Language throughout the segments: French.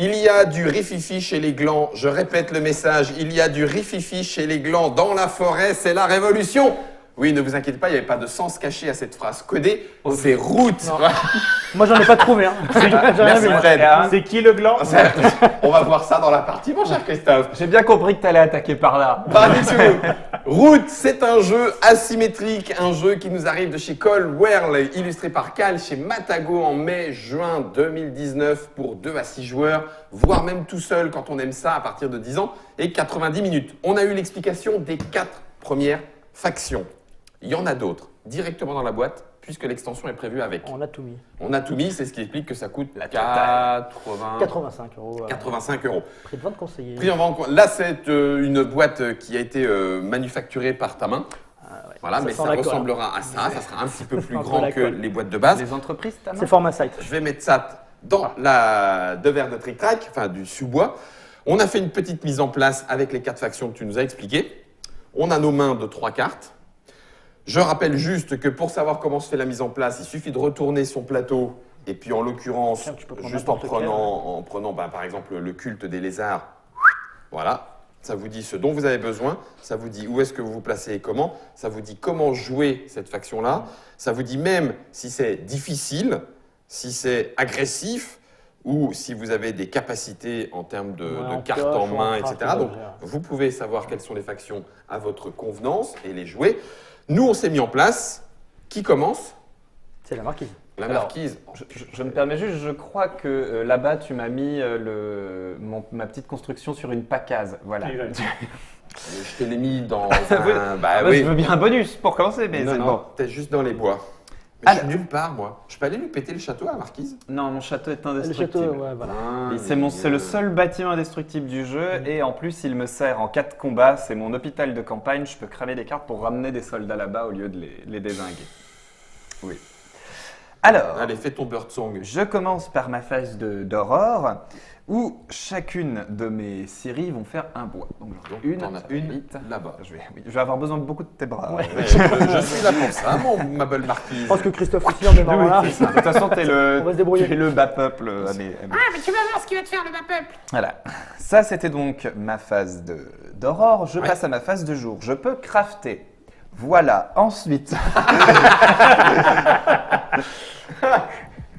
Il y a du rififi chez les glands. Je répète le message. Il y a du rififi chez les glands dans la forêt. C'est la révolution. Oui, ne vous inquiétez pas, il n'y avait pas de sens caché à cette phrase codée. C'est route. Moi, j'en ai pas trouvé. Hein. Merci Fred. C'est qui le gland? On va voir ça dans la partie, mon cher Christophe. J'ai bien compris que tu allais attaquer par là. Pas du tout. Route, c'est un jeu asymétrique, un jeu qui nous arrive de chez Cole Wehrle, illustré par Cal chez Matago en mai-juin 2019 pour 2 à 6 joueurs, voire même tout seul quand on aime ça à partir de 10 ans et 90 minutes. On a eu l'explication des 4 premières factions. Il y en a d'autres directement dans la boîte puisque l'extension est prévue avec. On a tout mis. On a tout mis, c'est ce qui explique que ça coûte 85 €. 85 €. Prix de vente conseillé. Prix en vente. Là, c'est une boîte qui a été manufacturée par ta main. Ouais. Voilà, mais ça ressemblera à ça. Ça sera un petit peu plus grand que les boîtes de base. Les entreprises, ta main? C'est format site. Je vais mettre ça dans la devers de tric-trac, enfin du sous-bois. On a fait une petite mise en place avec les 4 factions que tu nous as expliquées. On a nos mains de 3 cartes. Je rappelle juste que pour savoir comment se fait la mise en place, il suffit de retourner son plateau et puis en l'occurrence, juste en prenant par exemple le culte des lézards, voilà, ça vous dit ce dont vous avez besoin, ça vous dit où est-ce que vous vous placez et comment, ça vous dit comment jouer cette faction-là, ça vous dit même si c'est difficile, si c'est agressif ou si vous avez des capacités en termes de cartes en main, etc. Donc vous pouvez savoir quelles sont les factions à votre convenance et les jouer. Nous, on s'est mis en place. Qui commence? C'est la marquise. La marquise. Je me permets juste, je crois que là-bas, tu m'as mis ma petite construction sur une pacase. Voilà. Je te l'ai mis dans un… Je veux bien un bonus pour commencer, mais c'est bon. T'es juste dans les bois. Mais je suis nulle part, moi. Je peux aller lui péter le château à la marquise? Non, mon château est indestructible. Le château, ouais, voilà. C'est le seul bâtiment indestructible du jeu et en plus il me sert en cas de combat, c'est mon hôpital de campagne, je peux cramer des cartes pour ramener des soldats là-bas au lieu de les dézinguer. Oui. Alors, allez, fais ton bird song. Je commence par ma phase d'aurore où chacune de mes séries vont faire un bois. Donc une là-bas. Je vais avoir besoin de beaucoup de tes bras. Ouais. Je suis là pour ça, ma belle marquise. Je pense que Christophe aussi en est là. De toute façon, tu es le bas peuple. Ah, mais tu vas voir ce qu'il va te faire le bas peuple. Voilà. Ça, c'était donc ma phase d'aurore. Je passe à ma phase de jour. Je peux crafter. Voilà. Ensuite,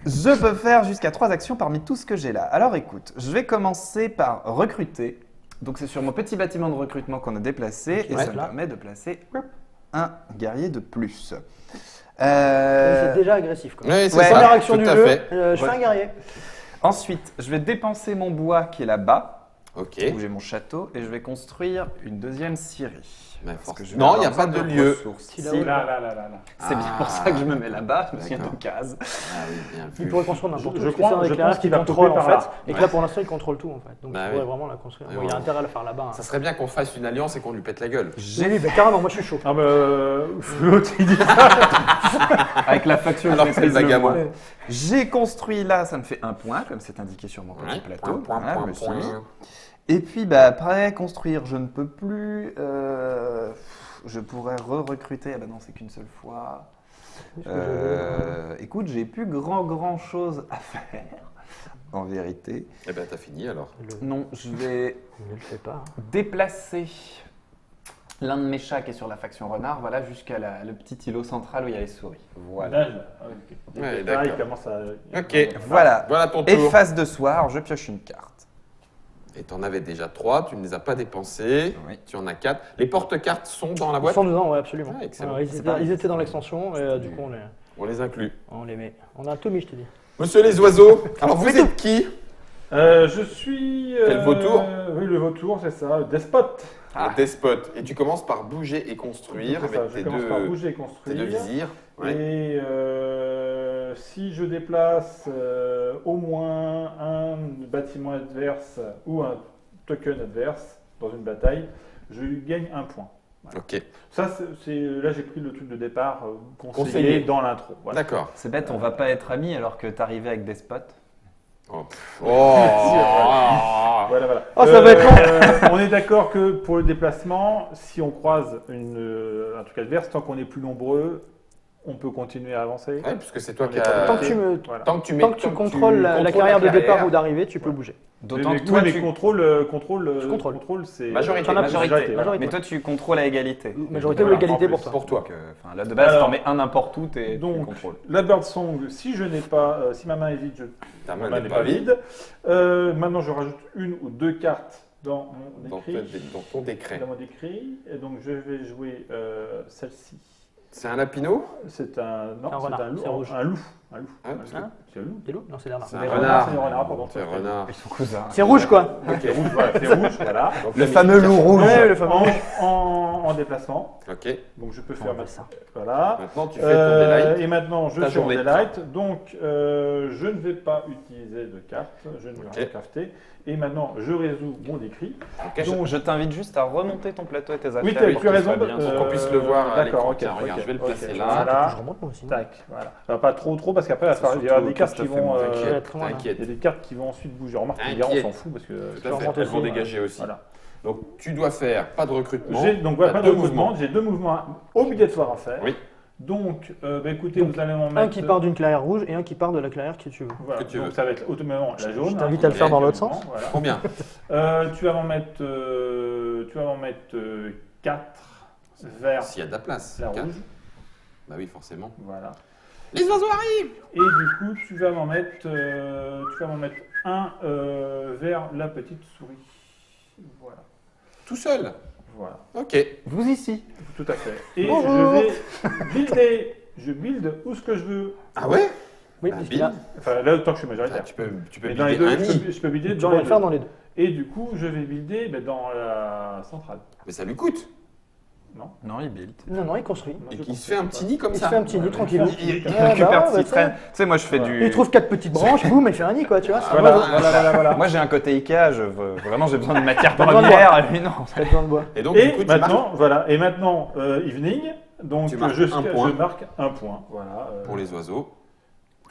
je peux faire jusqu'à 3 actions parmi tout ce que j'ai là. Alors écoute, je vais commencer par recruter. Donc c'est sur mon petit bâtiment de recrutement qu'on a déplacé et ça me permet de placer un guerrier de plus. C'est déjà agressif. Quoi. Oui, c'est première action du jeu, je fais un guerrier. Ensuite, je vais dépenser mon bois qui est là-bas. Ok. Où j'ai mon château et je vais construire une deuxième scierie. Non, il n'y a pas de lieu. Là. C'est bien pour ça que je me mets là-bas, parce qu'il y a 2 cases. Il pourrait construire n'importe où. Je pense qu'il contrôle en fait. Et que là pour l'instant il contrôle tout en fait. Donc il pourrait vraiment la construire. Il y a intérêt à la faire là-bas. Ça serait bien qu'on fasse une alliance et qu'on lui pète la gueule. Oui, carrément, moi je suis chaud. Ah l'autre il dit avec la faction alors c'est le vagabond. J'ai construit là, ça me fait 1 point, comme c'est indiqué sur mon petit plateau. Et puis après, construire, je ne peux plus. Je pourrais recruter. Ah bah non, c'est qu'une seule fois. Écoute, j'ai plus grand chose à faire, en vérité. Eh ben t'as fini alors. Non, je vais déplacer l'un de mes chats qui est sur la faction renard, voilà, jusqu'à le petit îlot central où il y a les souris. Voilà. Ouais, d'accord. Il commence à… Ok, voilà. Voilà ton tour. Et phase de soir, je pioche une carte. Et tu en avais déjà 3, tu ne les as pas dépensés, tu en as 4. Les porte-cartes sont dans la Ils boîte? sont dedans, oui, absolument. Ah, excellent. Ils étaient dans l'extension et du coup on les inclut. On les met. On a tout mis, je te dis. Monsieur les oiseaux, alors vous êtes qui? Je suis… le vautour? Oui, le vautour, c'est ça, despote. Le despote. Et tu commences par bouger et construire avec tes deux vizirs. Ouais. Et si je déplace au moins un bâtiment adverse ou un token adverse dans une bataille, je gagne 1 point. Voilà. Ok. Ça, là, j'ai pris le truc de départ conseillé dans l'intro. Voilà. D'accord. C'est bête, on va pas être amis alors que t'arrivais avec Despot. Voilà. Ça va être long. On est d'accord que pour le déplacement, si on croise un truc adverse, tant qu'on est plus nombreux, on peut continuer à avancer. Oui, puisque c'est toi qui as… Tant que tu contrôles contrôles la carrière de départ ou d'arrivée, tu peux bouger. D'autant que Oui, toi, mais tu... contrôle, c'est Majorité. Majorité. voilà. Mais toi, tu contrôles à égalité. Majorité ou Voilà, égalité en pour plus, toi. Pour toi. Donc, là, de base, Alors, t'en mets un n'importe où, tu Donc, contrôles. la Bird Song, si je n'ai pas, si ma main est vide, Ta ma main main n'est n'est pas pas vide. vide. Maintenant, je rajoute une ou deux cartes dans mon Dans décret. ton décret. Dans mon décret. Et donc, je vais jouer celle-ci. C'est un lapino? C'est un, non, Un renard, c'est un loup. c'est rouge. Un loup. Un loup. Ah, parce que Hein C'est un loup. Des loups? Non, c'est des renards. c'est un Des renard. renards, c'est des renards, pardon. C'est un renard. Ils sont cousins. C'est rouge, quoi. C'est rouge, voilà, c'est rouge, voilà. Donc, Le là, fameux il- loup rouge. Ouais, le fameux. En déplacement. Ok. Donc, je peux On faire va ma... ça. Voilà. Maintenant, tu fais ton daylight. Et maintenant, je Ta suis en journée. daylight, donc je ne vais pas utiliser de carte, je ne vais Ok. rien crafter. Et maintenant, je résous mon décrit. Ok. Donc, je t'invite juste à remonter ton plateau et tes affaires. Oui, tu as pour qu'il raison. soit bien. Pour qu'on puisse le voir à D'accord, l'écran. ok. Tiens, regarde, ok, je vais le ok, placer là. Voilà. Je remonte moi aussi. Tac, voilà. Alors, pas trop, parce qu'après, C'est il y aura des surtout cartes toi, qui ça fait vont. moins Ouais, T'inquiète, très loin, là. Il y a t'inquiète. des cartes qui vont ensuite bouger. Remarque, les gars, on T'inquiète. s'en fout parce que. Tout Je à fait. remonte Elles aussi, vont ouais. dégager aussi. Voilà. Donc, tu dois faire pas de recrutement. Donc, voilà, T'as pas de deux mouvement. J'ai deux mouvements obligatoires à faire. Oui. Donc, écoutez, Donc, vous allez m'en mettre. Un qui part d'une clairière rouge et un qui part de la clairière que tu veux. Voilà. que tu Donc, veux. ça va être automatiquement la jaune. Je t'invite à le Ok. faire dans l'autre sens. Voilà. Combien? Tu vas m'en mettre, 4 vers S'il y a de la place. la Quatre. rouge. Bah oui, forcément. Voilà. Les oiseaux arrivent! Et du coup, tu vas m'en mettre, un vers la petite souris. Voilà. Tout seul. Voilà. Ok. Vous ici. Tout à fait. Et Bonjour. je vais builder. Je build où ce que je veux. Ah ouais? Oui, Bah, parce qu'il y a- build. Enfin, là, tant que je suis Ah, majoritaire. tu peux Mais dans les builder deux, un nid. je peux builder tu dans pourrais les le faire deux. dans les deux. Et du coup, je vais builder dans la centrale. Mais ça lui coûte. Non, il build. Non, il construit. Et qu'il se fait un petit nid comme Il se ça. fait un petit nid tranquillou. Il Ouais, récupère bah, de ouais, traîne. Tu sais, moi, je fais Voilà. du... Il trouve 4 petites branches, boum, il fait un nid, quoi, tu vois. c'est Voilà, un oiseau. voilà. Moi, j'ai un côté Ikea, vraiment, j'ai besoin de matière T'as besoin de première. Lui, non. T'as besoin de bois. Et donc, du Et coup, tu marques. maintenant, voilà. Et maintenant, evening. Donc, Tu marques je un point. marque un point. Voilà. Pour les oiseaux.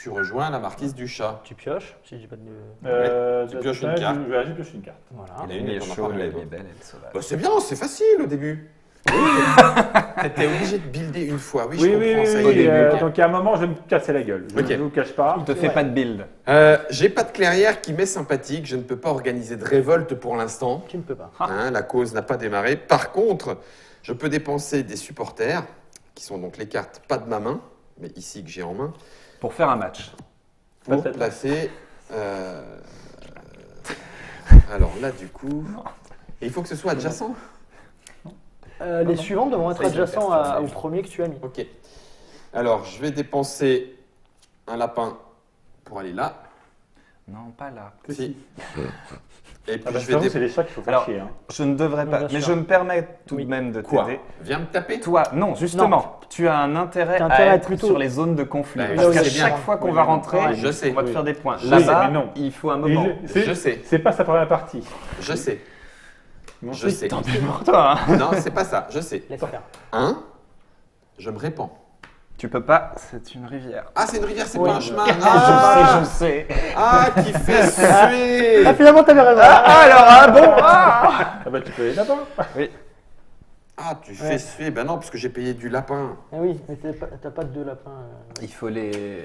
Tu rejoins la marquise du chat. Tu pioches, si j'ai pas de. Tu pioches une carte. Je pioche une carte. Voilà. Il y en a La une nuit et est t'en as chaude, parlé, la toi. vie est belle, elle est sauvage. Bah, c'est bien, c'est facile au début. T'es obligé de builder une fois. Oui, je comprends. Ça y est. début, ok. Donc, à un moment, je vais me casser la gueule. Je Ok. ne vous cache pas. Il te fait Ouais. pas de build. J'ai pas de clairière qui m'est sympathique. Je ne peux pas organiser de révolte pour l'instant. Tu ne peux pas. Hein, la cause n'a pas démarré. Par contre, je peux dépenser des supporters, qui sont donc les cartes pas de ma main, mais ici que j'ai en main, Pour faire un match. pour Peut-être. placer. Alors là, du coup, et il faut que ce soit adjacent. Les suivantes devront être Ça, ils ont adjacents perturbé. au premier que tu as mis. Ok. Alors, je vais dépenser un lapin pour aller là. Non, pas là. Si. Et puis Ah bah, je vais c'est les chats qu'il faut faire Alors, chier. Hein. Je ne devrais Non, pas, bien mais sûr. je me permets tout Oui. de même de Quoi? t'aider. Viens me taper. Toi, non, justement, tu as un intérêt T'as à intérêt à être plutôt- sur les zones de conflit. Bah, Parce je qu'à sais bien. chaque fois qu'on Oui, va oui, rentrer, oui, je sais. on va te Oui. faire des points. Oui, Là-bas, mais non. il faut un Et moment. Je sais. C'est pas sa première partie. Je sais. Non, Je sais. Tant pis pour toi. Hein. Non, c'est pas ça. Je sais. Laisse faire. Je me répands. Tu peux pas, c'est une rivière. Ah, c'est une rivière, c'est Oui. pas un chemin. Je sais. Ah, qui fait suer. Ah, finalement, t'avais raison. Ah bah tu peux aller là-bas. Oui. Ah, tu fais Ouais. suer. Ben non, parce que j'ai payé du lapin. Ah oui, mais t'as pas de deux lapins. Il faut les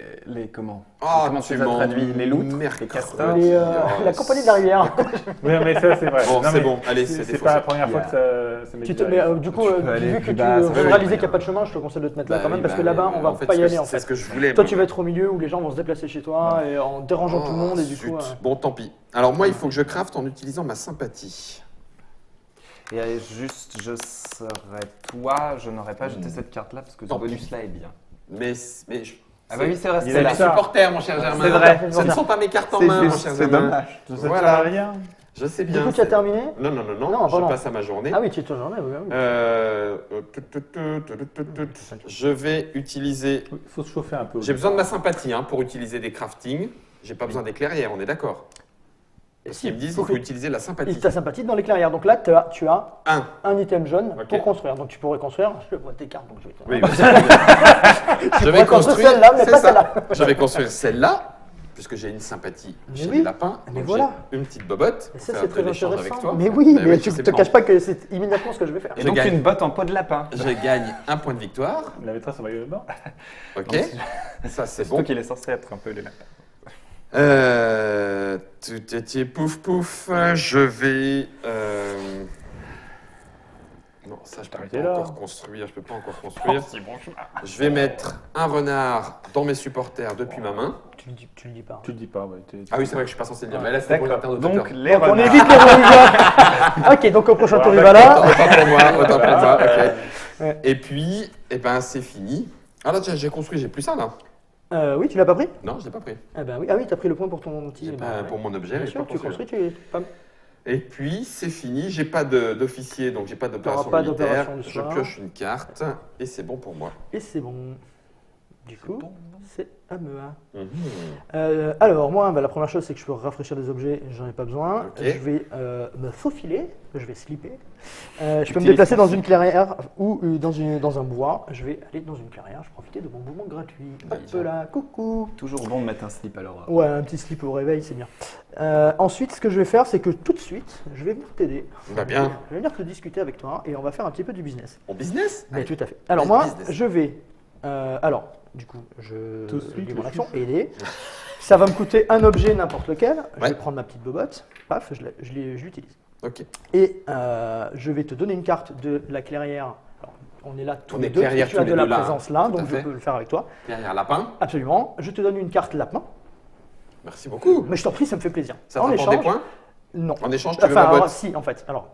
comment Ah, Comment tu les as traduits? Les loutres, les castors. La compagnie de la rivière. Oui, mais ça c'est vrai. Bon, Non, c'est mais bon. Allez, C'est c'était pas la faux. première fois Il y que ça m'est Tu te, déjà mais arrivé. du coup, Tu peux aller vu plus que tu bas, ça veux va, réaliser oui. qu'il n'y a pas de chemin, je te conseille de te mettre là Bah quand même, oui, parce bah que là-bas, oui, on va en fait, pas y c'est aller en C'est fait. ce que je voulais. Toi, moi. tu vas être au milieu où les gens vont se déplacer chez toi et en dérangeant tout le monde et du coup. Zut. Bon, tant pis. Alors moi, il faut que je crafte en utilisant ma sympathie. Et allez, juste, je serais toi, je n'aurais pas jeté cette carte-là parce que ce Tant pis. bonus-là est bien. Mais je... Ah bah oui, c'est vrai, Il c'est a là. dit ça. supporter, mon cher Germain. C'est vrai. Ce ne sont pas mes cartes en C'est main, mon juste, cher c'est Germain. dommage. Ça sert Voilà. à rien. Je sais Du bien. coup, tu as c'est- terminé Non, Non, je pardon. passe à ma journée. Ah oui, tu es toujours journée, oui. Je vais utiliser... Il faut se chauffer un peu. J'ai besoin de ma sympathie pour utiliser des crafting. J'ai pas besoin des clairières, on est d'accord. Parce qu'ils me disent qu'il faut utiliser la Et sympathie. ta sympathie dans les clairières. Donc là, tu as un item jaune Ok. pour construire. Donc tu pourrais construire. Je vois tes cartes, donc je vais te. Oui, je vais pourrais construire construire celle-là, mais c'est pas ça. celle-là. Je vais construire celle-là, puisque j'ai une sympathie Mais chez oui. les lapins. Mais donc voilà. j'ai une petite bobotte. Et pour ça, faire c'est un peu très d'échange intéressant. avec toi. Mais oui, mais tu je sais te pas. caches pas que c'est immédiatement ce que je vais faire. Et Je donc gagne. une botte en peau de lapin. Je gagne un point de victoire. La maîtresse en maillot de bain. Ok. Ça, c'est C'est toi bon. qui est censé être un peu les lapins. Pouf pouf, je vais... Non, ça je peux T'arrêter pas là. encore construire, je peux pas encore construire. Je vais mettre un renard dans mes supporters depuis ma main. Tu le dis pas. Tu le dis pas, ouais. Ah oui, c'est vrai que je suis pas censé le dire, mais là c'est pour D'accord. l'internaute. Donc, les Donc on renards. évite les rouges. Ok, donc au prochain tour, il va là. Autant pour moi, ok. Ouais. Et puis, eh ben c'est fini. Ah là, tiens, j'ai construit, j'ai plus ça là. Oui, tu l'as pas pris? Non, je l'ai pas pris. Ah bah oui, ah oui, t'as pris le point pour ton outil. J'ai Bah, pas ouais. pour mon objet. Bien j'ai sûr, pas tu construit. construis, pas... Et puis, c'est fini. J'ai pas d'officier, donc j'ai pas d'opération pas militaire. d'opération du Je soir. pioche une carte et c'est bon pour moi. Et c'est bon. Du coup, c'est à moi. Mhm. Alors, moi, bah, la première chose, c'est que je peux rafraîchir des objets, j'en ai pas besoin. Ok. Je vais me faufiler, je vais slipper. Je peux me déplacer dans une clairière ou dans un bois. Je vais aller dans une clairière, je vais profiter de mon mouvement gratuit. Hop Bien. là, coucou. Toujours bon de mettre un slip alors. Ouais, un petit slip au réveil, c'est bien. Ensuite, ce que je vais faire, c'est que tout de suite, je vais venir t'aider. Va bien. Je vais venir te discuter avec toi et on va faire un petit peu du business. Mon business Mais Allez. tout à fait. Alors Let's moi, business. je vais... alors, du coup, je Tout de suite, lis le mon action, aider. Ça va me coûter un objet, n'importe lequel. Je Ouais. vais prendre ma petite bobotte. Paf, je l'utilise. Ok. Et je vais te donner une carte de la clairière. Alors, on est là tous On les est deux, parce que clairière tu tous as les de la deux là, présence là, tout à donc je fait. peux le faire avec toi. Derrière lapin. Absolument. Je te donne une carte lapin. Merci beaucoup. Mais je t'en prie, ça me fait plaisir. Ça te rapporte des points Non. En échange, tu veux Enfin, ma alors, botte. si, en fait. Alors,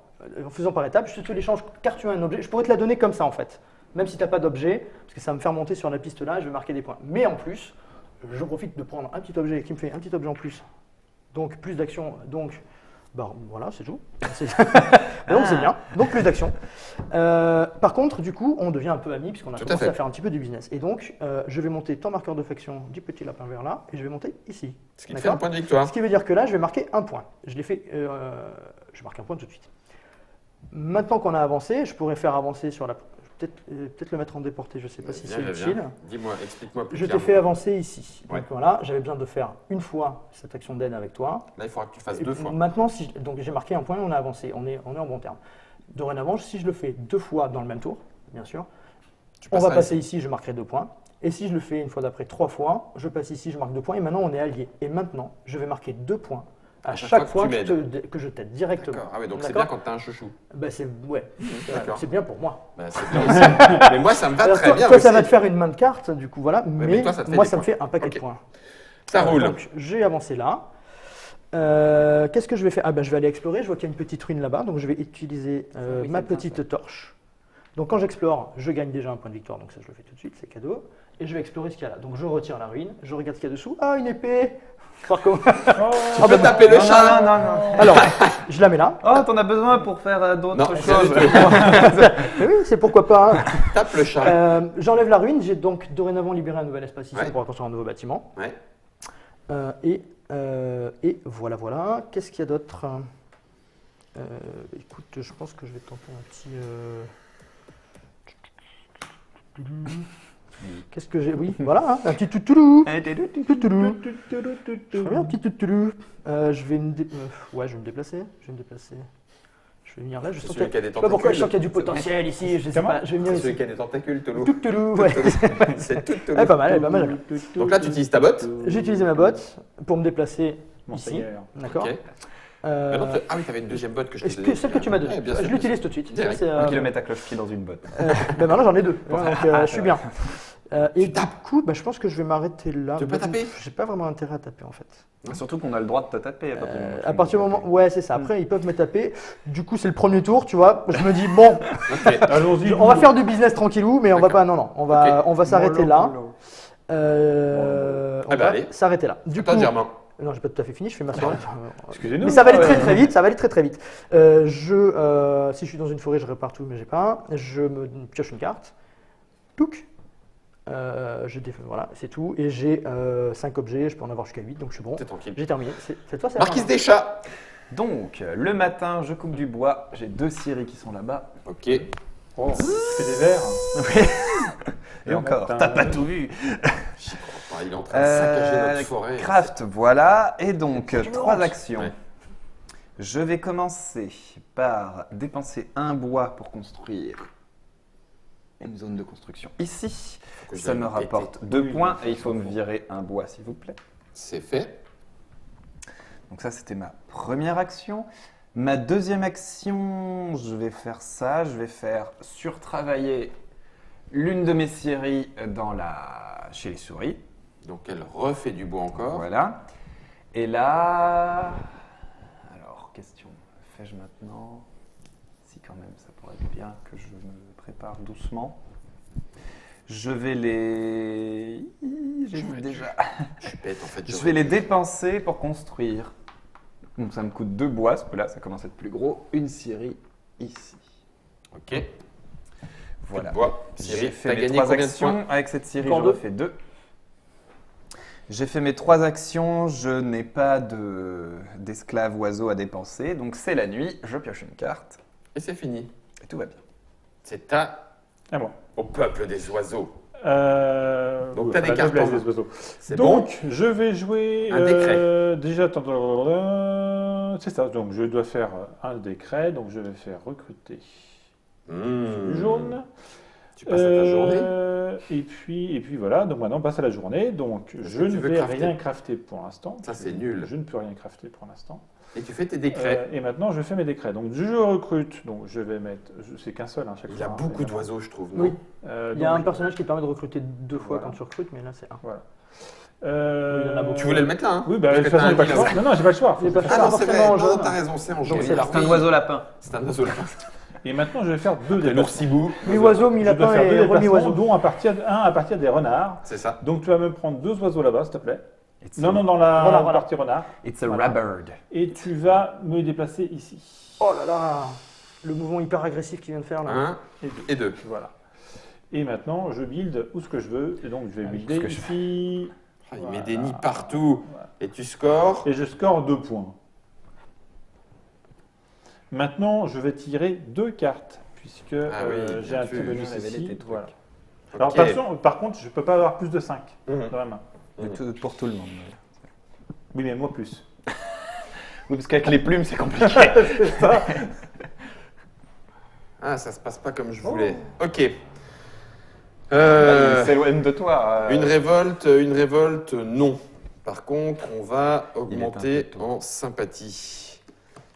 en faisant par étapes, je te l'échange car tu as un objet. Je pourrais te la donner comme ça, en fait. Même si tu n'as pas d'objet, parce que ça va me faire monter sur la piste là et je vais marquer des points. Mais en plus, je profite de prendre un petit objet qui me fait un petit objet en plus. Donc, plus d'action. Donc, bah, voilà, c'est tout. Donc, c'est bien. Donc, plus d'action. Par contre, du coup, on devient un peu amis puisqu'on a Tout à commencé fait. à faire un petit peu du business. Et donc, je vais monter ton marqueur de faction du petit lapin vert là et je vais monter ici. Ce qui te fait un D'accord. point de victoire. Ce qui veut dire que là, je vais marquer un point. Je l'ai fait, je marque un point tout de suite. Maintenant qu'on a avancé, je pourrais faire avancer sur la... Peut-être le mettre en déporté, je ne sais pas si c'est Viens, utile. viens. Dis-moi, explique-moi plus Je t'ai clairement. fait avancer ici. Ouais. Donc voilà, j'avais besoin de faire une fois cette action d'aide avec toi. Là, il faudra que tu fasses Et deux fois. Maintenant, donc j'ai marqué un point et on a avancé. On est en bon terme. Dorénavant, si je le fais deux fois dans le même tour, bien sûr, Tu on va passeras passer ici, je marquerai 2 points. Et si je le fais une fois d'après 3 fois, je passe ici, je marque 2 points. Et maintenant, on est alliés. Et maintenant, je vais marquer 2 points à chaque fois que tu que je t'aide directement. D'accord. Ah oui, donc c'est D'accord bien quand tu as un chouchou. Bah, ouais, D'accord. c'est bien pour moi. Bah, c'est bien aussi. Mais moi, ça me va Alors, très toi, bien toi, aussi. ça va te faire une main de cartes, du coup, voilà. mais Mais, toi, ça te fait moi, des ça me points. fait un paquet Ok. de points. Ça roule. Donc, j'ai avancé là. Qu'est-ce que je vais faire? Ah ben, je vais aller explorer. Je vois qu'il y a une petite ruine là-bas. Donc, je vais utiliser ma petite torche. Donc, quand j'explore, je gagne déjà un point de victoire. Donc, ça, je le fais tout de suite. C'est cadeau. Et je vais explorer ce qu'il y a là. Donc, je retire la ruine. Je regarde ce qu'il y a dessous. Ah, une épée! Par contre. Tu peux taper le chat. Non. Alors, je la mets là. Oh, t'en as besoin pour faire Non, d'autres rien choses. du tout. Mais oui, c'est pourquoi pas. Hein. Tape le chat. J'enlève la ruine. J'ai donc dorénavant libéré un nouvel espace ici Ouais. pour construire un nouveau bâtiment. Ouais. Et voilà. Qu'est-ce qu'il y a d'autre? Écoute, je pense que je vais tenter un petit. Qu'est-ce que j'ai? Oui, voilà, hein, un petit toutoulou. Toutoulou. Je ferais bien un petit toutoulou. Je vais me je vais me déplacer. Je vais venir là. Je C'est sens celui qu'il y qui a a, des je sais pas pourquoi je sens qu'il y a du tentacules. potentiel ici. Je sais pas. Je vais venir C'est celui ici. qui a des tentacules, Toulouse. Toutoulou, ouais. C'est tout. Elle est pas mal, j'aime bien. Donc là, tu utilises ta botte. J'ai utilisé ma botte pour me déplacer Bon, ça ici. y est, alors. D'accord. Ok. Ah oui, tu avais une deuxième botte que je t'ai Est-ce donnée. que celle que tu m'as donnée, Ouais, bien sûr, je l'utilise tout de suite. Direct. Ça, c'est, Un kilomètre à cloche-pied dans une botte. Ben maintenant j'en ai 2, donc je suis bien. Et du coup, je pense que je vais m'arrêter là. Tu veux pas taper? J'ai pas vraiment intérêt à taper en fait. Surtout qu'on a le droit de te taper. À partir du moment, ouais c'est ça. Après ils peuvent me taper. Du coup c'est le premier tour, tu vois. Je me dis bon, Allons-y. on va faire du business tranquillou, mais on va D'accord. pas. Non, on va s'arrêter là. On Eh ben, va allez. s'arrêter là. Du coup, Attends, Germain. non, j'ai pas tout à fait fini. Je fais ma soirée. Excusez-nous. Mais ça va aller très très vite, ça va aller très très vite. Si je suis dans une forêt, je répare tout, mais j'ai pas. Je me pioche une carte. Touc. Voilà, c'est tout. Et j'ai 5 objets, je peux en avoir jusqu'à 8, donc je suis bon. T'es tranquille. J'ai terminé. C'est toi, c'est Marquise des chats. Donc, le matin, je coupe du bois. J'ai 2 scieries qui sont là-bas. Ok. Oh, c'est des verres. Et encore, t'as pas tout vu. Ah, il est en train de saccager notre forêt. Craft, voilà. Et donc, 3 actions. Ouais. Je vais commencer par dépenser un bois pour construire une zone de construction ici. que je Ça l'aille me péter. rapporte 2 points et il faut me virer un bois, s'il vous plaît. C'est fait. Donc ça, c'était ma première action. Ma deuxième action, je vais faire ça. Je vais faire surtravailler l'une de mes scieries chez les souris. Donc elle refait du bois encore. Voilà. Et là... Alors, question, fais-je maintenant? Si quand même, ça pourrait être bien que je me prépare doucement. Je vais les... J'ai vu déjà. Je suis bête en fait. Je vais les dépenser pour construire. Donc ça me coûte 2 bois, parce que là, ça commence à être plus gros. Une scierie ici. Ok. Voilà. Bois. J'ai Cyril, fait t'as mes gagné 3 combien de actions. points? Avec cette scierie, Encore j'en deux. refais 2. J'ai fait mes 3 actions. Je n'ai pas d'esclave oiseau à dépenser. Donc c'est la nuit. Je pioche une carte. Et c'est fini. Et tout va bien. C'est Ah bon. au peuple des oiseaux. Donc, Oui, t'as des la cartes noblesse en des oiseaux. C'est bon. Donc, je vais jouer. Un décret. Déjà, attends, c'est ça. Donc, je dois faire un décret. Donc, je vais faire recruter Mmh. du jaune. Tu passes à ta journée. Et puis voilà. Donc, maintenant, on passe à la journée. Donc, je que ne tu veux vais crafter? rien crafter pour l'instant. Ça, c'est nul. Je ne peux rien crafter pour l'instant. Et tu fais tes décrets. Et maintenant, je fais mes décrets. Donc, je recrute. Donc, je vais mettre. C'est qu'un seul, chaque Il fois. y a beaucoup d'oiseaux, je trouve. Non Oui. Il y a donc, un personnage qui permet de recruter 2 fois Voilà. quand tu recrutes, mais là c'est 1. Voilà. Il y en a beaucoup. Tu voulais le mettre là, hein? Oui, bah, Parce de que toute façon, t'as j'ai pas un le choix. île. Non, j'ai pas le choix. J'ai pas le choix. Ah non, c'est vrai. forcément en Non, jaune. t'as raison, c'est en jaune. Donc, c'est C'est un oiseau lapin. C'est un oiseau lapin. Et maintenant, je vais faire 2 C'est déplacements. l'oursibou. Mi-oiseau, Je dois mi-lapin faire 2 et déplacements, remi-oiseau. dont un à partir des renards. C'est ça. Donc, tu vas me prendre 2 oiseaux là-bas, s'il te plaît. It's Non, a, non, dans la Renard. partie renard. It's a Voilà. rabbird. Et tu vas me déplacer ici. Oh là là, le mouvement hyper agressif qu'il vient de faire là. 1 Et 2. et 2. Voilà. Et maintenant, je build où ce que je veux. Et donc, je vais Ah oui, builder où ce que je ici. Il Voilà. met des nids partout. Voilà. Et tu scores. Et je score 2 points. Maintenant, je vais tirer 2 cartes. Puisque Ah oui, bien j'ai un vu. petit bonus Révéler ici. tes trucs. Voilà. Alors, Ok. attention, par contre, je ne peux pas avoir plus de 5 Mhm. dans la main. Mais pour tout le monde. Oui, mais moi plus. Oui, parce qu'avec les plumes, c'est compliqué. C'est ça. Ah, ça se passe pas comme je voulais. Ok. Il s'éloigne de toi. Une révolte, non. Par contre, on va augmenter peu tôt. en sympathie.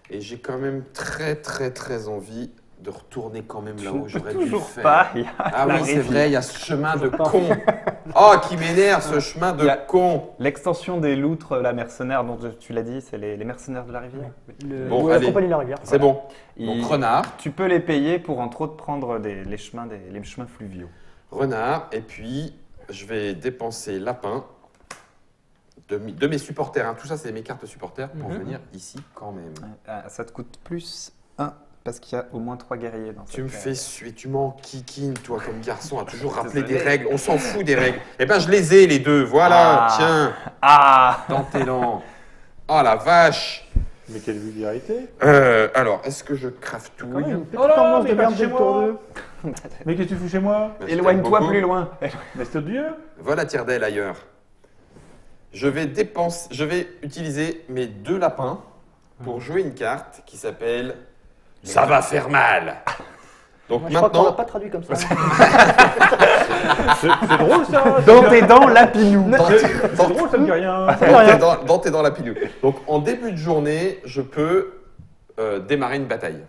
Et j'ai quand même très envie de retourner quand même là où j'aurais dû le Toujours faire. pas. Il y a Ah la oui, c'est rivière. vrai, il y a ce chemin de con. Oh, qui m'énerve ce chemin de Il y a- con. L'extension des loutres, la mercenaire, dont tu l'as dit, c'est les mercenaires de la rivière. Bon, La allez. compagnie de la rivière. C'est bon. Ils- Donc renard, Tu peux les payer pour entre autres prendre les chemins fluviaux. renard, et puis je vais dépenser lapin de mes supporters. Hein. Tout ça, c'est mes cartes supporters pour Mhm. venir ici quand même. Ça te coûte plus 1 parce qu'il y a au moins 3 guerriers dans Tu me cette fais suer, tu m'enquiquines, toi, comme garçon, à toujours rappeler Désolé. des règles. On s'en fout des règles. Eh ben, je les ai, les deux. Voilà, Ah. tiens, Ah dans tes dents. Oh la vache. Mais quelle vulgarité. Alors, est-ce que je crafte tout? Quand même, une petite Oh là, tendance mais de pas merde chez dès le tour moi. 2. Mais qu'est-ce que tu fous chez moi? Merci Éloigne-toi beaucoup. plus loin. Mais c'est Dieu. Voilà Tire-d'Aile ailleurs. Je vais utiliser mes 2 lapins pour jouer une carte qui s'appelle Ça va faire mal. Donc Moi, je crois qu'on l'a maintenant, pas traduit comme ça. C'est drôle ça. Dans tes dents, lapinou. C'est drôle, ça me dit rien. dans tes dents la pilule. Donc en début de journée, je peux démarrer une bataille.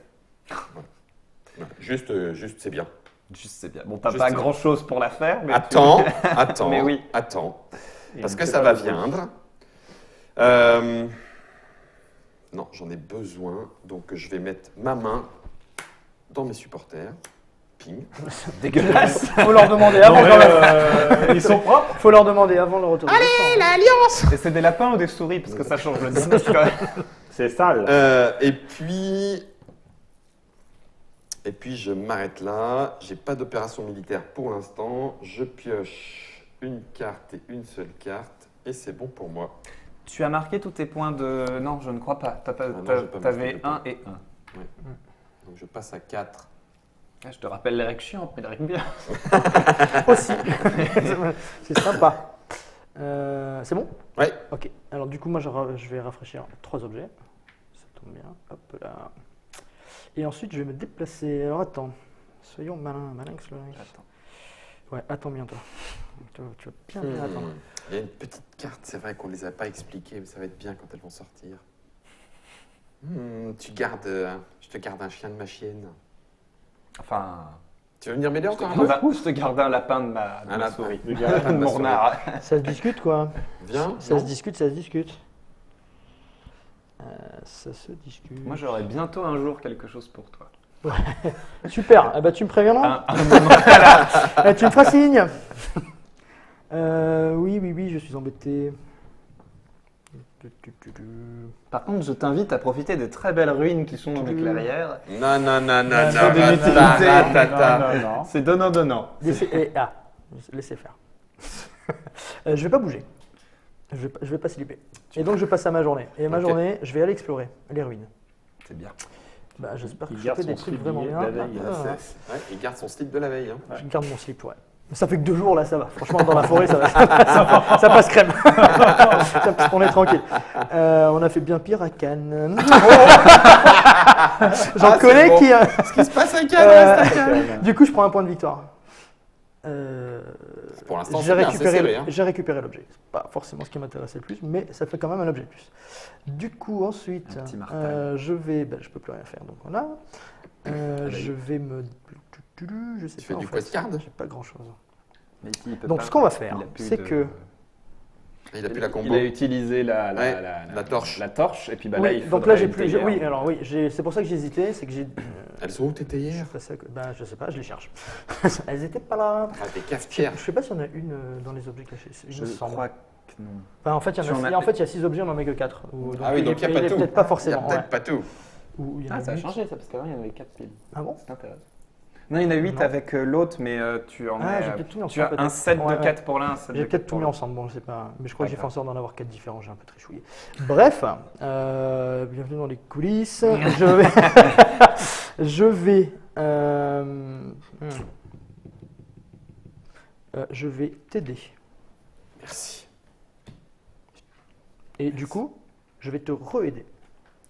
Voilà. Juste, c'est bien. Juste, c'est bien. Bon, t'as Juste, pas c'est grand chose pour la faire, mais. Attends. Mais oui. Attends. Parce Il que me fait ça pas va de bruit. viendre. Non, j'en ai besoin. Donc, je vais mettre ma main dans mes supporters. Ping. Dégueulasse. Faut leur demander Non, avant. mais, quand même. ils sont propres. Faut leur demander avant leur retour. Allez, l'alliance! Et c'est des lapins ou des souris parce que ça change le business quand même. C'est sale. Et puis, je m'arrête là. J'ai pas d'opération militaire pour l'instant. Je pioche une carte et une seule carte. Et c'est bon pour moi. Tu as marqué tous tes points de. Non, je ne crois pas. non, j'ai pas marqué T'avais de 1 points. et 1. Donc, je passe à 4. Je te rappelle les règles chiantes, mais les règles bien. Aussi. C'est sympa. C'est bon? Ouais. Ok. Alors du coup, moi, je vais rafraîchir 3 objets. Ça tombe bien. Hop là. Et ensuite, je vais me déplacer. Alors attends. Soyons malins. Malinx, le lynx. Attends. Ouais, attends bien toi. Tu vas bien attendre. Il y a une petite carte, c'est vrai qu'on ne les a pas expliquées, mais ça va être bien quand elles vont sortir. Tu gardes. Je te garde un chien de ma chienne. Enfin, Tu veux venir m'aider je te encore un garde peu je te garde un lapin de ma Un lapin. souris. Le gars, De mon renard. Ça se discute quoi. Viens. Ça non se discute, ça se discute. Ça se discute. Moi, j'aurai bientôt un jour quelque chose pour toi. Super, ah bah, tu me préviendras. Un moment. Tu me feras signe. Oui, je suis embêté. Par contre, je t'invite à profiter des très belles ruines qui sont dans mes clairières. Non, non, non, non, non. Pour des rata, utilités. ratata. non. C'est donnant-donnant. Laissez faire. Je vais pas bouger. Je vais pas slipper. Et donc je passe à ma journée. Et ma Ok. journée, je vais aller explorer les ruines. C'est bien. Bah, j'espère que Il je garde fais des son trucs slip vraiment de bien. la veille, Ah, Ouais, il garde son slip de la veille. Hein. Je garde mon slip, ouais. Ça fait que 2 jours là, ça va. Franchement, dans la forêt, ça va. Ça passe crème. On est tranquille. On a fait bien pire à Cannes. J'en Ah, connais c'est bon. qui. Ce qui se passe à Cannes, reste à Cannes. Du coup, je prends un point de victoire. Pour l'instant, J'ai c'est bien, c'est récupéré, serré. Hein. j'ai récupéré l'objet. C'est pas forcément ce qui m'intéressait le plus, mais ça fait quand même un objet de plus. Du coup, ensuite, Un petit martel. je vais. Je peux plus rien faire, donc voilà. Je vais me. Je sais Tu pas. fais en du fait. postcard J'ai pas grand chose. Mais ici, il peut Donc, pas. ce qu'on va faire, Il a plus c'est de- que. Il a plus la combo. Il a utilisé Ouais, la torche. La torche, et puis bah, Oui, là, il donc faudrait là, j'ai une plus. théière. Oui, alors oui, c'est pour ça que j'hésitais, c'est que j'ai. Elles sont où tes théières? Je sais pas, je les cherche. Elles étaient pas là. Ah, des cafetières. Je sais pas s'il y en a une dans les objets cachés. Il Je me semble. crois que non. Enfin, en fait, il y Tu en en a, as- en fait, il y a 6 objets, on en met que 4. Ah oui, donc il n'y a pas tout. Peut-être pas Il n'y a forcément. peut-être Ouais. pas tout. Ou il y en Ah, a ça a 8. changé ça, parce qu'avant, il y en avait 4 piles. Ah bon? C'est intéressant. Non, il y en a 8 Non. avec l'autre, mais tu en Ah, es. j'ai peut-être tout mis Tu as ensemble, un peut-être. set Ouais, de 4 pour l'un, un set de J'ai 4 peut-être tout pour mis l'autre. ensemble, bon, je sais pas. Mais je crois que j'ai fait D'accord. en sorte d'en avoir 4 différents, j'ai un peu trichouillé. Bref, bienvenue dans les coulisses. Je vais t'aider. Merci. Et du coup, je vais te re-aider.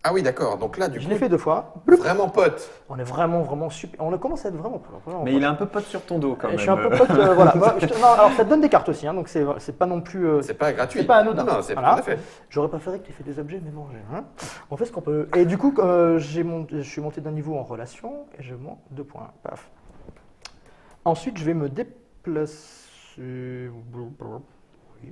Ah oui, d'accord. Donc là, du Je coup, l'ai fait 2 fois. vraiment pote. On est vraiment super. On a commencé à être vraiment Mais il est un peu pote sur ton dos quand même. Je suis un peu pote, voilà. Moi, non, alors ça te donne des cartes aussi, hein, donc c'est pas non plus. C'est pas gratuit. C'est pas anodin. Non, non, c'est Voilà. tout à fait. J'aurais préféré que tu aies fait des objets, mais bon, hein. On fait ce qu'on peut. Et du coup, je suis monté d'un niveau en relation et je monte 2 points. Paf. Ensuite, je vais me déplacer. Oui,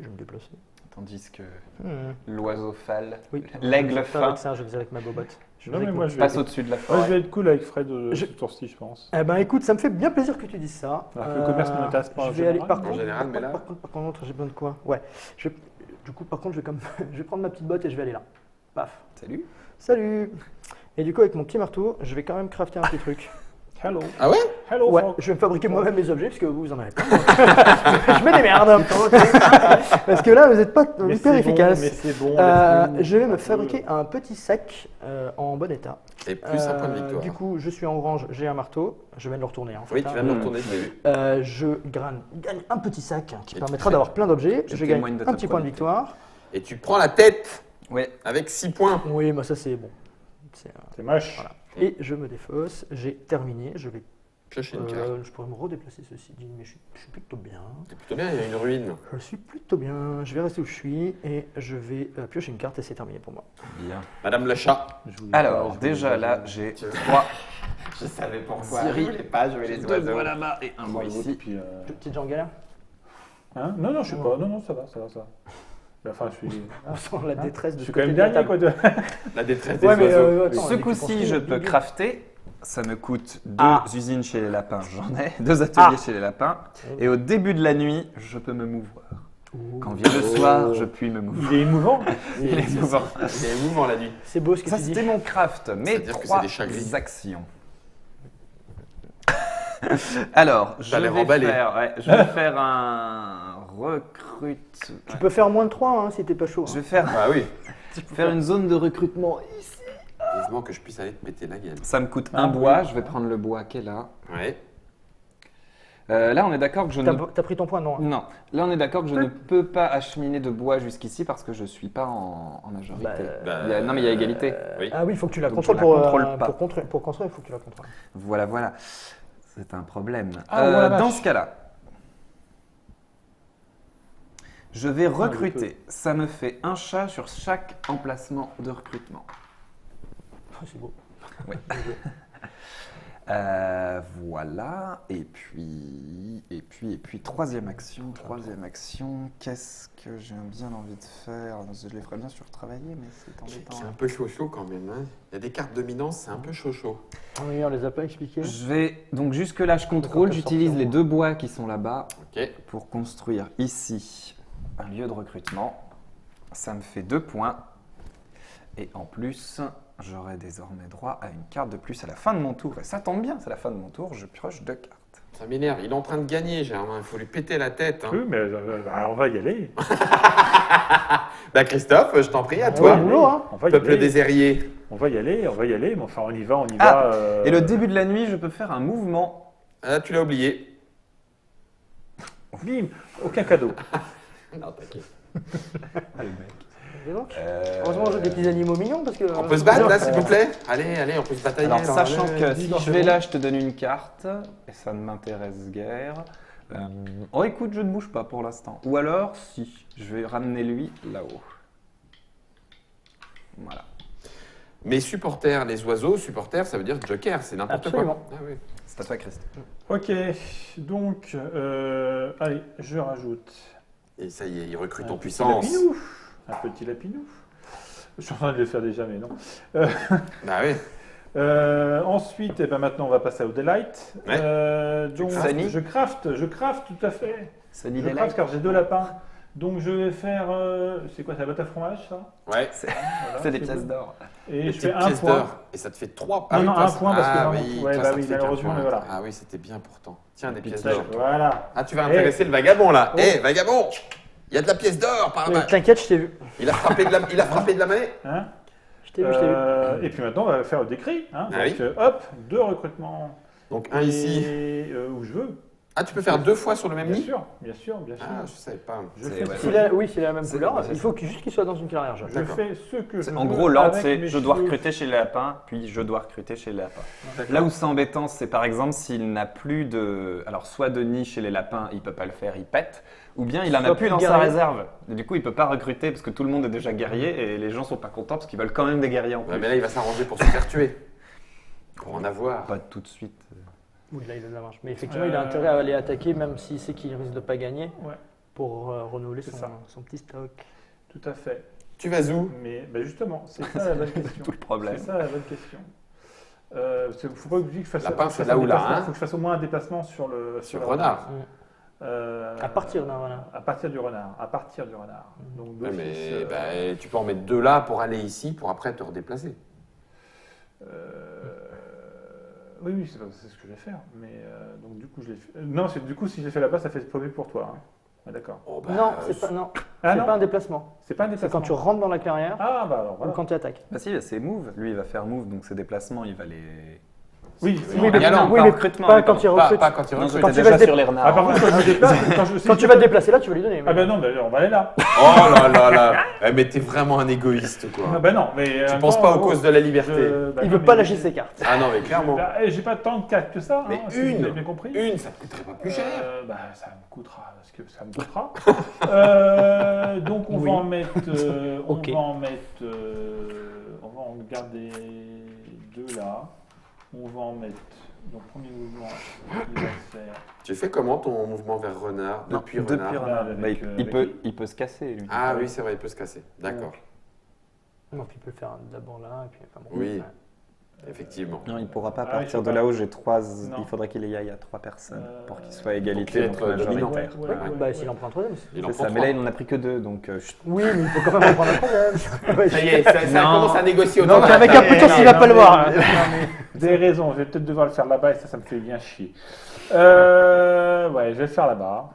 je vais me déplacer. Tandis que Hmm. l'oiseau fâle, Oui. l'aigle Pas fin, avec ça, je faisais avec ma bobotte. Non, mais moi, je vais, passe au-dessus de la moi, forêt. je vais être cool avec Fred Je- ce tour-ci, je pense. Eh ben écoute, ça me fait bien plaisir que tu dises ça. Alors que le commerce ne m'intéresse pas en Je vais aller général, par mais- contre. En général, mais là- Par contre, j'ai besoin de quoi? Ouais. Du coup, par contre, je vais prendre ma petite botte et je vais aller là. Paf. Salut. Salut. Et du coup, avec mon petit marteau, je vais quand même crafter un petit truc. Hello. Ah ouais? Hello, Ouais, Franck. je vais me fabriquer moi-même mes objets parce que vous en avez pas. Je me démerde. Parce que là, vous n'êtes pas Mais hyper c'est efficace. Bon, mais c'est bon. Je vais me un peu. fabriquer un petit sac en bon état. Et plus un point de victoire. Du coup, je suis en orange, j'ai un marteau. Je viens de le retourner. En fait, Oui, tu viens de hein. le retourner, je l'ai vu. Je gagne un petit sac qui Et permettra tu- d'avoir plein d'objets. Je Je gagne témoigne de un ta petit point de probité. victoire. Et tu prends la tête Oui. avec 6 points. Oui, mais ça c'est bon. C'est moche. Voilà. Et je me défausse. J'ai terminé. Je vais. Piocher une carte. Je pourrais me redéplacer ceci dit, mais je suis plutôt bien. C'est plutôt bien, il y a une ruine. Je suis plutôt bien. Je vais rester où je suis et je vais piocher une carte et c'est terminé pour moi. Bien. Madame le chat. Alors, déjà là, j'ai 3. Je savais pourquoi. Siri. Je voulais pas jouer les Deux oiseaux. voix là-bas et un voix ici. Puis, Tu es déjà en galère? hein non, non, je suis pas. Non, non, ça va. Enfin, je suis. On sent la détresse de Je ce suis quand côté même de la dernier, table. quoi. La détresse des Ouais, mais oiseaux. attends, Ce avec les coup-ci, construits, je bing, peux bing. crafter. Ça me coûte 2 Ah. usines chez les lapins, j'en ai. 2 ateliers chez les lapins. Et au début de la nuit, je peux me mouvoir. Quand vient le soir, je puis me mouvoir. Il est émouvant. Il est mouvant. Il y a un mouvement la nuit. C'est beau ce que Ça, tu dis. c'était mon craft. Mes C'est-à-dire que 3 c'est des chats gris. actions. Alors, je l'air vais, emballé. je vais faire un recrute. Tu peux faire moins de 3 hein, si t'es pas chaud. Je hein. vais faire, Ah oui. faire une zone de recrutement ici. Vivement que je puisse aller te péter la gueule. Ça me coûte Ah, un bois. oui. Je vais prendre le bois qui est là. Ouais. Là, on est d'accord que je ne. T'as pris ton point, non? hein. Non, là on est d'accord que je ne peux pas acheminer de bois jusqu'ici parce que je suis pas en majorité. Bah, Non mais il y a égalité. Oui. Ah oui, il faut que tu la Donc, contrôles je la contrôle pas. pour construire, il faut que tu la contrôles. Voilà, voilà. C'est un problème. Ah, voilà, dans vache. ce cas-là, je vais recruter. Ça me fait un chat sur chaque emplacement de recrutement. C'est beau. Voilà, et puis, troisième action, qu'est-ce que j'ai bien envie de faire? Je les ferais bien sur travailler, mais c'est embêtant. C'est un peu chaud quand même. Hein. Il y a des cartes dominantes, c'est un peu chaud. Ah oui, on les a pas expliquées. Je vais, donc jusque là je contrôle, D'accord, j'utilise sortir. les 2 bois qui sont là-bas Ok. pour construire ici un lieu de recrutement. Ça me fait 2 points, et en plus, j'aurai désormais droit à une carte de plus à la fin de mon tour. Et ça tombe bien, c'est la fin de mon tour, je pioche 2 cartes. Ça m'énerve. Il est en train de gagner, Germain. Il faut lui péter la tête. Hein. Oui, mais on va y aller. Bah Christophe, je t'en prie, à Ouais, toi. boulot, hein. On va y Peuple aller. des Airiers. On va y aller. Mais enfin, on y va. Ah, va. Et le début de la nuit, je peux faire un mouvement. Ah, tu l'as oublié. Bim, aucun cadeau. Non, t'inquiète. Dis donc. Heureusement, on joue des petits animaux mignons parce que. On peut se battre là, s'il vous plaît. Allez, on peut se batailler. Alors, là. sachant Allez. que si je vais là, je te donne une carte, et ça ne m'intéresse guère. Oh, écoute, je ne bouge pas pour l'instant. Ou alors, si, je vais ramener lui là-haut. Voilà. Mes supporters, les oiseaux, supporters, ça veut dire joker, c'est n'importe quoi. Absolument. Ah, oui. C'est à toi, Christ. Ok, donc, allez, je rajoute Et ça y est, il recrute en petit puissance. lapinou. Un petit lapinou. Je suis en train de le faire déjà, mais non. Bah oui. Ensuite, eh ben maintenant, on va passer au Delight. Ouais. Donc, craftes je craft tout à fait. Sunny Je craft car j'ai 2 lapins. Donc, je vais faire. C'est quoi, c'est la boîte à fromage, ça? Ouais. Voilà, C'est des bon. pièces d'or. Et Des je fais petites 1 pièces point. d'or. Et ça te fait 3. Non, non, toi, un ça- point parce que ah, non, oui, ouais, toi, bah ça te oui, fait qu'un malheureusement, point. mais voilà. Ah oui, c'était bien pourtant. Tiens, des Puis pièces ça, d'or. Voilà. Ah, tu vas intéresser le vagabond là. Eh, vagabond, il y a de la pièce d'or par Oui, là. T'inquiète, je t'ai vu. Il a frappé de la monnaie. Hein Je t'ai vu, Et puis maintenant, on va faire le décrit. Hein. Ah Donc, hop, 2 recrutements. Donc un ici. Et où je veux. Ah, tu peux faire 2 fois sur le même Bien lit. sûr, bien sûr, bien sûr. Ah, je savais pas. Je C'est- fais, ouais. ce- S'il a, oui, s'il a la même C'est- couleur, ouais, c'est il faut juste qu'il soit dans une carrière jaune. je D'accord. fais ce que je veux. En gros, l'ordre, avec c'est mes je dois cheveux. recruter chez les lapins, puis je dois recruter chez les lapins. D'accord. Là où c'est embêtant, c'est par exemple s'il n'a plus de. Alors, soit de nid chez les lapins, il peut pas le faire, il pète. Ou bien il en a Soit plus dans plus sa guerrier. réserve. Et du coup, il peut pas recruter parce que tout le monde est déjà guerrier et les gens sont pas contents parce qu'ils veulent quand même des guerriers en Ouais, plus. mais là, il va s'arranger pour se faire tuer. Pour en avoir. Pas tout de suite. Oui, là, il a de la marge. Mais effectivement, il a intérêt à aller attaquer, même s'il sait qu'il risque de pas gagner, Ouais. pour renouveler C'est son, ça. son petit stock. Tout à fait. Tu vas où? Mais ben justement, c'est ça la bonne question. Tout le problème. C'est ça la bonne question. Il faut pas oublier que je fasse, Lapin, que je c'est fasse là un ou là, déplacement. hein. Faut que je fasse au moins un déplacement sur le Sur le renard. À partir d'un renard. À partir du renard. À partir du renard. Donc Ouais, d'office, mais bah, tu peux en mettre 2 là pour aller ici, pour après te redéplacer. oui, c'est ce que je vais faire. Mais donc du coup, je l'ai fait. Non, du coup, si je l'ai fait là-bas, ça fait premier pour toi. Hein. Ouais, d'accord. Oh, bah, Non, c'est pas, non, Ah c'est non, pas un déplacement. c'est pas un C'est déplacement. quand tu rentres dans la carrière Ah bah alors ou voilà. quand tu attaques. Bah si, c'est move. Lui, il va faire move, donc ses déplacements, il va les. Oui, Oui, oui, mais mais non, oui, pas mais recrutement, pas mais quand il Pas, recrute. pas quand il Non, recrute. quand t'es tu déjà vas te sur les renards. Ah, par contre, quand je me déplace, Quand tu vas te déplacer là, tu vas lui donner. Ah ben non, on va aller là. Oh là là là. Eh, mais t'es vraiment un égoïste, Ah quoi. ben non, mais Tu penses pas aux causes de la liberté. Il veut pas lâcher ses cartes. Ah non, mais clairement. Bah, j'ai pas tant de cartes que ça. Mais hein, si vous une. avez bien compris. Une, ça te coûterait pas plus cher. Bah, ça me coûtera, parce que ça me coûtera. Donc on Oui. va en mettre, Ok. on va en garder 2 là. On va en mettre. Donc premier mouvement, il va se faire. Tu fais comment ton mouvement vers renard? Non, Depuis depuis renard. renard. Avec, Bah, il avec peut, lui. il peut se casser, lui. Ah oui, c'est vrai, il peut se casser. D'accord. Donc il peut le faire d'abord là, et puis enfin, bon, Oui. ouais. Effectivement. Non, il pourra pas Ah, il partir faut de pas. là où j'ai 3. Non. Il faudrait qu'il y aille à 3 personnes pour qu'il soit à Pour égalité. qu'il donc soit dominant. majoritaire. Ouais, Ouais. Bah, s'il en prend un troisième. Il en C'est prend ça, mais là, 3. il n'en a pris que 2, donc. Oui, mais il faut quand même en prendre un troisième. Ça y est, ça Non. commence à négocier Non, autant. mais avec un peu de chance, il va pas le voir. Non, mais vous avez raison, je vais peut-être devoir le faire là-bas et ça me fait bien chier. Ouais, je vais le faire là-bas.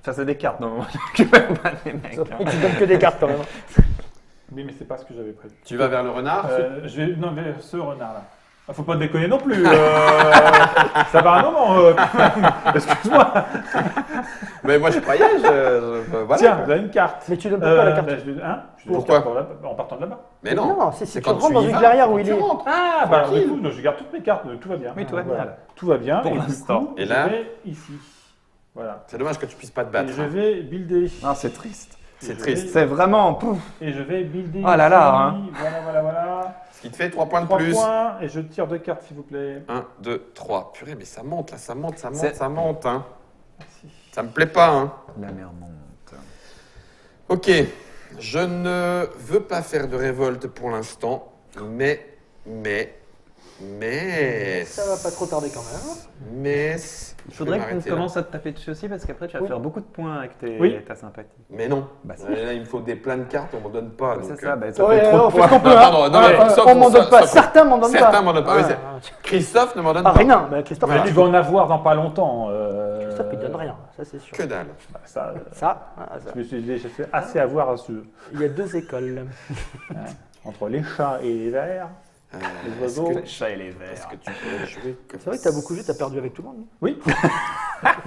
Ça, c'est des cartes, normalement. Tu peux pas les mecs. hein. Et tu donnes que des cartes quand même. Oui, mais c'est pas ce que j'avais prévu. Tu vas vers le renard? Je vais. Non, mais ce renard-là. Ah, faut pas déconner non plus. Ça va un moment. Excuse-moi. Mais moi, je croyais, voilà. Tiens, vous avez une carte. Mais tu donnes pas la carte. Bah, je lui- hein Je lui Pourquoi donne une carte en partant de là-bas. Mais non. Non, c'est si c'est tu quand rentres tu dans y une vas, clairière où quand il tu est. rentres. Ah, bah alors, Tranquille. du coup, je garde toutes mes cartes, tout va bien. Oui, tout va bien, Voilà. là. Tout va bien. Pour et du l'instant. coup, Et là je vais ici. Voilà. C'est dommage que tu puisses pas te Et battre. je hein. vais builder. Non, c'est triste. C'est Et je triste. vais- C'est vraiment. Pouf. Et je vais builder. Oh là là, ici. hein. Voilà. qui te fait 3 points de 3 plus. points, et je tire 2 cartes, s'il vous plaît. 1, 2, 3. Purée, mais ça monte là, ça monte, ça monte, C'est- ça monte. Hein. Merci. Ça me plaît pas. Hein. La mer monte. Ok, je ne veux pas faire de révolte pour l'instant, mais. Ça va pas trop tarder quand même. Mais. Il faudrait je vais qu'on m'arrêter là. commence à te taper dessus aussi parce qu'après tu vas Oui. faire beaucoup de points avec ta sympathie. Mais non. Bah, si. Là, il me faut plein de cartes, on m'en donne pas. C'est donc, ça, bah, ça Ouais, fait trop on de fait points. ce qu'on peut. Non, Hein. non, non, Ouais, mais sauf on m'en pour donne ça, pas. sauf- Certains m'en donnent pas. Certains m'en donnent pas. Oui, Ouais, c'est- Christophe ne m'en donne Ah, pas. rien. Bah, Christophe, Mais tu vas en avoir dans pas longtemps. Christophe, il donne rien. Ça, c'est sûr. Que dalle. Bah, ça, Ça, je me suis déjà fait assez avoir à ce, il y a 2 écoles. entre les chats et les vers. Les Est-ce oiseaux. que- Les chats et les Est-ce vers. que tu peux jouer comme C'est vrai que t'as beaucoup joué, t'as perdu avec tout le monde. non Oui.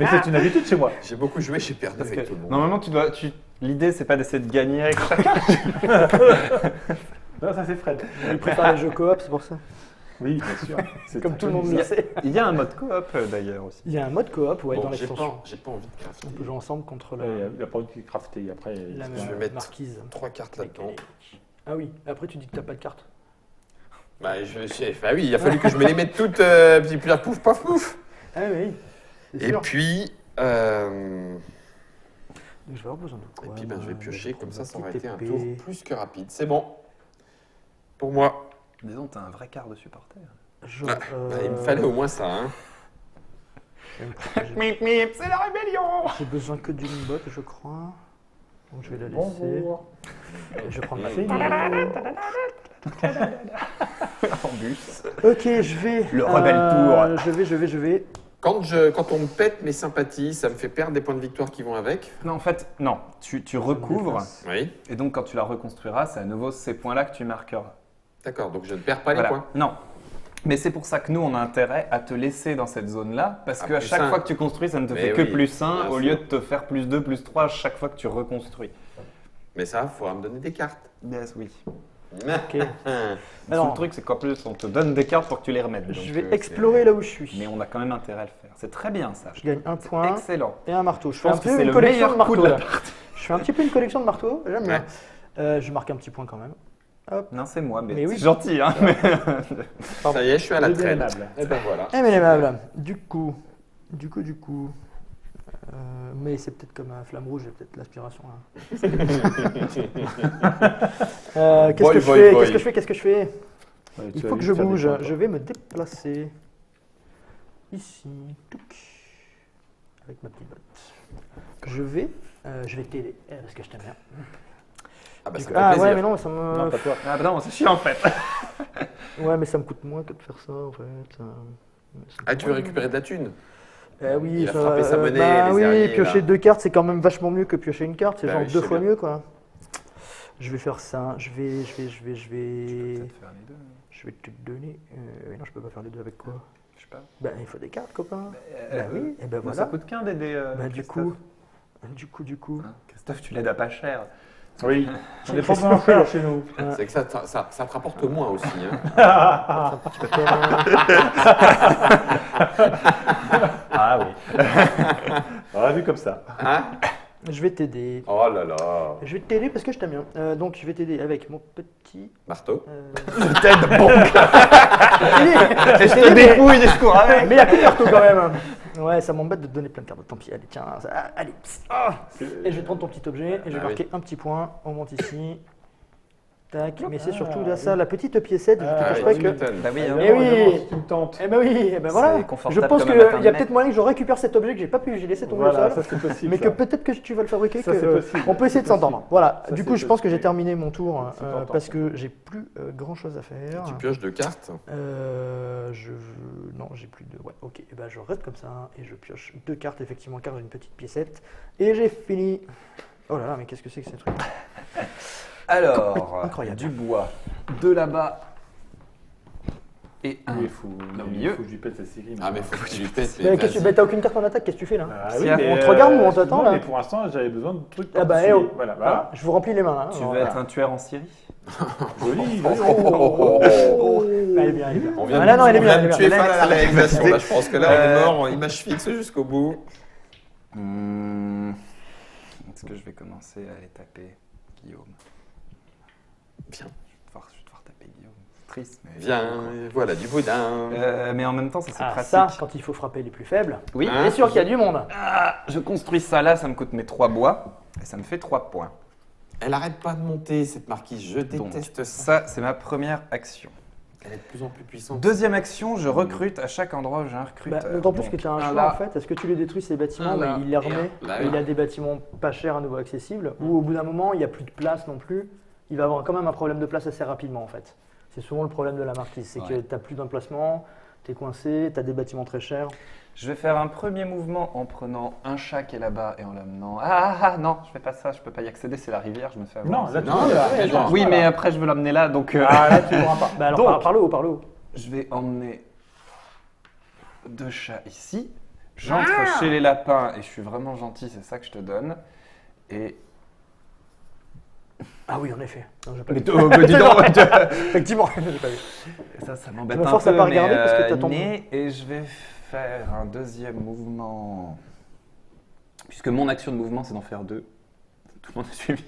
Mais c'est une habitude chez moi. J'ai beaucoup joué, j'ai perdu Parce avec que tout le monde. normalement, l'idée, c'est pas d'essayer de gagner avec chacun. Non, ça c'est Fred. Il préfère les jeux coop, c'est pour ça. Oui, bien sûr. C'est Comme très tout le monde connu, le ça. sait. Il y a un mode coop d'ailleurs aussi. Il y a un mode coop, ouais, Bon, dans j'ai l'extension. pas, j'ai pas envie de crafter. On peut jouer ensemble contre Ouais, il a pas envie de crafter. Après, la je vais mettre marquise. 3 cartes là-dedans. Ah oui, après tu dis que t'as pas de carte. Bah, bah oui, il a fallu que je me les mette toutes, puis pouf, paf, pouf. Ah oui, c'est Et sûr. puis, Donc, je vais avoir besoin de quoi ben, je vais moi piocher, comme ça, ça aurait petit été un épée. tour plus que rapide. C'est bon. Pour moi. Disons, t'as un vrai quart de supporter. Je- Bah, il me fallait au moins ça. Hein. C'est la rébellion. J'ai besoin que d'une botte, je crois. Donc je vais la laisser. Bonjour. Je vais prendre ma C'est fille. En bus. Ok, je vais. Le rebelle tour. Je vais. Quand on me pète mes sympathies, ça me fait perdre des points de victoire qui vont avec. Non, en fait, non. Tu recouvres. Oui. Et donc, quand tu la reconstruiras, c'est à nouveau ces points-là que tu marqueras. D'accord, donc je ne perds pas Voilà. les points. Non. Mais c'est pour ça que nous, on a intérêt à te laisser dans cette zone-là, parce Ah, qu'à plus chaque un. fois que tu construis, ça ne te Mais fait que oui, plus 1 bien au sûr. lieu de te faire plus 2, plus 3 à chaque fois que tu reconstruis. Mais ça, il faudra me donner des cartes. Yes, oui. Ok. Le Alors, truc, c'est qu'en plus, on te donne des cartes pour que tu les remettes. je donc, vais c'est- explorer là où je suis. Mais on a quand même intérêt à le faire. C'est très bien ça. Je gagne un point Excellent. et un marteau. Je Je fais un pense que peu c'est une le collection de meilleur coup marteaux de la là. Je fais un petit peu une collection de marteaux, j'aime bien. Je marque un petit point quand même. Non, c'est moi, mais, Mais oui. c'est gentil. Hein, mais- Ça y est, je suis à la C'est bien traîne. aimable. Et ben voilà. Eh mais aimable. Du coup. Mais c'est peut-être comme un flamme rouge, j'ai peut-être l'aspiration là. Qu'est-ce Boy, que je boy, fais boy. Qu'est-ce que je fais Ouais, Il tu faut vas que je vite faire des bouge. points, toi. Je vais me déplacer ici, touc, avec ma petite botte. Je vais t'aider parce que je t'aime bien. Ah bah ça fait Ah plaisir. ouais, mais non, ça me. Non, pas toi. Ah bah non, c'est chiant en fait. Ouais, mais ça me coûte moins que de faire ça en fait. Ça me Ah, coûte tu veux moins. récupérer de la thune? Oui, Il a ça, frappé sa monnaie, bah les oui, herriers, piocher là. 2 cartes, c'est quand même vachement mieux que piocher une carte. C'est Bah genre oui, je 2 sais fois bien. mieux, quoi. Je vais faire ça. Je vais Tu peux peut-être faire les deux. Je vais te donner. Non, je peux pas faire les deux avec quoi? Je sais pas. Bah, il faut des cartes, copain. Bah oui, et ben Ça voilà. coûte qu'un d'aider. Bah, du coup. Hein, Christophe, tu l'aides à pas cher. Oui, on n'est pas besoin de faire chez nous. C'est que ça te rapporte moins aussi. Hein. Ah oui. On l'a vu comme ça. Hein? Je vais t'aider. Oh là là. Je vais t'aider parce que je t'aime bien. Donc, je vais t'aider avec mon petit. Marteau. Je t'aide, bon. Je Je te dépouille et je cours avec. Mais il y a plus de marteau quand même. Ouais, ça m'embête de te donner plein de cartes. Tant pis, allez, tiens. Allez. Et je vais prendre ton petit objet et je vais Ah oui. marquer un petit point. On monte ici. Tac. Mais c'est surtout là, ça, la petite piécette. Je te Ah, cache oui, pas tu que. m'étonnes. Bah oui, hein. Eh oui. C'est une tente. Eh ben oui, eh ben voilà. C'est confortable Je pense comme un qu'il matin y de a mai. peut-être moyen que je récupère cet objet que j'ai pas pu, j'ai laissé tomber Voilà, au sol. ça c'est possible. Mais que ça. peut-être que tu vas le fabriquer, Ça, que, c'est possible. on peut essayer de C'est s'entendre. possible. Voilà, Ça, du c'est coup je pense que j'ai possible. terminé mon tour C'est tentant. parce que j'ai plus grand chose à faire. Tu pioches 2 cartes. Non, j'ai plus de. Ouais, ok, et ben je reste comme ça et je pioche 2 cartes, effectivement, car j'ai une petite piécette. Et j'ai fini. Oh là là, mais qu'est-ce que c'est que ces trucs? Alors, Incroyable. du bois, de là-bas et un. Oui, il faut, Au milieu. il faut que je lui pète sa série. Ah mais faut que tu lui pètes. Mais Mais qu'est-ce que tu. vas-y. T'as aucune carte en attaque, qu'est-ce que tu fais là? Ah Si, oui, on mais, te regarde ou on t'attend, non, là Mais pour l'instant, j'avais besoin de trucs. Ah bah, particuliers. oh. Voilà, Voilà, voilà. je vous remplis les mains. Hein, Tu alors, veux voilà. être un tueur en Syrie? Joli, Oh, joli. oh, oh. Elle est bien, elle est bien. On vient Ah, là, non, elle est on bien, vient elle de est tuer bien. Fal à la réalisation. Là, je pense que là, on est mort, image fixe jusqu'au bout. Est-ce que je vais commencer à aller taper Guillaume? Bien. Je vais devoir taper Guillaume. triste. Mais Viens, voilà du boudin. Mais en même temps, ça c'est Ah, pratique. ça, quand il faut frapper les plus faibles, Oui. Hein c'est sûr qu'il y a du monde. Ah, je construis ça là, ça me coûte mes 3 bois et ça me fait 3 points. Elle arrête pas de monter, cette marquise. Je Donc, déteste ça. ça, c'est ma première action. Elle est de plus en plus puissante. Deuxième action, je recrute à chaque endroit où j'ai un recruteur. D'autant plus Donc, que tu as un choix là, en fait. Est-ce que tu les détruis ces bâtiments, un là, mais il les remet, et un là, et il oui. a des bâtiments pas chers à nouveau accessibles, ou au bout d'un moment, il n'y a plus de place non plus, il va avoir quand même un problème de place assez rapidement en fait. C'est souvent le problème de la marquise, c'est que Ouais. tu n'as plus d'emplacement, tu es coincé, tu as des bâtiments très chers. Je vais faire un premier mouvement en prenant un chat qui est là-bas et en l'amenant. Non, je fais pas ça, je peux pas y accéder, c'est la rivière, je me fais avoir. Non, là tu Non, peux, là. ouais, Genre, Oui, voilà. mais après je veux l'amener là, donc Ah, là tu pourras pas. Bah alors Donc- par le haut, par le haut. je vais emmener 2 chats ici. J'entre chez les lapins et je suis vraiment gentil, c'est ça que je te donne. Et Ah oui, en effet. Non, j'ai pas mais vu. dis donc, Effectivement, j'ai pas vu. ça m'embête Je me un force à peu, pas mais, regarder parce que t'as ton- et je vais faire un deuxième mouvement. Puisque mon action de mouvement, c'est d'en faire 2. Tout le monde a suivi.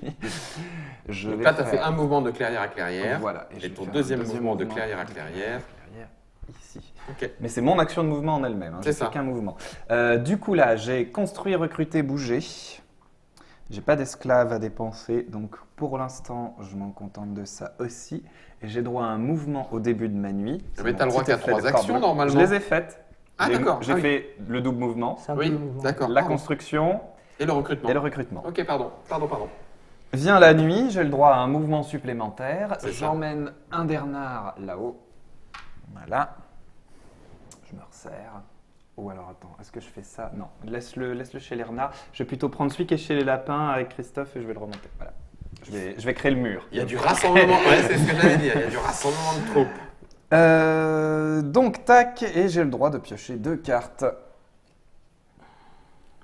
Je Donc vais là, tu as fait faire- un mouvement de clairière à clairière. Voilà. Et je vais ton faire un deuxième mouvement de clairière à clairière. clairière ici. Ok. Mais c'est mon action de mouvement en elle-même. Hein. C'est J'ai fait ça. qu'un mouvement. Du coup, là, j'ai construit, recruté, bougé. J'ai pas d'esclaves à dépenser, donc pour l'instant, je m'en contente de ça aussi. Et j'ai droit à un mouvement au début de ma nuit. C'est Mais mon t'as le droit petit qu'à effet 3 de actions, corbeau. normalement. Je les ai faites. Ah, d'accord. J'ai Ah oui. fait le double mouvement, C'est un Oui, double mouvement. d'accord. la Pardon. construction Et le recrutement. et le recrutement. Ok, pardon. Vient la nuit, j'ai le droit à un mouvement supplémentaire. C'est ça. J'emmène un Bernard là-haut. Voilà. Je me resserre. Ou alors attends, est-ce que je fais ça? Non, laisse-le chez les renards. Je vais plutôt prendre celui qui est chez les lapins avec Christophe et je vais le remonter. Voilà. Je vais créer le mur. Il y a du rassemblement. Ouais, c'est ce que j'allais dire. Il y a du rassemblement de troupes. Donc tac, et j'ai le droit de piocher 2 cartes.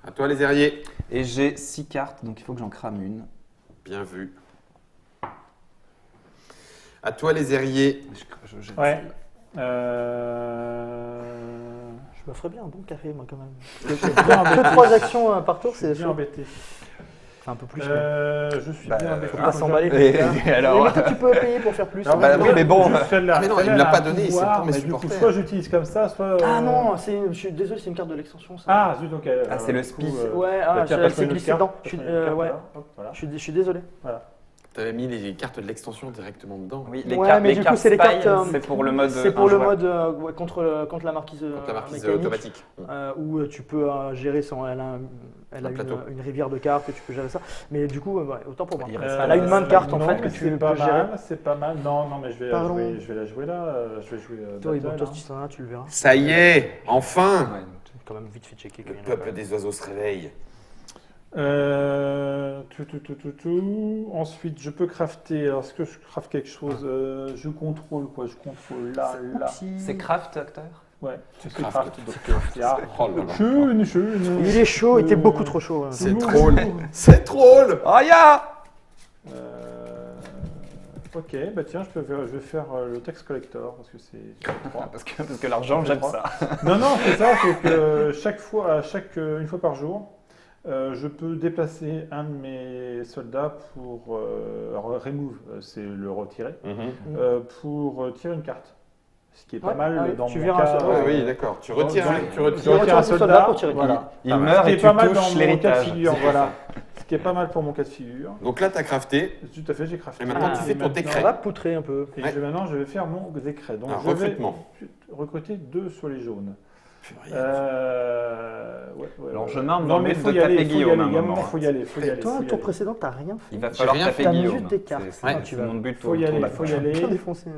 À toi, les herriers. Et j'ai 6 cartes, donc il faut que j'en crame une. Bien vu. À toi, les herriers. Je jette Ouais. Je me ferais bien un bon café, moi, quand même. bien Que embêté. 3 actions par tour, Je c'est suis bien embêté. Enfin, un peu plus. Je suis Bah, bien embêté. Faut pas s'emballer. Et alors Mais toi, tu peux payer pour faire plus. Non, hein. bah oui, mais bon. Juste celle-là. Ah, mais non, Celle-là, il me l'a elle a pas un donné, c'est pouvoir, pour mes mais du coup, supporters. soit j'utilise comme ça, soit. Ah non, je suis désolé, c'est une carte de l'extension, ça. Ah, zut, ok. Ah, c'est le spi. Ouais, bah, tiens, elle passe-moi s'est une autre glissée carte, dedans. passe-moi une carte, Ouais. là. Hop, voilà. Je suis désolé. Tu avais mis les cartes de l'extension directement dedans. Oui, Ouais, mais du coup, c'est les spy, cartes, c'est pour le mode. C'est pour le injouable. mode ouais, contre la marquise, Donc la marquise mécanique, automatique. où tu peux gérer son. Elle a Un plateau. une rivière de cartes, tu peux gérer ça. Mais du coup, ouais, autant pour moi. Il reste- Elle a une main de cartes en non, fait que mais tu c'est peux pas gérer. mal, c'est pas mal. Non, mais je vais la Pardon. jouer, je vais la jouer là. Je vais jouer. Toi, Battle, toi, hein. si t'en as, tu le verras. Ça y est, enfin. Ouais. J'ai quand même vite fait checker. Le peuple des oiseaux se réveille. Ensuite, je peux crafter. Alors, est-ce que je craft quelque chose Je contrôle quoi Je contrôle là. C'est craft, acteur? Ouais, c'est craft. craft. Donc, ja. Oh là là. Schön. Il est chaud, il était beaucoup trop chaud. hein. C'est troll. C'est troll. Oh ya! Ok, bah tiens, je vais faire le tax collector parce que c'est 3. Parce que l'argent, j'aime ça. Non, c'est ça, c'est que une fois par jour, je peux déplacer un de mes soldats pour remove, c'est le retirer, pour tirer une carte. Ce qui est pas Ouais, mal ouais, dans tu mon verras cas. ça. Ah oui, d'accord. Tu retires. Tu Je retires. retire un soldat pour tirer. Voilà. Il Ce meurt qui et est tu pas mal dans touches mon cas de l'héritage. figure, voilà. Ce qui est pas mal pour mon cas de figure. Donc là, tu as crafté. Tout à fait, j'ai crafté. Et maintenant, tu fais ton maintenant- décret. On va poutrer un peu. Et Ouais. maintenant, je vais faire mon décret. Donc, Un je vais recrutement. recruter 2 sur les jaunes. Ouais. Alors, je m'arme Non, dans mais le faut but y de aller, taper faut y Guillaume aller, à un il y a un moment. moment, faut y aller, faut y aller. Toi, faut y tour aller. précédent, t'as rien fait. Il va J'ai falloir rien taper T'as Guillaume. juste des cartes. C'est Ouais, tu vas- mon but Faut y autour de aller, la faut y table. aller. Bien défoncé.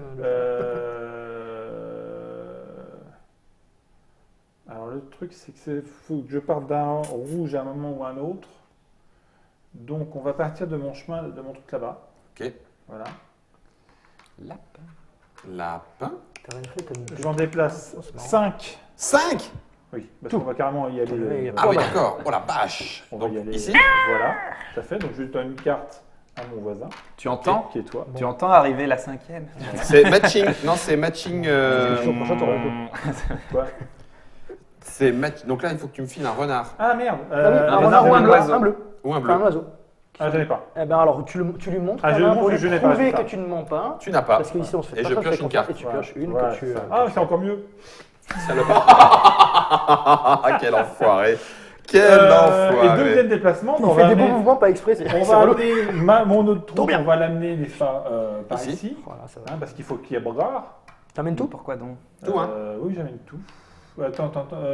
Alors le truc, c'est que faut que je parte d'un rouge à un moment ou à un autre. Donc on va partir de mon chemin, de mon truc là-bas. Ok. Voilà. Lapin. T'as rien fait, t'as mis deux J'en cartes. déplace Oh, c'est marrant. 5. 5. Oui, parce qu'on va carrément y aller. Ouais, y a Ah oui, bah. d'accord. Oh la vache. On va Donc y aller. ici. Voilà, tout à fait. Donc je donne une carte à mon voisin, Tu entends? qui est toi. Tu entends arriver la 5e? C'est matching. Non, c'est matching. Le jour prochain, t'auras un Quoi C'est match. Donc là, il faut que tu me files un renard Ah merde. Ah oui, un un renard ou un oiseau. bleu. Un bleu. ou un Enfin, un bleu. oiseau. Ah, j'en ai pas. Eh ben alors, tu lui montres Ah, ta je main montre pour que lui je n'ai pas, prouver c'est que ça. tu ne mens pas. Tu n'as pas. Parce qu'ici, on se fait Et pas je ça, pioche fait une comme ça, carte. Et tu pioches une Voilà, que tu... c'est ça. Ah, c'est encore mieux. Ah, quel enfoiré. Quel Et enfoiré. deuxième déplacement, Il on fait va des bons amener, mouvements pas exprès. on va amener mon autre trou, bien. on va l'amener, n'est-ce pas, par Ici. ici, Voilà, ça va. hein, parce qu'il faut qu'il y ait Brogard. T'amènes tout? Pourquoi donc? Tout, hein. Oui, j'amène tout. Attends.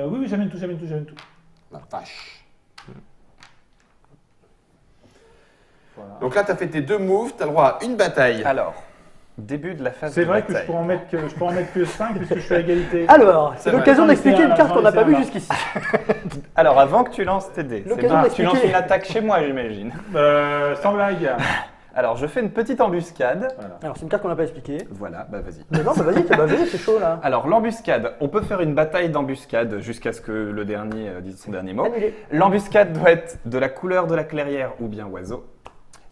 Oui, j'amène tout. La vache. Voilà. Donc là, tu as fait tes 2 moves, tu as le droit à une bataille. Alors, début de la phase C'est de vrai que je bataille. pourrais en mettre que 5 puisque je suis à égalité. Alors, c'est vrai. l'occasion d'expliquer une carte qu'on n'a pas vue J'en ai jusqu'ici. Alors, avant que tu lances tes dés, c'est L'occasion bon, tu d'expliquer. lances une attaque chez moi, j'imagine. Sans blague. Alors, je fais une petite embuscade. Voilà. Alors, c'est une carte qu'on n'a pas expliquée. Voilà, bah vas-y. Mais non, bah vas-y, c'est chaud là. Alors, l'embuscade, on peut faire une bataille d'embuscade jusqu'à ce que le dernier dise son dernier mot. Annulé. L'embuscade doit être de la couleur de la clairière ou bien oiseau.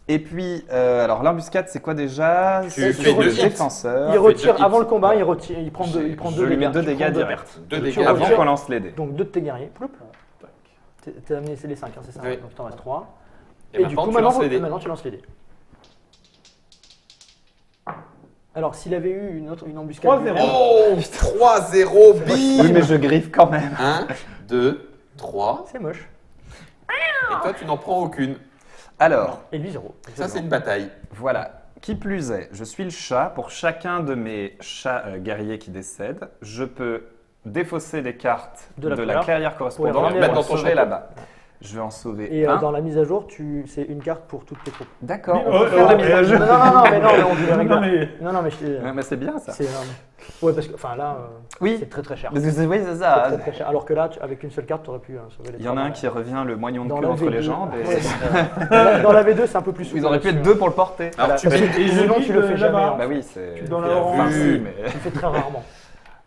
Et puis, alors l'embuscade, c'est quoi déjà? Tu C'est fais sur le 2 hits. défenseur. Il fait retire 2 hits. avant le combat, il prend Je 2 lui mets dégâts. 2 Tu dégâts prends deux directs. pertes. 2 Tu dégâts. Avant retires. qu'on lance les dés. Donc 2 de tes guerriers. Ploup. Tac. T'as amené, c'est les 5, c'est ça. Oui. Donc t'en restes 3. Et du maintenant, coup, tu lances les dés. maintenant tu lances les dés. Alors, s'il avait eu une embuscade. 3-0. Oh 3-0, bim. Oui, mais je griffe quand même. 1, 2, 3. C'est moche. Et toi, tu n'en prends aucune. Alors, Et lui 0. Ça, c'est une bataille. voilà. Qui plus est, je suis le chat. Pour chacun de mes chats guerriers qui décèdent, je peux défausser des cartes De de la la couleur. clairière Pour correspondante les pour ramener dans en ton sauver château. là-bas. Je vais en sauver Et un. dans la mise à jour, c'est une carte pour toutes tes troupes. D'accord. Oui, on peut oh, faire oh, la mise à je- jour. Non, mais on dit les règles. Non, mais Non, mais je Ouais, mais c'est bien ça. c'est. Ouais, parce que, enfin là, Oui. c'est très cher. Parce que oui, c'est C'est ça. très, très cher. Alors que là, avec une seule carte, tu aurais pu sauver les Il y en a trois un dans qui revient le moignon de dans queue la entre les V2. jambes. Et... Ouais. Dans la V2, c'est un peu plus souple. Ils auraient pu être là-dessus. deux pour le porter. Alors, tu Parce mets. que Et je sinon, lis tu le le fais jamais. là-bas. hein. Bah oui, c'est. Tu dans la Bien orange. vu. Enfin, si, mais. Tu le fais très rarement.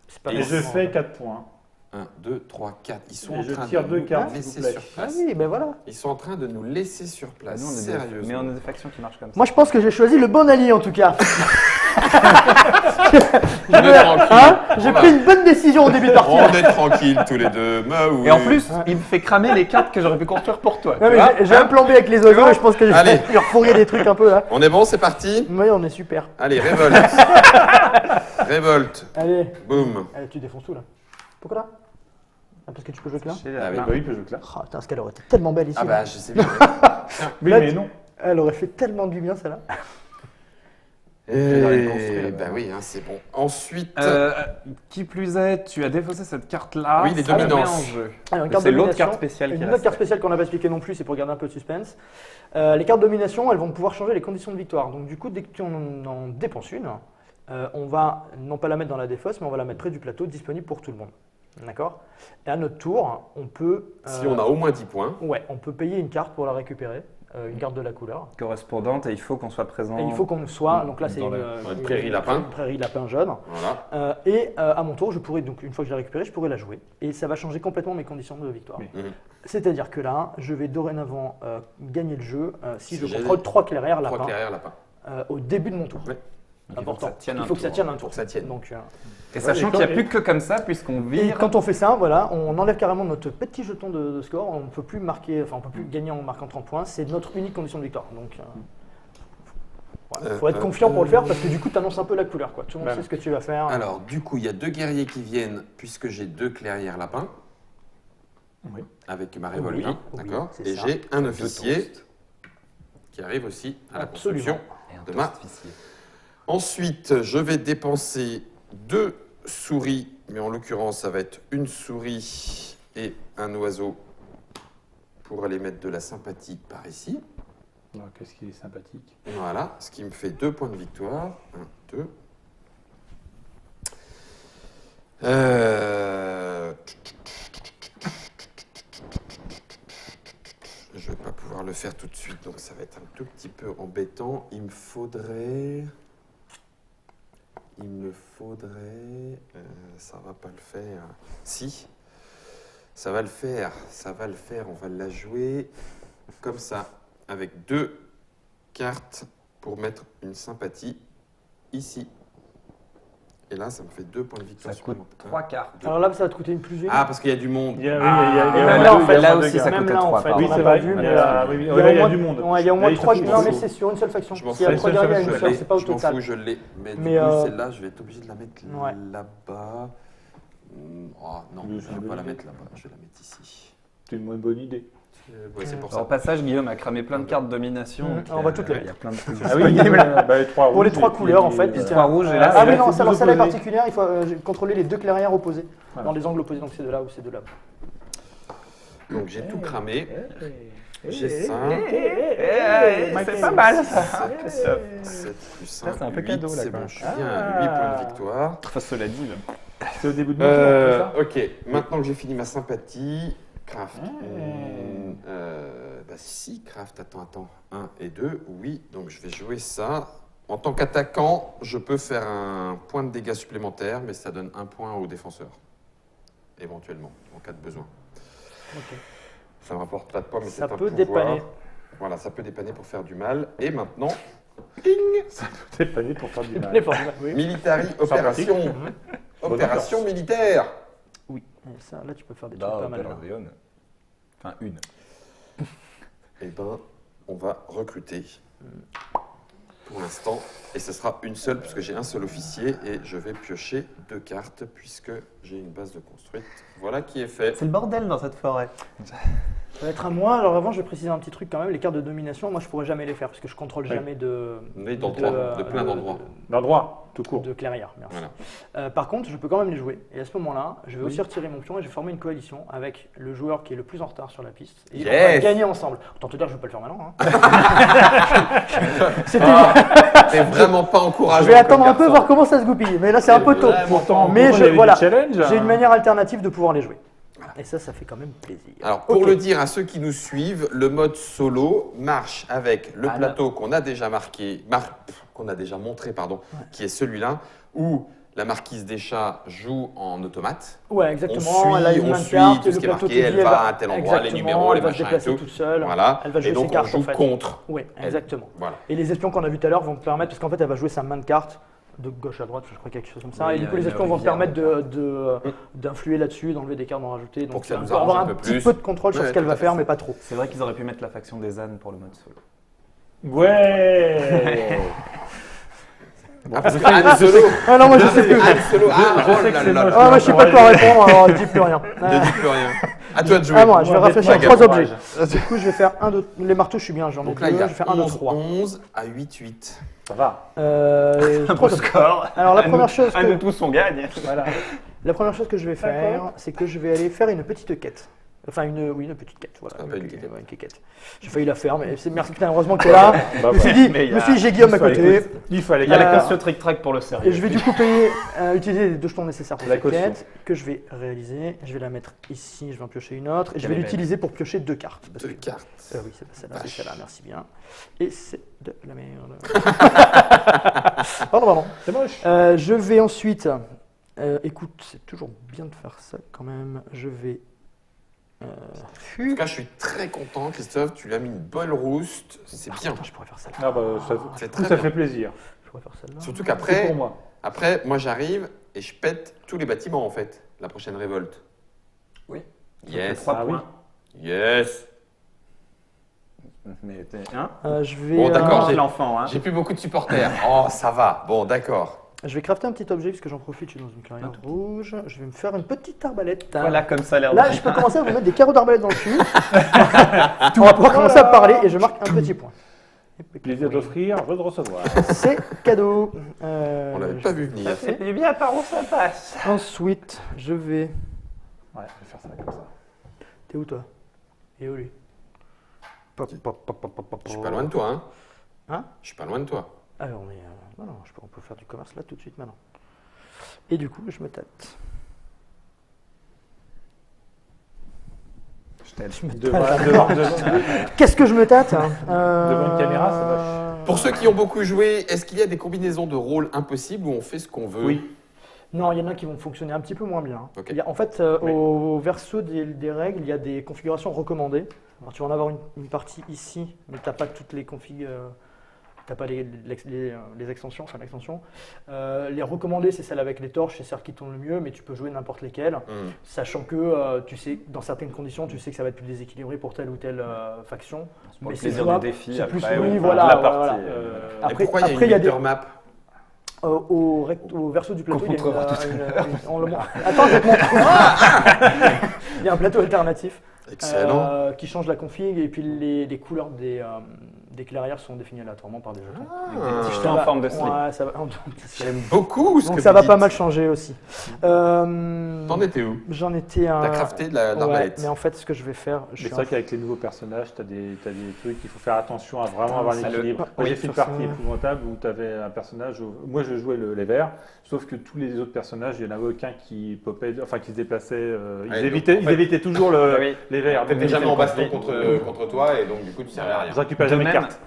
C'est pas Et Et je forcément- fais 4 points. 1, 2, 3, 4. Ils sont Et en je train tire de deux nous cartes, s'il laisser vous plaît. sur Ah place. oui, ben voilà. Ils sont en train de nous laisser sur Bah, place. nous, on est Sérieusement. mais on a des factions qui marchent comme ça. Moi, je pense que j'ai choisi le bon allié en tout cas. On est tranquille. Hein J'ai On va- pris une bonne décision au début de partie. On est tranquille tous les deux. Mais oui. Et en plus, il me fait cramer les cartes que j'aurais pu construire pour toi. Non, tu mais vois. j'ai un plan B avec les oiseaux et je pense que je vais Allez. lui refourguer des trucs un peu là. On est bon, c'est parti. Oui, on est super. Allez, révolte. Révolte. Allez, Boum. allez, tu défonces tout là. Pourquoi là? Ah, parce que tu peux jouer que là? J'ai la Ah oui. main. Bah oui, que je claque. Oh, putain, ce qu'elle aurait été tellement belle ici. Ah là. bah, je sais bien. Oui, Là, mais tu- non. Elle aurait fait tellement du bien celle-là. Bah oui, hein, c'est bon. Ensuite, Qui plus est, tu as défaussé cette carte-là. Oui, les ça me met dominances. en jeu. Alors, une carte C'est l'autre domination. carte spéciale qui Une reste. autre carte spéciale qu'on n'a pas expliqué non plus, c'est pour garder un peu de suspense. Les cartes domination, elles vont pouvoir changer les conditions de victoire. Donc du coup, dès que tu en dépenses une, on va non pas la mettre dans la défausse, mais on va la mettre près du plateau, disponible pour tout le monde. D'accord? Et à notre tour, on peut... si on a au moins 10 points, Ouais, on peut payer une carte pour la récupérer, une carte de la couleur. Correspondante et il faut qu'on soit présent. Et il faut qu'on soit... Donc là, c'est Dans une prairie lapin. Une prairie lapin jaune. voilà. À mon tour, je pourrais, donc une fois que je l'ai récupérée, je pourrais la jouer. Et ça va changer complètement mes conditions de victoire. Oui. Mhm. C'est-à-dire que là, je vais dorénavant gagner le jeu si Si je j'ai contrôle 3 clairières 3 lapins clairières lapin. au début de mon tour. Ouais. Donc, il faut que Important. ça tienne Il un faut que ça tour. tienne un tour. Faut que ça tienne. Donc, Et sachant qu'il n'y a plus que comme ça, puisqu'on et vire. quand on fait ça, voilà, on enlève carrément notre petit jeton de score. On ne peut plus marquer, enfin, on peut plus gagner en marquant 30 points. C'est notre unique condition de victoire. Donc, faut être confiant pour le faire parce que du coup, tu annonces un peu la couleur. Quoi. Tout le monde Bah, sait ce que tu vas faire. Alors, du coup, il y a 2 guerriers qui viennent, puisque j'ai 2 clairières lapins, Oui. avec ma révolte, Oui, hein, oui, d'accord. c'est Et ça. j'ai un officier qui arrive aussi à la Absolument. construction Et un de ma. officier. Ensuite, je vais dépenser 2 souris, mais en l'occurrence, ça va être une souris et un oiseau pour aller mettre de la sympathie par ici. Alors, qu'est-ce qui est sympathique. Voilà, ce qui me fait 2 points de victoire. 1, 2. Je vais pas pouvoir le faire tout de suite, donc ça va être un tout petit peu embêtant. Il me faudrait... ça va pas le faire. Si, ça va le faire, on va la jouer comme ça, avec 2 cartes pour mettre une sympathie ici. Et là, ça me fait 2 points de victoire Ça coûte supplémentaires. 3 cartes. Alors là, ça va te coûter une plus une. Ah, parce qu'il y a du monde. Il y a, même là, en fait, là moins de aussi, gars. ça même coûtait là, en 3, fait, pardon. Oui, on n'a c'est pas vrai. vu, mais Il y a- il là, il y a au du moins- monde. ouais, il y a au moins Là, il 3. faut Non, mais tout. c'est sur une seule faction. Je m'en S'il y a fous. 3 guerriers à Je une seule, l'ai, c'est pas au je m'en total. fous, je l'ai. Mais du Mais, coup, celle-là, je vais être obligé de la mettre Ouais. là-bas. Oh non, Oui, je c'est ne une vais pas bonne la idée. mettre là-bas, je vais la mettre ici. C'est une moins bonne idée. Ouais, c'est pour Alors, ça. au passage, Guillaume a cramé plein de cartes domination. Mhm. donc, On va toutes les Il y a mettre. plein de trucs. Ah oui, bah, les 3 Pour les 3 couleurs, en fait. les tiens. 3 rouges, et là, Ah c'est oui, là, non, c'est alors deux celle-là est opposés. particulière, il faut contrôler les 2 clairières opposées, Voilà. dans les angles opposés, donc c'est de là ou c'est de là. Donc j'ai tout cramé. J'ai Eh, 5. c'est pas mal ça. 7 plus 5. Là, c'est un peu cadeau, là, C'est quand bon, même. je suis bien à 8 points de victoire. Enfin, cela dit, C'est au début de mon tour, c'est ça Ok, maintenant que j'ai fini ma sympathie, Craft. Bah si, Craft, attends. 1 et 2, oui. Donc je vais jouer ça. En tant qu'attaquant, je peux faire un point de dégâts supplémentaire, mais ça donne 1 point au défenseur. Éventuellement, en cas de besoin. Ok. Ça me rapporte pas de points, mais c'est Ça un peut pouvoir. dépanner. Voilà, ça peut dépanner pour faire du mal. Et maintenant, C'est pas né pour faire du mal. Les formes, oui. Military Opération. Opération militaire. Oui, et ça, là tu peux faire des trucs pas mal. là. Enfin, une. Eh ben, on va recruter pour l'instant. Et ce sera une seule, puisque j'ai un seul officier. Et je vais piocher 2 cartes, puisque j'ai une base de construite. Voilà qui est fait. C'est le bordel dans cette forêt. Ça va être à moi. Alors avant, je vais préciser un petit truc quand même. Les cartes de domination, moi je pourrais jamais les faire parce que je contrôle Oui. jamais de. Oui, d'endroits, de plein d'endroits. L'endroit, tout court. De clairière, merci. Voilà. Par contre, je peux quand même les jouer. Et à ce moment-là, je vais Oui. aussi retirer mon pion et je vais former une coalition avec le joueur qui est le plus en retard sur la piste. Et Yes. on va gagner ensemble. Autant te dire, je ne vais pas le faire maintenant. Hein. C'était- C'est vraiment pas encourageant. je vais attendre comme un peu, garçon. voir comment ça se goupille. Mais là, c'est un peu tôt. Pourtant, Mais il y avait voilà, des challenges, j'ai hein. une manière alternative de pouvoir les jouer. Et ça fait quand même plaisir. Alors, pour Ok. le dire à ceux qui nous suivent, le mode solo marche avec le Ah, plateau qu'on a déjà qu'on a déjà montré, pardon, qui est celui-là, où la marquise des chats joue en automate. Ouais, exactement. On Elle a suit, une main de tout carte, ce et le qui est plateau marqué, te elle dit, va à tel endroit, les exactement, numéros, les elle va se machins et déplacer tout. toute seule. Voilà. Elle va jouer et ses donc, cartes on joue en fait. contre. Oui, exactement. Voilà. Et les espions qu'on a vus tout à l'heure vont te permettre, parce qu'en fait, elle va jouer sa main de cartes de gauche à droite, je crois quelque chose comme ça. Oui, et du coup, les une espions vont te rivière, permettre d'influer là-dessus, d'enlever des cartes, d'en rajouter. Donc, que ça tu nous vas arrange avoir un un peu petit plus. peu de contrôle sur Ouais, ce qu'elle tout va à fait faire, ça. mais pas trop. C'est vrai qu'ils auraient pu mettre la faction des ânes pour le mode solo. Ouais. Ah, parce que Han Solo. Ah non, moi je sais plus. Han Solo. Ah, Je oh sais que là c'est là moche. là. Ah, moi je sais pas quoi répondre, alors je dis plus rien. Ne dis plus rien. À toi de jouer. Ah, moi, je vais Moi, réfléchir à des 3 fois, objets. Du coup, je vais faire un de. Les marteaux, je suis bien, j'en ai Donc deux. là, il y Je a vais faire un de 11, 3. 11 à 8, 8. Ça va. Trois objets. score. Alors, la première chose Un de que. tous, on gagne. Voilà. La première chose que je vais faire, c'est que je vais aller faire une petite quête. Enfin, une petite quête, voilà. Ah, Une pas une petite quête. ouais, une quête. J'ai failli la faire, mais c'est merci, putain, heureusement que t'es là. Bah, Je me suis dit, Mais il y a- j'ai Guillaume à côté. Il fallait Il y a la Euh, caution trick-track pour le sérieux. Et je vais du coup utiliser les 2 jetons nécessaires pour La cette caution. quête, que je vais réaliser. Je vais la mettre ici, je vais en piocher une autre, et je Quelle vais est l'utiliser pour piocher 2 cartes. Parce 2 que- cartes. oui, c'est pas celle-là, c'est celle-là, merci bien. Et c'est de la merde. Pardon. C'est moche. Je vais ensuite. Écoute, c'est toujours bien de faire ça quand même. Je vais. En tout cas, je suis très content, Christophe. Tu lui as mis une bonne rouste. C'est bien. Je pourrais faire celle-là. Ah bah, C'est ça, très ça bien. fait plaisir. Je pourrais faire celle-là. Surtout C'est qu'après, pour moi. moi j'arrive et je pète tous les bâtiments en fait. La prochaine révolte. Oui. Yes. 3 Ah oui. points. Yes. Mais t'es un. Je vais. Bon, d'accord, L'enfant, hein. J'ai plus beaucoup de supporters. Oh, ça va. Bon, d'accord. Je vais crafter un petit objet puisque j'en profite. Je suis dans une carrière rouge. Je vais me faire une petite arbalète. Voilà comme ça a l'air. Là, je peux commencer à vous mettre des carreaux d'arbalète dans le cul. On va pouvoir commencer à parler et je marque un petit point. Plaisir d'offrir, joie de recevoir. C'est cadeau. On l'avait pas vu venir. Ça fait bien par où ça passe. Ensuite, je vais. Ouais, je vais faire ça comme ça. T'es où toi? Et où lui? Je suis pas loin de toi, hein. Hein? Je suis pas loin de toi. Alors, mais non, on peut faire du commerce là tout de suite maintenant. Et du coup, je me tâte. Devant Qu'est-ce que je me tâte hein Devant une caméra, c'est vache. Pour ceux qui ont beaucoup joué, est-ce qu'il y a des combinaisons de rôles impossibles où on fait ce qu'on veut? Oui. Non, il y en a qui vont fonctionner un petit peu moins bien. Ok. Il y a, en fait, au verso des règles, il y a des configurations recommandées. Alors, tu vas en avoir une partie ici, mais tu n'as pas toutes les configs t'as pas les extensions, enfin l'extension. Les recommandées, c'est celle avec les torches, c'est celle qui tourne le mieux, mais tu peux jouer n'importe lesquelles, sachant que tu sais, dans certaines conditions, tu sais que ça va être plus déséquilibré pour telle ou telle faction. Pour le c'est plaisir jouable, du défi, c'est plus après, oui, ouais, voilà, la ouais, partie. voilà. Et pourquoi il y a une des map? au verso du plateau, il y a montrera on le montre. Attends, je vais te montrer. Il y a un plateau alternatif. Excellent. Qui change la config et puis les couleurs des clairières sont définies aléatoirement par des jetons. Avec des petits jetons en forme de slip. Ouais, ça va. J'aime beaucoup ce Donc que ça vous va dites. pas mal changer aussi. T'en étais où? J'en étais un. T'as crafté de Ouais, l'arbalète. mais en fait, ce que je vais faire, je Mais suis c'est vrai qu'avec les nouveaux personnages, tu as des trucs, il faut faire attention à vraiment avoir c'est l'équilibre. le- Moi, j'ai fait une forcément. partie épouvantable où tu avais un personnage, moi je jouais les verts, sauf que tous les autres personnages, il n'y en avait aucun qui popait, enfin qui se déplaçait, Ouais, ils donc, en fait- évitaient toujours Oui. les verts. T'étais jamais en baston contre. contre toi et donc du coup tu servais à rien. Je récupère De jamais de même, cartes.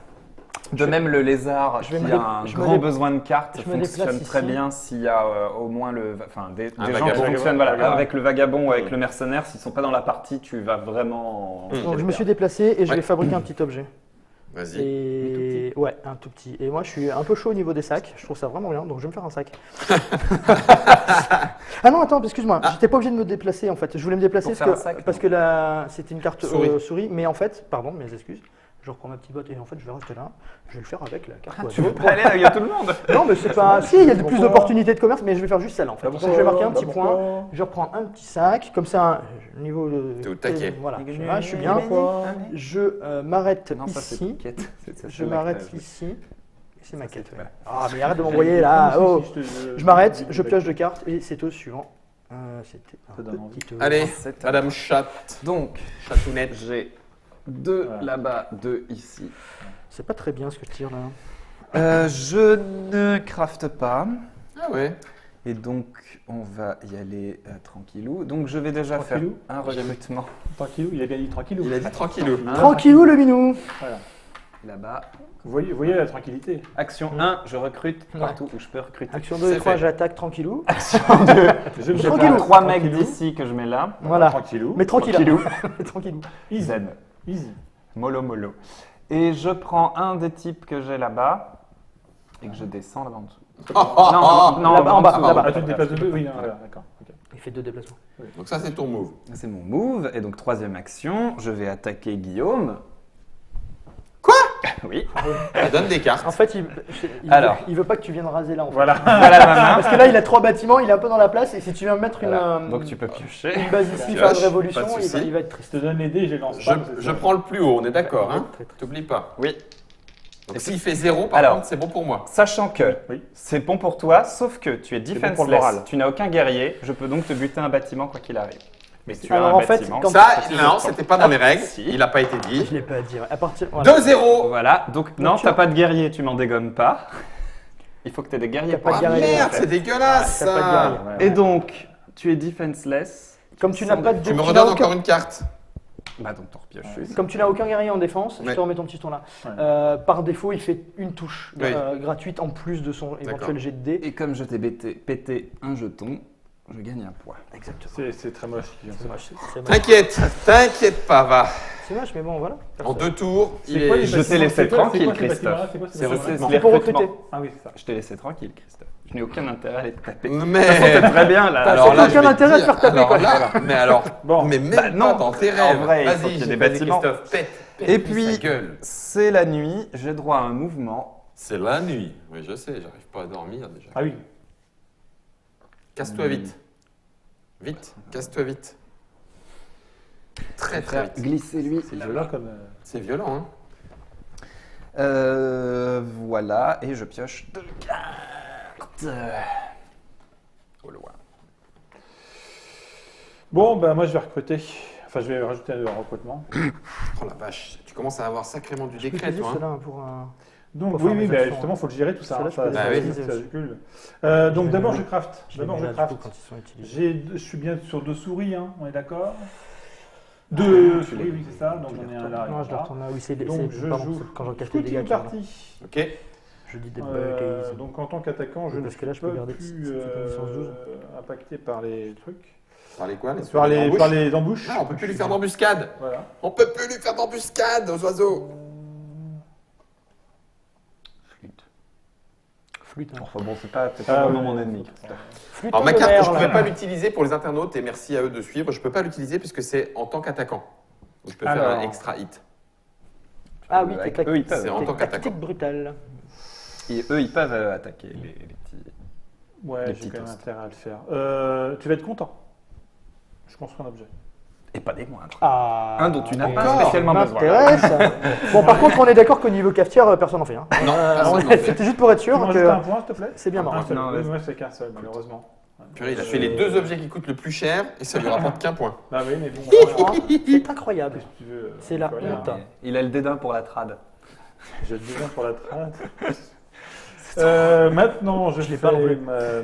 de même, le lézard Je vais qui me a dé- un je me grand dé- besoin de cartes je me déplace fonctionne très ici. bien s'il y a au moins des Un gens qui vagabond. fonctionnent voilà, Vagabond. avec le vagabond ou avec le mercenaire. S'ils ne sont pas dans la partie, tu vas vraiment. Donc je me suis déplacé et je Ouais. vais fabriquer un petit objet. Vas-y. Et ouais, un tout petit. Et moi, je suis un peu chaud au niveau des sacs. Je trouve ça vraiment bien, donc je vais me faire un sac. Ah non, attends, excuse-moi. J'étais pas obligé de me déplacer en fait. Je voulais me déplacer Pour parce faire que, un sac, parce non. que là, c'était une carte Souris. souris. Mais en fait, pardon, mes excuses. Je reprends ma petite botte et en fait, je vais rester là. Je vais le faire avec la carte Tu oiseau. veux pas aller avec tout le monde? Non, mais c'est pas. Si, il y a plus d'opportunités de commerce, mais je vais faire juste celle-là en fait. D'abord, Donc je vais marquer un petit d'abord, point. Je reprends un petit sac, comme ça, niveau de. T'es au taquet. Voilà, je suis bien. Je m'arrête Non, ça c'est ici. piquette. Je m'arrête ici. C'est ma Ça, quête. c'est ouais. pas- Ah, mais arrête de m'envoyer là. Oh. Je m'arrête, je pioche de cartes et c'est au suivant. C'était un Ça donne envie. petit. Allez, C'est Madame Chat, Donc, Chatounette. j'ai 2 Voilà. là-bas, 2 ici. C'est pas très bien ce que je tire là. Je ne crafte pas. Ah ouais. Et donc, on va y aller tranquillou. Donc, je vais déjà Tranquillou. faire un recrutement Tranquillou, il a bien dit tranquillou. Il a dit tranquillou. Tranquillou le minou. Voilà. là-bas. Vous voyez la tranquillité. Action 1, je recrute partout où je peux recruter. Action 2 et C'est 3, fait. j'attaque tranquillou. Je me Tranquillou. déplace. 3 mecs Tranquillou. d'ici que je mets là. Voilà. Tranquillou. Mais tranquille. Tranquillou. Tranquillou. Easy. Zen. Easy. Mollo mollo. Et je prends un des types que j'ai là-bas et que je descends là-bas en dessous. Non, Là-bas, en bas, dessous, là-bas. Ah, tu te déplaces de deux? Oui, non, voilà, d'accord. Ok. Il fait 2 déplacements. Donc ça c'est ton move. C'est mon move. Et donc, troisième action, je vais attaquer Guillaume. Quoi? Oui. Elle donne des cartes. En fait, Alors. il veut pas que tu viennes raser là en fait. Voilà. Voilà ma main. Parce que là, il a 3 bâtiments, il est un peu dans la place et si tu viens mettre Voilà. une, Donc, tu peux piocher. une base ici, Pioche, faire une révolution, pas de souci. il va être Je triste. te donne les dés, je les lance Je, pas. c'est je ça. prends le plus haut, on est d'accord, hein? Très, très. T'oublies pas. Oui. Donc s'il fait 0, par Alors. contre, c'est bon pour moi. Sachant que Oui. c'est bon pour toi, sauf que tu es bon pour le defenseless, moral. tu n'as aucun guerrier, je peux donc te buter un bâtiment quoi qu'il arrive. Mais tu Alors, as un en fait, bâtiment. quand- Ça, non, c'était pas dans les règles. si. Il n'a pas été dit. Je l'ai pas à dire. À partir. Voilà. 2-0. Voilà, donc non, tu t'as as- pas de guerrier, tu m'en dégommes pas. Il faut que tu aies des guerriers T'as pas pour de Ah guerrier. merde, c'est dégueulasse T'as pas de ça. guerrier. Ouais, Et donc, tu es defenseless. Comme tu n'as pas de Tu me n'as redonnes aucun- encore une carte. Bah donc t'en repioches une. Comme tu n'as aucun guerrier en défense, je Ouais. te remets ton petit tour là. Ouais. Par défaut, il fait une touche Oui. gratuite en plus de son éventuel D'accord. jet de dés. Et comme je t'ai pété un jeton, je gagne un point. Exactement. C'est très moche. C'est moche, c'est moche. T'inquiète pas, va. C'est moche, mais bon, voilà. En 2 tours, C'est il quoi est. les Je t'ai bâtiments laissé C'est quoi tranquille, ces bâtiments-là Christophe. C'est quoi ces C'est bâtiments-là les pour recrutements. recruter. Ah oui, c'est ça. Je t'ai laissé tranquille, Christophe. Je n'ai aucun intérêt à aller te taper. Mais. C'est très bien là. Alors là, aucun je vais te intérêt de dire, faire taper, alors quoi. là, mais alors, Bon. mais même Bah non, pas dans tes en rêves. vrai, il faut Vas-y, qu'il y ait des vas-y, bâtiments. Christophe, pète Et sa puis, gueule. c'est la nuit, j'ai droit à un mouvement. C'est la nuit. Oui, je sais, j'arrive pas à dormir déjà. Ah oui. Casse-toi vite. Vite, casse-toi vite. Très très vite. Glissez-lui. C'est violent comme. C'est violent, hein. Voilà, et je pioche 2 cartes. Au loin. Bon, bah moi je vais recruter. Enfin, je vais rajouter un recrutement. Oh la vache, tu commences à avoir sacrément du Je peux décret, utiliser toi. Hein. cela pour un. Donc Pour oui, faire oui, mes bah, actions, justement, il faut le gérer tout ça. Celle-là, hein, je peux ça, les ça, utiliser ça aussi. circule. Je Donc les d'abord mets je là. craft. Je les D'abord mets je là, du craft. coup, quand ils sont utilisés. Je suis bien sur 2 souris, hein, on est d'accord 2 tu souris, les- oui, c'est ça. Donc j'en ai un là. et Non, je là. la retourne là. Oui, c'est Donc je pardon, joue. c'est quand j'encaisse les Toute dégâts. une qui sont là. partie. Ok. Je dis des Euh, bugs. donc en tant qu'attaquant, je Oui, ne parce suis que là, je peux pas garder plus cette puissance 12. impacté par les trucs. Par les quoi Par les embouches embouches. Ah, on peut plus lui faire d'embuscade. Voilà. On peut plus lui faire d'embuscade aux oiseaux. Flûte. Hein. Enfin bon, c'est pas vraiment mon ennemi. Flûte Alors ma de carte, mer, je ne là. pouvais pas l'utiliser pour les internautes et merci à eux de suivre. Je ne peux pas l'utiliser puisque c'est en tant qu'attaquant. Donc je peux faire Alors. un extra hit. Ah oui, Avec t'es eux, ils peuvent. C'est en tant tactique qu'attaquant. brutale. Et eux, ils peuvent attaquer les petits. Ouais, Les j'ai petits quand même toasts. intérêt à le faire. Tu vas être content. Je construis un objet. Et pas des moindres. Ah, Un dont tu n'as pas encore, spécialement besoin. m'intéresse. Bon, par contre, on est d'accord qu'au niveau cafetière, personne n'en fait. Hein. Non, personne n'en fait. C'était juste pour être Tu sûr me rajoutes un que point, s'il te plaît. c'est bien marrant. Un seul. Non, Oui, vas-y. moi, c'est qu'un seul, malheureusement. Purée, il a fait les 2 objets qui coûtent le plus cher et ça lui rapporte qu'un point. Bah oui, mais bon, C'est incroyable. qu'est-ce que tu veux C'est la rien. honte. Il a le dédain pour la trad. Je le disais pour la trade. Maintenant, je l'ai fais pas non plus.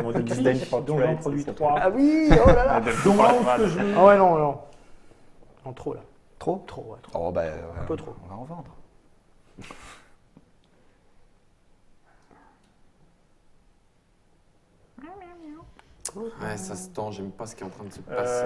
mon disdain déclic, for donc trade, j'en produis c'est 3. Ah oui, oh là là. Donc, ce que je veux. Ah ouais, non, non. Non, trop là. Trop Trop, ouais, trop. Oh bah, Un peu trop. on va en vendre. Ouais, ça se tend, j'aime pas ce qui est en train de se passer.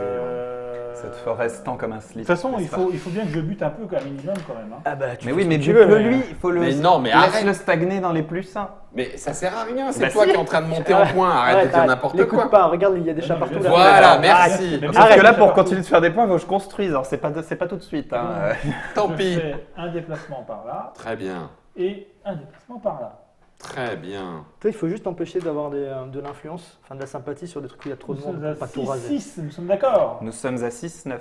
Cette forêt se tend comme un slip. De toute façon, n'est-ce il faut bien que je bute un peu comme minimum quand même. Hein. Ah bah, tu Mais fais oui, ce mais que tu veux, bute-le mais- lui, il faut le. Mais non, mais laisse-le arrête. stagner dans les plus 1. Mais ça sert à rien, c'est Bah toi si. qui es en train de monter en point, arrête de dire n'importe L'écoute quoi. pas, regarde, il y a des chats Non, mais partout je- là. Voilà, Arrête. merci. Mais Parce arrête, que là, pour partout. continuer de faire des points, il faut que je construise. Alors, c'est pas tout de suite. Hein. Tant Je pis. fais un déplacement par là Très bien, et un déplacement par là. très bien. Toi, il faut juste empêcher d'avoir de l'influence, enfin de la sympathie sur des trucs où il y a trop de Nous monde sommes pour à pas tout raser. 6, nous sommes d'accord. Nous sommes à 6-9.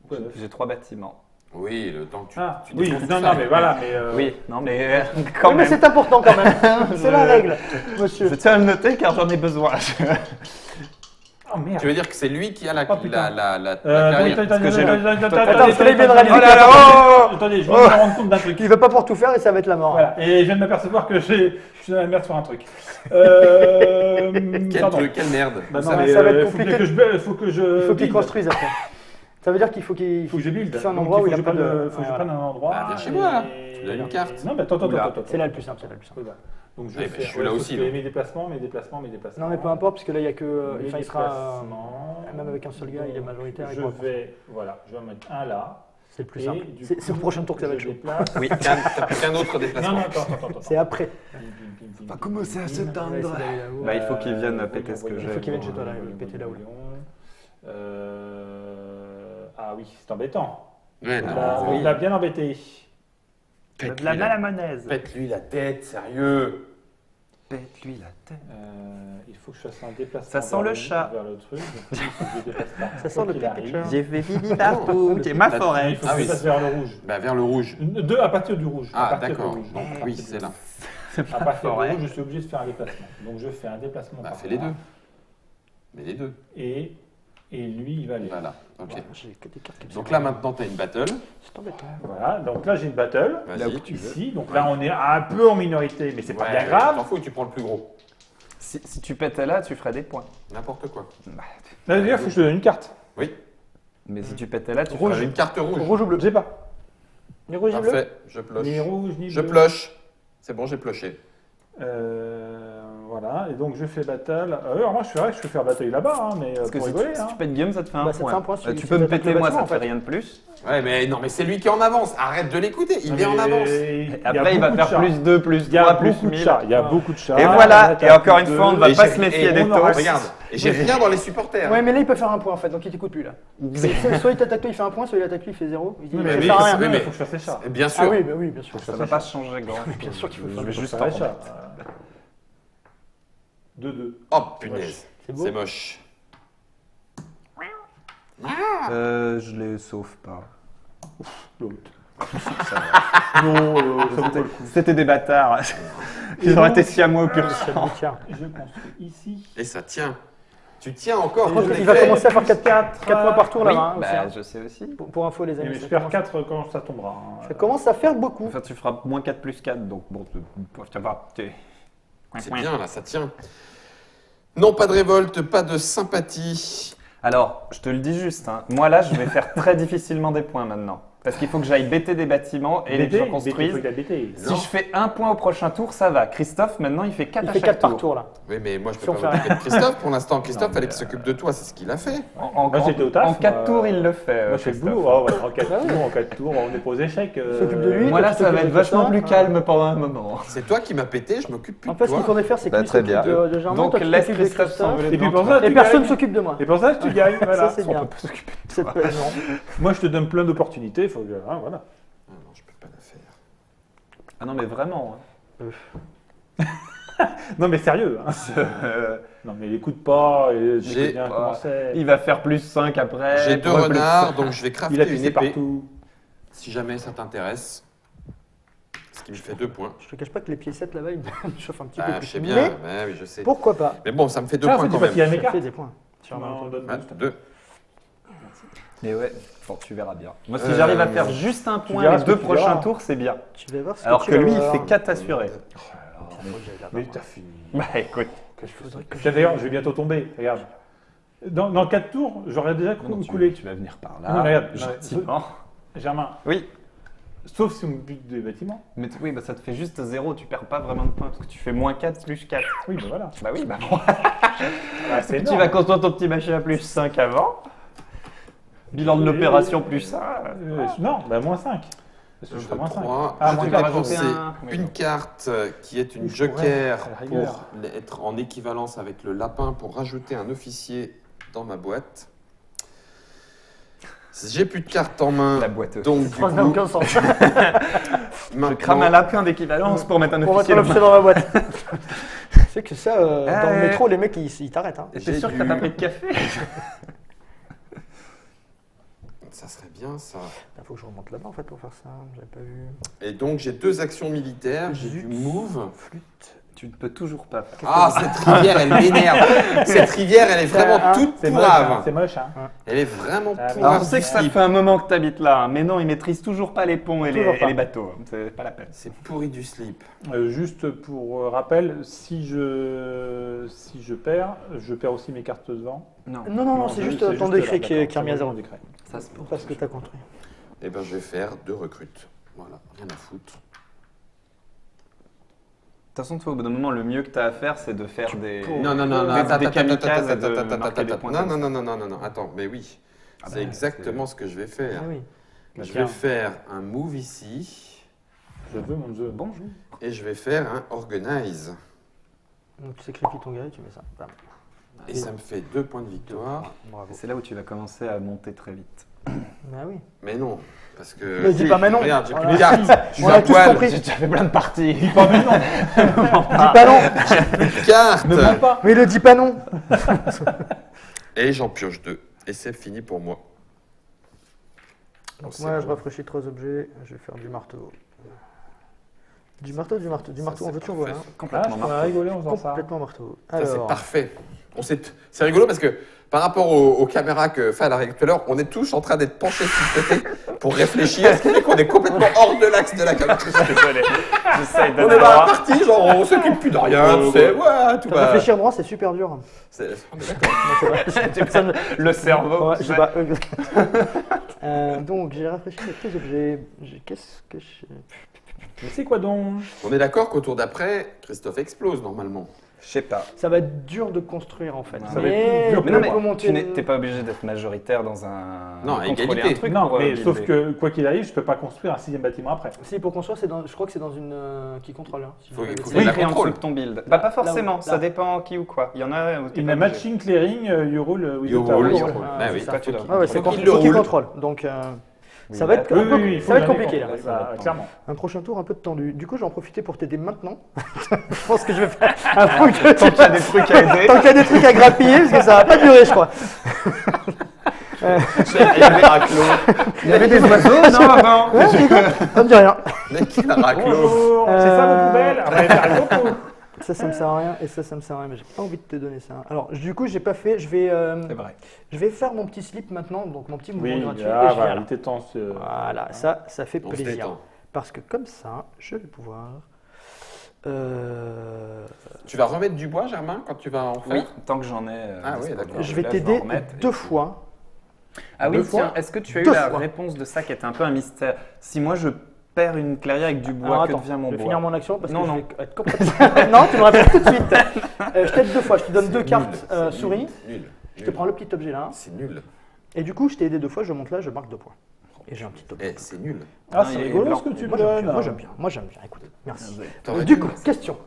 Pourquoi neuf J'ai 3 bâtiments. Oui, le temps que tu. Ah, tu oui, défonces non, ça. non, mais voilà, mais Oui, non, mais quand Oui, mais même. c'est important quand même. C'est la règle, monsieur. Je tiens à le noter car j'en ai besoin. Oh merde. Tu veux dire que c'est lui qui a la Oh, putain. carrière. Attends, parce que là, il vient de réaliser. Oh là là, oh Attendez, je viens de me rendre compte d'un truc. Il va pas pouvoir tout faire et ça va être la mort. Voilà, et je viens de m'apercevoir que je suis dans la merde sur un truc. Quel pardon. truc, quelle merde. Bah Vous non, savez, mais ça va être faut compliqué. que je Il faut qu'il build. construise après. Ça veut dire qu'il faut qu'il Faut que je build. C'est un Donc, endroit où il faut n'y a que pas je de. prenne- faut que je prenne un endroit. Bah, viens chez moi, là. et- Tu donnes une carte. Non, mais attends. C'est là le plus simple, c'est là le plus simple. Voilà. Donc je Eh vais ben, je suis là aussi, Mes donc. déplacements. Non, mais peu importe, parce que là, il y a que. Mes Enfin, il sera. déplacements. Même avec un seul gars, il est majoritaire. il Je pourra- vais en mettre un là. C'est le plus Et simple. du C'est au coup, prochain tour que ça va être je chaud. déplace. Oui. T'as plus qu'un autre Non, déplacement. non, attends. C'est après. Pas commencer à se Ouais, tendre. c'est d'aller là-haut. Bah, il faut qu'ils viennent péter ce que Il j'ai. faut qu'ils viennent chez toi, là, péter là-haut. Ah oui, c'est embêtant. Ouais, On non. l'a- oui. on l'a bien embêté. Pète-lui De la la- malamonaise. Pète-lui la tête, sérieux. Pète-lui la tête. Il faut que je fasse un déplacement. Ça sent vers le chat. Vers le truc. Donc, il faut que je déplace par Ça là, sent quoi le qu'il pipi arrive. de chat. J'ai fait pipi partout. C'est ma Il forêt. faut que Ah je oui. déplace vers le rouge. Bah, vers le rouge. À partir du rouge. Ah, à partir d'accord. du rouge. Donc, oui, c'est là. À partir du forêt. rouge, je suis obligé de faire un déplacement. Donc je fais un déplacement. Bah, par fais les là. deux. Mais les deux. Et lui, il va aller. Voilà, ok. J'ai que des cartes qui me Donc servent. là, maintenant, t'as une battle. C'est embêtant. Voilà. Donc là, j'ai une battle. Vas-y. Ici. Donc là, on est un peu en minorité, mais c'est pas bien grave. T'en fous, tu prends le plus gros. Si tu pétais là, tu ferais des points. N'importe quoi. Là, d'ailleurs, il faut que je te donne une carte. Oui. Mais si tu pétais là, tu Rouge. ferais Une carte rouge. Rouge ou bleu? J'ai pas. Ni rouge ni bleu? Parfait, je ploche. Ni rouge, ni Je bleu. ploche. C'est bon, j'ai ploché. Voilà, et donc je fais battle. Alors moi je peux faire battle là-bas, hein, mais Parce que pour si rigoler. tu, hein. si tu pètes Guillaume, ça te fait un Bah, ça te point. fait un point si Tu tu peux me attaques péter le moi, ça bâtiment, te fait en fait. rien de plus. Ouais, mais non, mais c'est lui qui est en avance. Arrête de l'écouter. Il est en Mais avance. Après, il va faire plus 2, plus Il y a 3, plus beaucoup de 1000. chats. Il y a beaucoup de chats. Et voilà, Là, et encore une fois, on ne va Et pas j'ai- se méfier et des on taux. Regarde, et j'ai rien dans les supporters. Ouais, mais là, il peut faire un point en fait, donc il t'écoute plus là. Soit il t'attaque toi, il fait un point, soit il attaque lui, il fait 0. Il dit, Oui, ça mais sert à rien. oui, mais- il faut que je fasse les chats. Bien sûr. Ah oui, bah oui, bien sûr. Ça ne va pas changer grand. Bien sûr qu'il faut Je faire vais Faut juste faire en les chats. remettre. 2-2. Oh punaise. C'est beau. C'est moche. Je les sauve pas. L'autre. Non, c'était des bâtards. Ils auraient été siamois au pur Ça sang. me tient. Je construis ici. Et ça tient. Tu tiens encore. Par contre, je il va l'ai fait. commencer à faire 4 points par tour Oui, là-bas. hein, aussi, bah, hein. je sais aussi. Pour info, les amis. Mais je ça perds commence- 4 quand ça tombera. hein. Ça commence à faire beaucoup. Enfin, tu feras moins 4 plus 4, donc bon, tu vas. C'est bien là, ça tient. Non, pas de révolte, pas de sympathie. Alors, je te le dis juste, hein, moi là, je vais faire très difficilement des points maintenant. Parce qu'il faut que j'aille bêter des bâtiments et que j'en il construise. faut que la BT. Si je fais 1 point au prochain tour, ça va. Christophe, maintenant, il fait 4 Il à fait chaque 4 par tour. tour là. Oui, mais moi, je Si peux on pas fait m'occuper de Christophe pour l'instant. Christophe, Non, fallait mais, qu'il s'occupe de toi, c'est ce qu'il a fait. Moi, j'étais au taf, En 4 moi. tours, il le fait. Moi, je fais le Christophe. boulot. Oh, ouais, en 4 tours, on est aux échecs. Il s'occupe de lui. Moi, là, toi, tu ça va t'occupes être de vachement ça. plus calme pendant un moment. C'est toi qui m'as pété, je m'occupe plus En de fait, ce qu'il toi. faudrait faire, c'est que Bah, lui très s'occupe bien. de Germain, Donc, toi, tu laisse t'occupes de Christophe Christophe. s'envoler Et puis devant pour toi. ça, Et tu personne gagnes. s'occupe de moi. Et pour ça, tu gagnes. Voilà. Ça, c'est bien. On peut s'occuper de C'est toi. pas- non. Moi, je te donne plein d'opportunités. Faut que... hein, voilà. Ah non, je peux pas la faire. Ah non, mais vraiment. Non, mais sérieux. Hein. Non, mais écoute pas. J'ai- Bien comment c'est. Il va faire plus 5 après. J'ai 2 plus renards, donc je vais crafter Il a une pissé épée. partout. Si jamais ça t'intéresse. Ce qui me fait 2 points. Je te cache pas que les piécettes là-bas, ils me chauffent un petit peu Ah, plus. je sais bien, Mais ouais, oui, je sais. pourquoi pas? Mais bon, ça me fait 2 Ah, en points fait, quand tu vas même. tirer mes Ça cartes. fait des points. Sur Non, un- donne- Ah, 2. Mais ouais, bon, tu verras bien. Moi, si Euh, j'arrive à faire juste un tu point verras les ce 2 que tu prochains verras. tours, c'est bien. Tu vas voir ce Alors tu que vas lui, il voir. fait 4 assurés. Mais t'as fini. Bah écoute. Tiens, d'ailleurs, je vais bientôt tomber. Regarde. Dans 4 tours, j'aurais déjà coulé. Tu vas venir par Non, mais là. regarde, Gentiment. Germain, Oui. sauf si on bute des bâtiments. Mais oui, bah ça te fait juste 0, tu perds pas vraiment de points parce que tu fais moins 4 plus 4. Oui, ben voilà. Bah oui, bah bon. Ah, c'est Tu énorme. vas construire ton petit machin à plus 5 avant. Bilan de l'opération plus ça. Non, bah moins 5. Parce que je Je ferai moins 5. 3. Ah, je moins vais quatre. dépenser Oui, une non. carte qui est une Oui, je pourrais, joker à la rigueur. pour être en équivalence avec le lapin pour rajouter un officier dans ma boîte. J'ai plus de cartes en main. La boîte. Donc, du Ça n'a coup, aucun sens. Je crame un maintenant, lapin d'équivalence pour mettre un Pour mettre officier un dans objet dans ma boîte. Tu sais que ça, dans Ah le ouais. métro, les mecs, ils t'arrêtent. Hein. T'es j'ai sûr que t'as dû- pas pris de café? ça serait bien ça. Il faut que je remonte là-bas en fait pour faire ça. J'avais pas vu. Et donc, j'ai 2 actions militaires. J'ai du Zut. move. Flûte. Tu ne peux toujours pas. Ah, cette rivière, elle m'énerve. Cette rivière, elle est vraiment Ah, toute C'est moche, hein, pourrave. c'est moche. Hein. Elle est vraiment Ah, mais pourrave. Alors, je sais que ça du fait un moment que t'habites là, hein, mais non, ils maîtrisent toujours pas les ponts et Toujours et pas. les bateaux. hein. C'est pas la peine. C'est pourri du slip. Juste pour rappel, si je perds, je perds aussi mes cartes devant. Non, c'est juste ton là, décret qui est d'accord, remis à c'est zéro. mon décret. Ça se Parce que t'as construit. Eh ben, je vais faire 2 recrutes. Voilà, rien à foutre. De toute façon, toi, au bout d'un moment, le mieux que tu as à faire, c'est de faire des. Non, non, non, non, des- attends, des attends, kamikazes et attends, de attends, marquer des attends, points non, comme non, ça. non, non, non, non, attends, mais oui. Ah C'est bah, exactement ce que je vais faire. Ah oui. Je Tiens. vais faire un move ici Je veux mon jeu. Bonjour. et je vais faire un organize. Donc tu sacrifies ton gars et tu mets ça. Bam. Et ça me fait 2 points de victoire. Bravo. C'est là où tu vas commencer à monter très vite. Bah oui. Mais non, parce que. Mais dis pas mais non. Regarde, j'ai plus Voilà. de cartes. Je suis On à a tous poil. compris. J'ai déjà fait plein de parties. Dis pas non. Cartes. Ne mens pas. Mais le dis pas non. Et j'en pioche 2. Et c'est fini pour moi. Donc C'est moi, je bon. rafraîchis 3 objets. Je vais faire du marteau. Du marteau. Du marteau, Ça, en c'est veux-tu, en parfait. voilà. Ah, Complètement je marqué. pourrais rigoler en faisant ça. Complètement marteau. Ça, c'est Alors, parfait. C'est rigolo parce que par rapport aux caméras que Fal a réglées tout à l'heure, on est tous en train d'être penchés sur le côté pour réfléchir. Ce qui fait qu'on est complètement hors de l'axe de la caméra. Désolé. J'essaye de On est dans la partie, genre on s'occupe plus de rien, tu sais. Ouais, tout va. réfléchir droit, c'est super dur. C'est- on est d'accord. Non, c'est vrai. Personne- Le cerveau. Ouais, je sais pas. Donc j'ai rafraîchi mes petits objets. Qu'est-ce que je... Mais c'est quoi donc? On est d'accord qu'au tour d'après, Christophe explose normalement. Je sais pas. Ça va être dur de construire en fait. Ça va Mais être dur. on Mais non, peut mais monter tu une- t'es pas obligé d'être majoritaire dans un. Non, à contrôler égalité. un truc Non, pour, mais builder. sauf que quoi qu'il arrive, je peux pas construire un 6e bâtiment après. Si, pour construire, c'est je crois que c'est dans une qui contrôle. Hein, si Faut- je me il faut rappelle. qu'il Oui, la créer en contrôle. dessous de ton build. Bah, pas forcément, là. ça dépend qui ou quoi. Il y en a où t'es In pas a obligé. matching clearing, you rule with You the tower. rule, you Ah, rule. Bah c'est oui, ça. toi, tu l'as. Ah ouais, c'est Faut quand qu'il il le faut qu'il roule. contrôle. Donc Oui, ça va là, être Oui, un peu, oui, il faut ça va être bien compliqué les là. contrôler, ça, clairement. Un prochain tour un peu tendu. Du coup, j'en profiter pour t'aider maintenant. Je pense que je vais faire avant que Tant qu'il y a des trucs à aider. tant qu'il y a des trucs à grappiller, parce que ça va pas durer, je crois. Il y avait Raclo. Il y avait des oiseaux. Non, avant. Ouais, ça me dit rien. Mec, il a raclo. Bonjour, c'est ça vos poubelles? Ah, ouais, ça arrive beaucoup. Ça me sert à rien et ça me sert à rien, mais j'ai pas envie de te donner ça. Alors, du coup, j'ai pas fait. C'est vrai. Je vais faire mon petit slip maintenant, donc mon petit mouvement Oui, gratuit. ah, et je voilà, viens il était temps. Voilà, ça fait On se plaisir. détend. Parce que comme ça, je vais pouvoir. Tu vas remettre du bois, Germain, quand tu vas en faire Oui, tant que j'en ai. Ah oui, dispo. d'accord. Donc Je vais là, t'aider en remettre, et 2 puis- fois. Ah oui, Deux fois. tiens, est-ce que tu as eu Deux la fois. réponse de ça qui était un peu un mystère? Si moi je perds une clairière avec du bois, Alors que attends, devient mon je vais bois? finir mon action parce Non, que non. je vais être complètement... non, tu me réponds tout de suite. Je t'aide 2 fois, je te donne 2 cartes souris. Nul. Je te prends le petit objet là. C'est nul. Et du coup, je t'ai aidé 2 fois, je monte là, je marque 2 points. Et j'ai un petit objet. Eh, c'est nul. Ah, Non, c'est il est rigolo blanc. ce que tu Moi me j'aime bien, donnes. moi j'aime bien, écoute, merci. T'aurais Du dû- coup, question.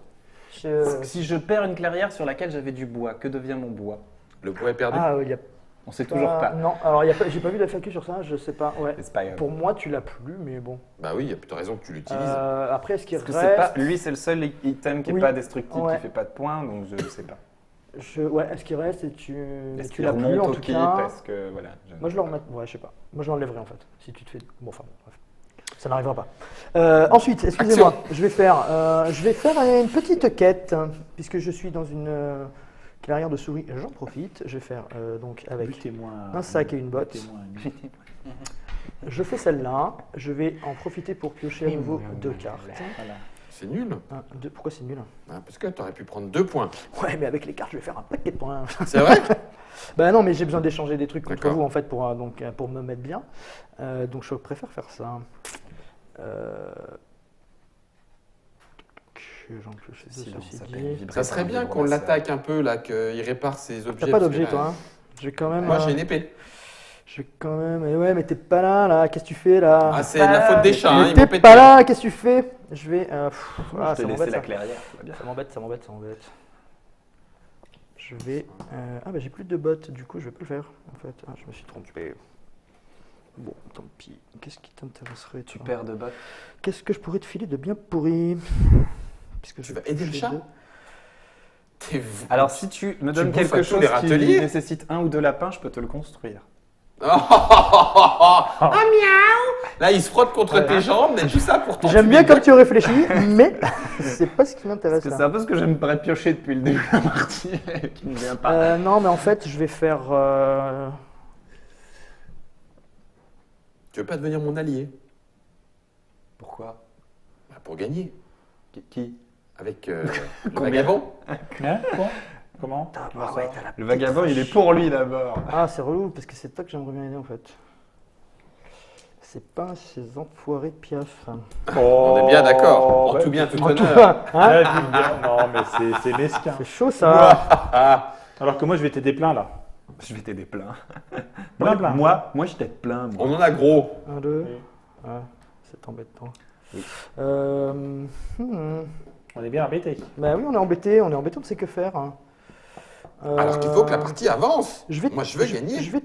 Si je perds une clairière sur laquelle j'avais du bois, que devient mon bois? Le bois est perdu. Ah, il y a On sait toujours pas. Non, alors y a pas, j'ai pas vu la FAQ sur ça, je sais pas. Ouais. C'est pas grave. Pour moi, tu l'as plus, mais bon. Bah oui, il y a plutôt raison que tu l'utilises. Après, est-ce qu'il Parce que reste c'est pas, lui, c'est le seul item qui n'est Oui. pas destructible, Ouais. qui fait pas de points, donc je ne sais pas. Ouais, est-ce qu'il reste et tu, Est-ce tu qu'il l'as plus remonte en au tout quai cas. parce que voilà. Moi, je le remets. Ouais, je sais pas. Moi, je l'enlèverai en fait. Si tu te fais. Bon, enfin, bref. Ça n'arrivera pas. Ensuite, excusez-moi, je vais faire une petite quête puisque je suis dans une clairière de souris. J'en profite. Je vais faire donc avec Butez-moi un sac et une botte. butez-moi un- Je fais celle-là. Je vais en profiter pour piocher à nouveau 2 cartes. Voilà. C'est nul. 1, 2. Pourquoi c'est nul? Ah, parce que t'aurais pu prendre 2 points. Ouais, mais avec les cartes, je vais faire un paquet de points. C'est vrai? Bah non, mais j'ai besoin d'échanger des trucs contre D'accord. vous en fait pour me mettre bien. Donc je préfère faire ça. J'en pioche deux, Silence, ceci ça dit. fait vibrer Ça serait par un bien qu'on vibromasseur. l'attaque un peu, là, qu'il répare ses objets. T'as pas parce d'objet que toi, là- hein? Je vais quand même. Moi, j'ai une épée. Je vais quand même. Eh ouais, mais t'es pas là. Qu'est-ce que tu fais là? Ah, c'est de la faute des chats, hein, Mais ils m'ont t'es pété. pas là. Qu'est-ce que tu fais? Je vais. Ah, Je ça t'ai laissé m'embête la ça. clairière, ça va bien. Ça m'embête. Je vais. Ah bah j'ai plus de bottes, du coup je vais pas le faire en fait. Ah, je me suis trompé. Bon, tant pis. Qu'est-ce qui t'intéresserait Tu toi perds de bottes. Qu'est-ce que je pourrais te filer de bien pourri? Puisque Tu vas aider le chat? T'es v- Alors, si tu me donnes bouffes quelque à tous chose les qui râteliers nécessite 1 ou 2 lapins, je peux te le construire. Ah, Oh miaou! là, il se frotte contre tes jambes, mais tout ça pour J'aime bien comme tu réfléchis, mais c'est pas ce qui Parce m'intéresse que c'est là. un peu ce que j'aimerais piocher depuis le début de la partie et qui ne vient pas. Non, mais en fait, je vais faire. Tu veux pas devenir mon allié? Pourquoi? Bah, pour gagner. Qui? Avec le Combien? vagabond. Hein? Quoi? Comment? Ah, Comment ouais, ça t'as la Le vagabond, il est pour lui d'abord. Ah, c'est relou parce que c'est toi que j'aimerais bien aider en fait. C'est pas ces enfoirés de piaf. On est bien d'accord. En ouais. tout bien, tout En tout honneur. cas, hein, Ouais, vulgaire. Non, mais c'est mesquin. c'est chaud ça. Alors que moi, je vais t'aider plein là. Je vais t'aider plein. Plein, plein. Moi, je t'aide plein. Moi. On en a gros. 1, 2. Oui. Ah, c'est embêtant. Oui. On est bien embêtés. Bah oui, on est embêté, on ne sait que faire. Hein. Alors qu'il faut que la partie avance. Moi, je veux je- gagner. Je vais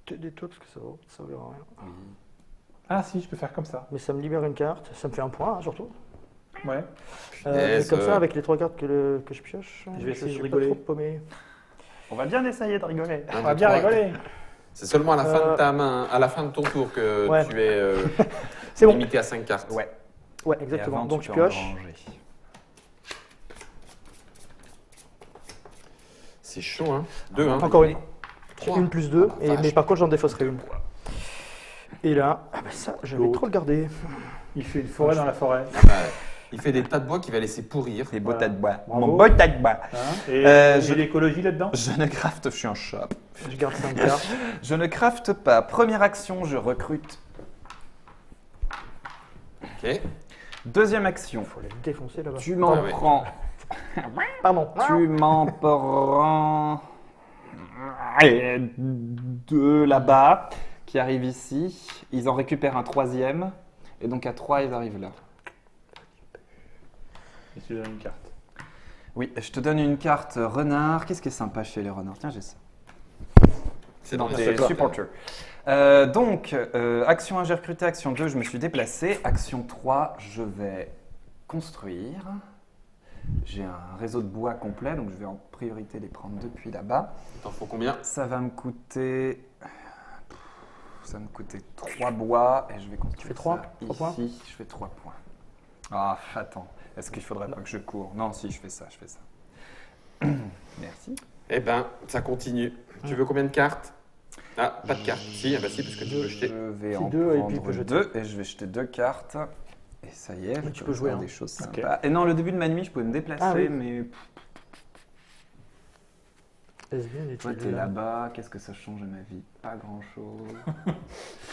t'aider toi parce que ça vaut rien. Ah si, je peux faire comme ça. Mais ça me libère une carte, ça me fait un point hein, surtout. Ouais. Mais Punaise, comme ça, avec les 3 cartes que je pioche, Je vais essayer de suis rigoler. pas trop paumé. On va bien essayer de rigoler. Un, On va deux, bien trois. rigoler. C'est seulement à la fin de ta main, à la fin de ton tour que Ouais. tu es C'est bon. limité à 5 cartes. Ouais. Ouais, Et exactement. avant, Donc tu je peux en pioche. ranger. C'est chaud, hein. 2, hein. Encore une. 3. Une plus 2, Oh la vache. mais par contre j'en défausserai une. Et là, ah bah ça, j'avais L'autre. trop le garder. Il fait une forêt dans la forêt. Ah bah, il fait des tas de bois qu'il va laisser pourrir. Des Voilà. bottes à de bois. Bravo. Mon botte à de bois. Hein et je- l'écologie là-dedans? Je ne crafte, je suis un chat. Je garde 5 cartes. Je ne crafte pas. Première action, je recrute. Ok. Deuxième action, Faut les défoncer là-bas. tu m'en Ah ouais. prends. Pardon. Tu m'en prends. Deux là-bas qui arrivent ici. Ils en récupèrent un troisième. Et donc à 3, ils arrivent là. Et tu donnes une carte. Oui, je te donne une carte renard. Qu'est-ce qui est sympa chez les renards? Tiens, j'ai ça. C'est dans C'est les supporter. Donc, action 1, j'ai recruté. Action 2, je me suis déplacé. Action 3, je vais construire. J'ai un réseau de bois complet, donc je vais en priorité les prendre depuis là-bas. T'en faut combien? Ça va me coûter... 3 bois et je vais construire fais trois? ça 3 points ici. Je fais 3 points. Ah, attends. Est-ce qu'il faudrait pas que je cours? Non, si, je fais ça, Merci. Eh ben, ça continue. Tu veux combien de cartes? Ah, pas de cartes. Si, ah bah si, parce que tu peux Je jeter. vais C'est en deux, et puis il prendre peut jeter. 2 et je vais jeter 2 cartes. Et ça y est, je tu peux peux jouer, faire hein. des choses Ok. sympas. Et non, le début de ma nuit, je pouvais me déplacer, Ah oui. mais Est-ce bien Toi, utile, t'es là. là-bas, qu'est-ce que ça change à ma vie? Pas grand-chose.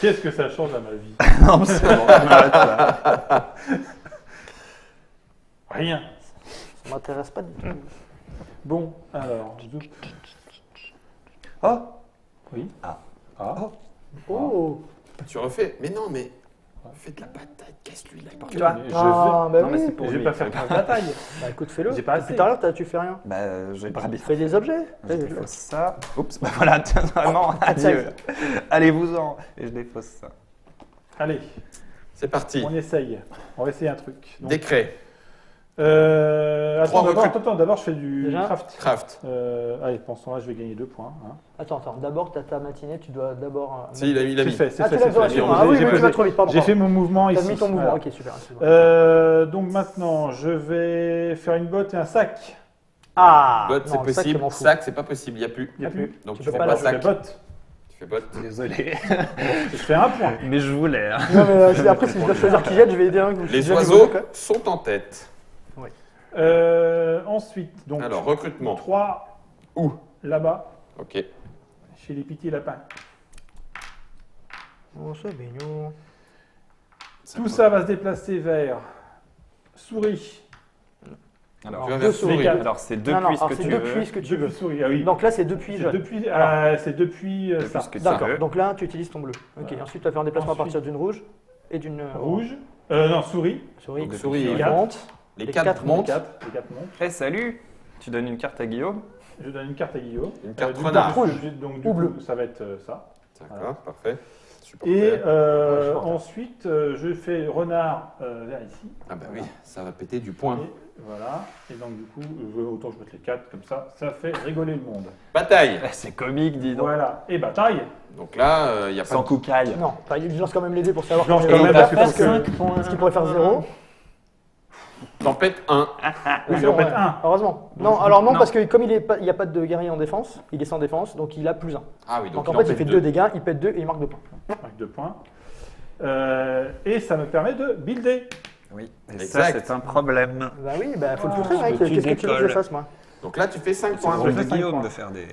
Qu'est-ce que ça change à ma vie? Non, mais c'est bon, on arrête là. Rien. Ça m'intéresse pas du tout. Bon, alors. Oh! Oui. Ah. Ah. Oh Tu refais. Mais non, mais. Fais de la bataille, casse-lui la Mais gueule. je Ah, bah Non, mais oui. c'est pour vais, je vais lui. pas faire 15 batailles. Bah écoute, fais-le. J'ai pas Depuis assez. tout à l'heure, tu fais rien. Bah, j'ai pas bien. Fais des objets. Je Fais- défausse ça. Oups, bah voilà, tiens, vraiment, adieu. Allez-vous-en. Et je défausse ça. Allez, C'est parti. on essaye. On va essayer un truc. Donc, Décret. attends, Trois d'abord, je fais du Déjà craft. Craft. Allez, pensons là, je vais gagner 2 points. Hein. Attends, d'abord, t'as ta matinée, tu dois d'abord. Si, il a mis. C'est fait, c'est Ah, fait. tu l'as c'est fait. fait, ah oui, J'ai mais tu posé- vas trop vite, pardon. J'ai fait mon mouvement T'as ici. mis ton mouvement, Voilà. ok, super. excuse-moi. Donc maintenant, je vais faire une botte et un sac. Ah Botte, c'est non, le sac, je possible. m'en fous. Sac, c'est pas possible. Il n'y a plus. Il n'y a plus. Donc Tu tu peux fais pas pas la Je fais sac. botte. Tu fais botte. Désolé. Je fais un point. Mais je voulais. Hein. Non, mais après, si je dois choisir qui jette, je vais aider un. Les oiseaux sont en tête. Ensuite, donc Alors, recrutement. 3 Où? là-bas, Ok. chez les petits lapins. Oh, c'est mignon. Tout ça va se déplacer vers souris. Alors, Tu vas deux vers souris. souris. alors c'est deux Non, non, puits alors que c'est tu deux veux. puits ce que tu veux. Depuis souris, ah oui. Donc là, c'est depuis C'est jeunes. depuis Deux ça. puits que tu D'accord, veux. donc là, tu utilises ton bleu. Ok, Voilà. ensuite, tu vas faire un déplacement à Ensuite- partir d'une rouge et d'une Rouge. Non, souris. souris. Donc, souris, qui ouais. Quatre. monte. Les Les 4 quatre montent. Les 4 montent. Eh, salut! Tu donnes une carte à Guillaume? Je donne une carte à Guillaume. Une carte Du renard. coup, Rouge donc, ou bleu. ça va être ça. D'accord, parfait. Super. Et supporter. ensuite, je fais renard vers ici. Ah bah oui, ça va péter du point. Et voilà. Et donc, du coup, autant je mette les 4 comme ça. Ça fait rigoler le monde. Bataille. Eh, c'est comique, dis donc. Voilà. Et bataille. Donc là, il n'y a pas Sans coucaille. Non, je lance quand même les dés pour savoir Je lance combien quand il y même a. parce que Parce faut que- que ce qui pourrait faire 0. Tempête 1. Oui, j'en mets un. Heureusement. Non, alors non, Non. parce que comme il n'y a pas de guerrier en défense, il est sans défense, donc il a plus 1. Ah oui, Donc donc en fait, il pète fait 2 dégâts, il pète 2 et il marque 2 points. Avec 2 points. Et ça me permet de builder. Oui, et Exact. ça, c'est un problème. Bah oui, bah faut le filtrer, mec. Faut que tu Qu'est-ce que tu veux que je décolles. fasse, moi? Donc là, tu fais 5 C'est points. le rôle je de fais cinq Guillaume points. de faire des.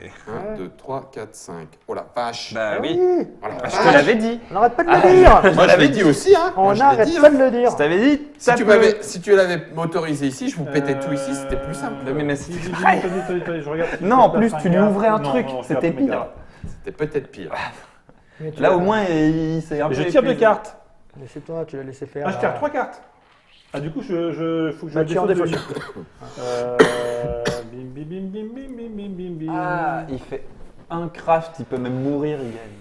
1, 2, 3, 4, 5. Oh la vache. Bah Ah oui. Oh la Je vache. te l'avais dit. On n'arrête pas de le dire. Moi, je l'ai dit aussi, hein. Moi, On je l'ai n'arrête dit, pas hein. de le dire. Je t'avais dit. Si tu l'avais m'autorisé ici, je vous pétais tout ici, c'était plus simple. Mais Si, c'est si, si, pareil. attendez, je regarde si Non, je en fais plus, pas tu lui cinq ouvrais un gardes. truc, Non, non, c'était c'est pas mes pire. gardes. C'était peut-être pire. Mais tu Là, l'as- au moins, il s'est un peu. Je tire 2 épuisé. cartes. Mais c'est toi, tu l'as laissé faire. Ah, je tire 3 cartes. Ah, du coup, faut que je Bah, tu en défausse défausses. Bim, bim, bim, bim, bim, bim, bim, bim, bim. Ah, il fait un craft, il peut même mourir, il gagne.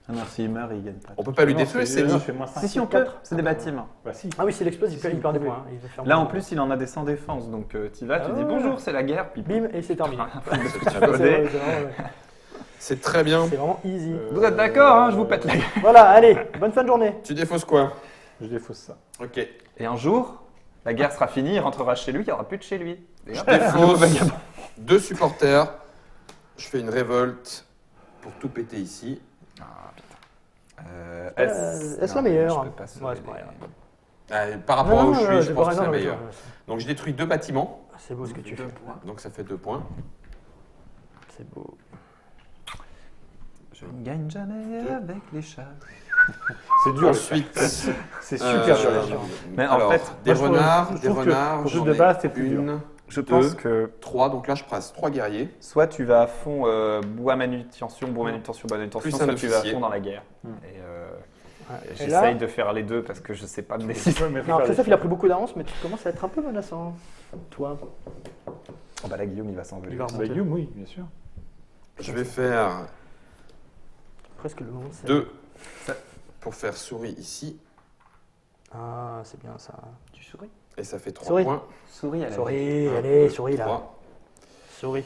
Ah non, s'il meurt, il gagne pas. On peut pas lui Non, détruire, c'est non, dit. je fais moins 5. Si, si, on peut. C'est des bâtiments. Bah, si. Ah oui, s'il explose, il perd des points. Hein. Il va faire Là, en moins. plus, il en a des sans défense. Donc, tu vas, tu Ah dis ouais. bonjour, c'est la guerre. Puis Bim, et c'est terminé. C'est C'est très bon. vrai, c'est vraiment, ouais. C'est très bien. C'est vraiment easy. Vous êtes d'accord, hein, je vous pète la gueule. Voilà, allez, bonne fin de journée. Tu défausses quoi? Je défausse ça. Ok. Et un jour, la guerre sera finie, il rentrera chez lui, il n'y aura plus de chez lui. Et hop, Défausse 2 supporters. Je fais une révolte pour tout péter ici. Est-ce la non, meilleure? je peux pas sauver Ouais, c'est pas les- grave. Par rapport à où je suis, je j'ai pense pas que c'est raison, la mais meilleure. toi, Donc je détruis 2 bâtiments. c'est beau ce que tu fais. Donc ça fait 2 points. C'est beau. Je ne gagne jamais avec les chats. C'est dur. Ensuite, C'est super dur. les gens. Mais en alors, fait, des moi, je trouve- renards, je des trouve que renards. pour le jeu j'en de ai base, c'est plus une, Je deux, pense que 3. Donc là, je passe 3 guerriers. soit tu vas à fond bois manutention, bois manutention, Plus soit un tu vas à officier. fond dans la guerre. Hmm. Et, Et là, j'essaye de faire les deux parce que je sais pas me décider. Ouais, mais faut non, faire Christophe, des- il a pris beaucoup d'avance, mais tu commences à être un peu menaçant. Toi, Oh bah là, Guillaume, il va s'envoler. il va Bah, remonter. Guillaume, oui, bien sûr. Je vais faire Presque le monde. c'est- 2 pour faire souris ici. Ah, c'est bien ça. Tu souris. Et ça fait 3 Souris. points. Souris, elle a Souris, Un, allez, deux, souris là. 3. Souris.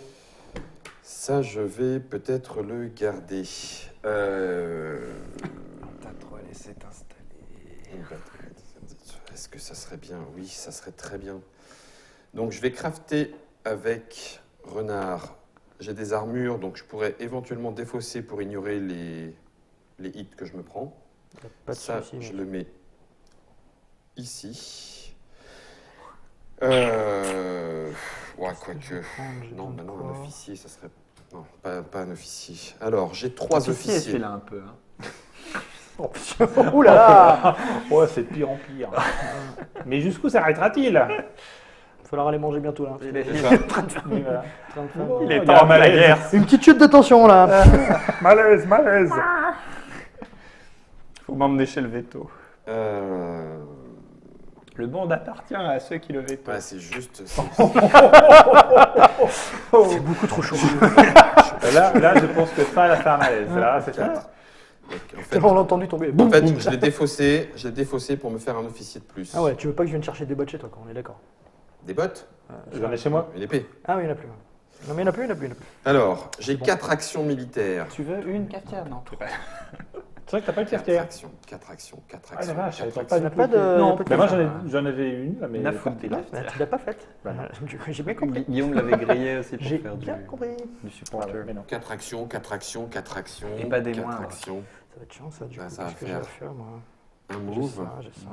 Ça, je vais peut-être le garder. T'as trop laissé t'installer. Est-ce que ça serait bien? Oui, ça serait très bien. Donc, je vais crafter avec renard. J'ai des armures, donc je pourrais éventuellement défausser pour ignorer les hits que je me prends. Pas de Ça, soucis, je mec. le mets ici. Ouais, quoique. J'ai Non, besoin de bah non, quoi un officier, ça serait. Non, pas un officier. Alors, j'ai 3 officiers. celui-là un peu. Hein. Oh, ouh là là. Ouais, c'est de pire en pire. Mais jusqu'où s'arrêtera-t-il? Il va falloir aller manger bientôt là. Il est, Oui, voilà. En train de faire- Oh, il est y a temps un de la malaise. guerre. Une petite chute de tension là. Malaise, malaise. Faut m'emmener chez le veto. Euh... Le monde appartient à ceux qui le veto. Ouais, c'est juste. C'est beaucoup trop chaud. Là, je pense que ça va faire un malaise. Là, c'est ça. 4. En fait, On l'a entendu tomber. en Boum, fait, boum. je l'ai défaussé pour me faire un officier de plus. Ah ouais, tu veux pas que je vienne chercher des bottes chez toi quand on est d'accord. Des bottes? J'en ai chez moi. Une épée. Ah oui, il n'y en a plus. Non mais il n'y en a plus, il n'y en a plus, il y en a plus. Alors, j'ai bon. 4 actions militaires. Tu veux une cafetière? Non. C'est vrai que t'as pas de 4 cafetière. actions, 4 actions, 4 Ah la actions. vache, je savais 4 pas Il n'y du a tout. pas de... Non, pas de Bah, moi, café. j'en avais une, là, mais. La faute des Bah, tu l'as pas faite. Bah, non. J'ai bien compris. Guillaume l'avait grillé aussi pour J'ai faire bien compris. du Ah ouais, supporter. mais non. 4 actions, 4 actions, 4 actions. Et pas des 4 moindres. actions. Ça va être chiant ça du Bah, coup. ça va Qu'est-ce que j'ai faire à faire moi? Un J'ai move. ça, j'ai ça.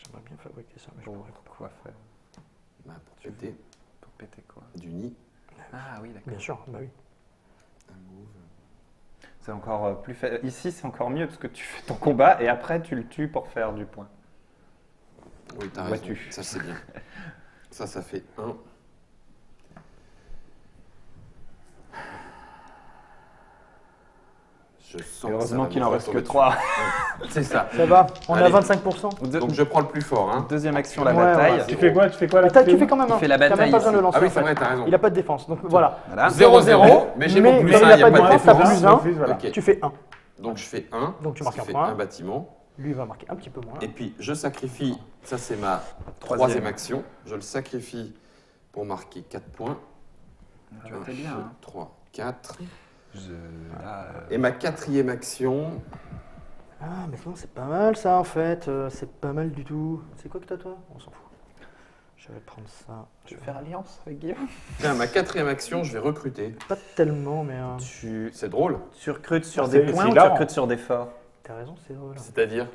J'aimerais bien fabriquer ça, mais je pourrais pas. Quoi faire? Bah, pour péter Pour péter quoi? du nid. Ah oui, d'accord. Bien sûr, bah oui. Un move. C'est encore plus fait. Ici, c'est encore mieux parce que tu fais ton combat et après tu le tues pour faire du point. Oui, t'as Vois-tu. raison. Ça, c'est bien. Ça fait 1. Je sens que Heureusement ça va qu'il en me reste que retomber 3. dessus. C'est ça. Ça va, on est à Allez. 25%. Donc, je prends le plus fort. Hein. Deuxième action, la Ouais, bataille. ouais. Tu fais quoi? Tu fais quoi là? Tu fais quand même Il un. fait la T'as même bataille pas besoin de le ici. lancer. Ah oui, en c'est fait. vrai, t'as raison. Il a pas de défense, donc voilà. Voilà. 0-0, mais j'ai mon plus comme 1, il il n'y a a pas de pas de défense, t'as défense. plus un. Plus, voilà. Ok. Tu fais 1. Donc je fais 1. Donc tu marques un fais point. un bâtiment. Lui va marquer un petit peu moins. Et puis je sacrifie, ça c'est ma Troisième. troisième action. Je le sacrifie pour marquer 4 points. Tu vois, t'es bien. Hein. 3, 4. Là, Et ma quatrième action, Ah, mais non, c'est pas mal ça en fait. C'est pas mal du tout. C'est quoi que t'as toi? On s'en fout. Je vais prendre ça. tu veux faire alliance avec Guillaume? tiens, ma quatrième action, je vais recruter. Pas tellement, mais C'est drôle. Tu recrutes sur Ah, des c'est points ou tu hilarant. recrutes sur des forts? t'as raison, c'est drôle. C'est-à-dire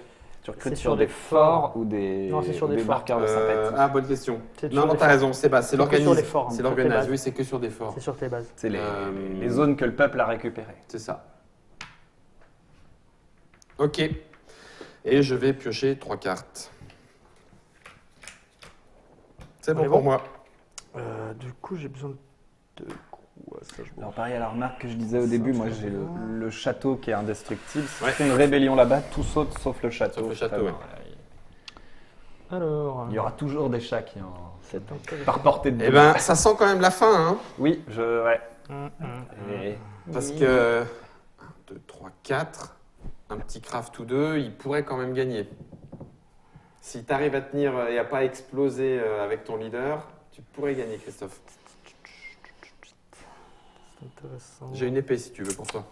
Tu recrutes C'est sur sur des des forts ou des, Non, c'est sur ou des des forts. marqueurs de sympathie? Ah, bonne question. C'est Non, sur non, des t'as forts. raison, c'est que sur l'organisme. les forts, hein, C'est sur tes l'organisme, bases. oui, c'est que sur des forts. C'est sur tes bases. C'est Euh, les zones que le peuple a récupérées. C'est ça. Ok. Et je vais piocher 3 cartes. C'est On bon est pour bon moi. Du coup, j'ai besoin de quoi ça je Alors pareil à la remarque que je disais au Ça, début, tu moi vas j'ai voir. le château qui est indestructible. Si Ouais. tu fais une rébellion là-bas, tout saute sauf le château. Sauf le château, Enfin, ouais. voilà, Alors, il y aura toujours des chats qui en... c'est intéressant. par portée de Eh ben, ça sent quand même la fin, hein. Oui, ouais. Et- Parce que 1, 2, 3, 4, un petit craft ou deux, il pourrait quand même gagner. Si tu arrives à tenir et à pas exploser avec ton leader, tu pourrais gagner, Christophe. C'est intéressant. J'ai une épée si tu veux pour toi.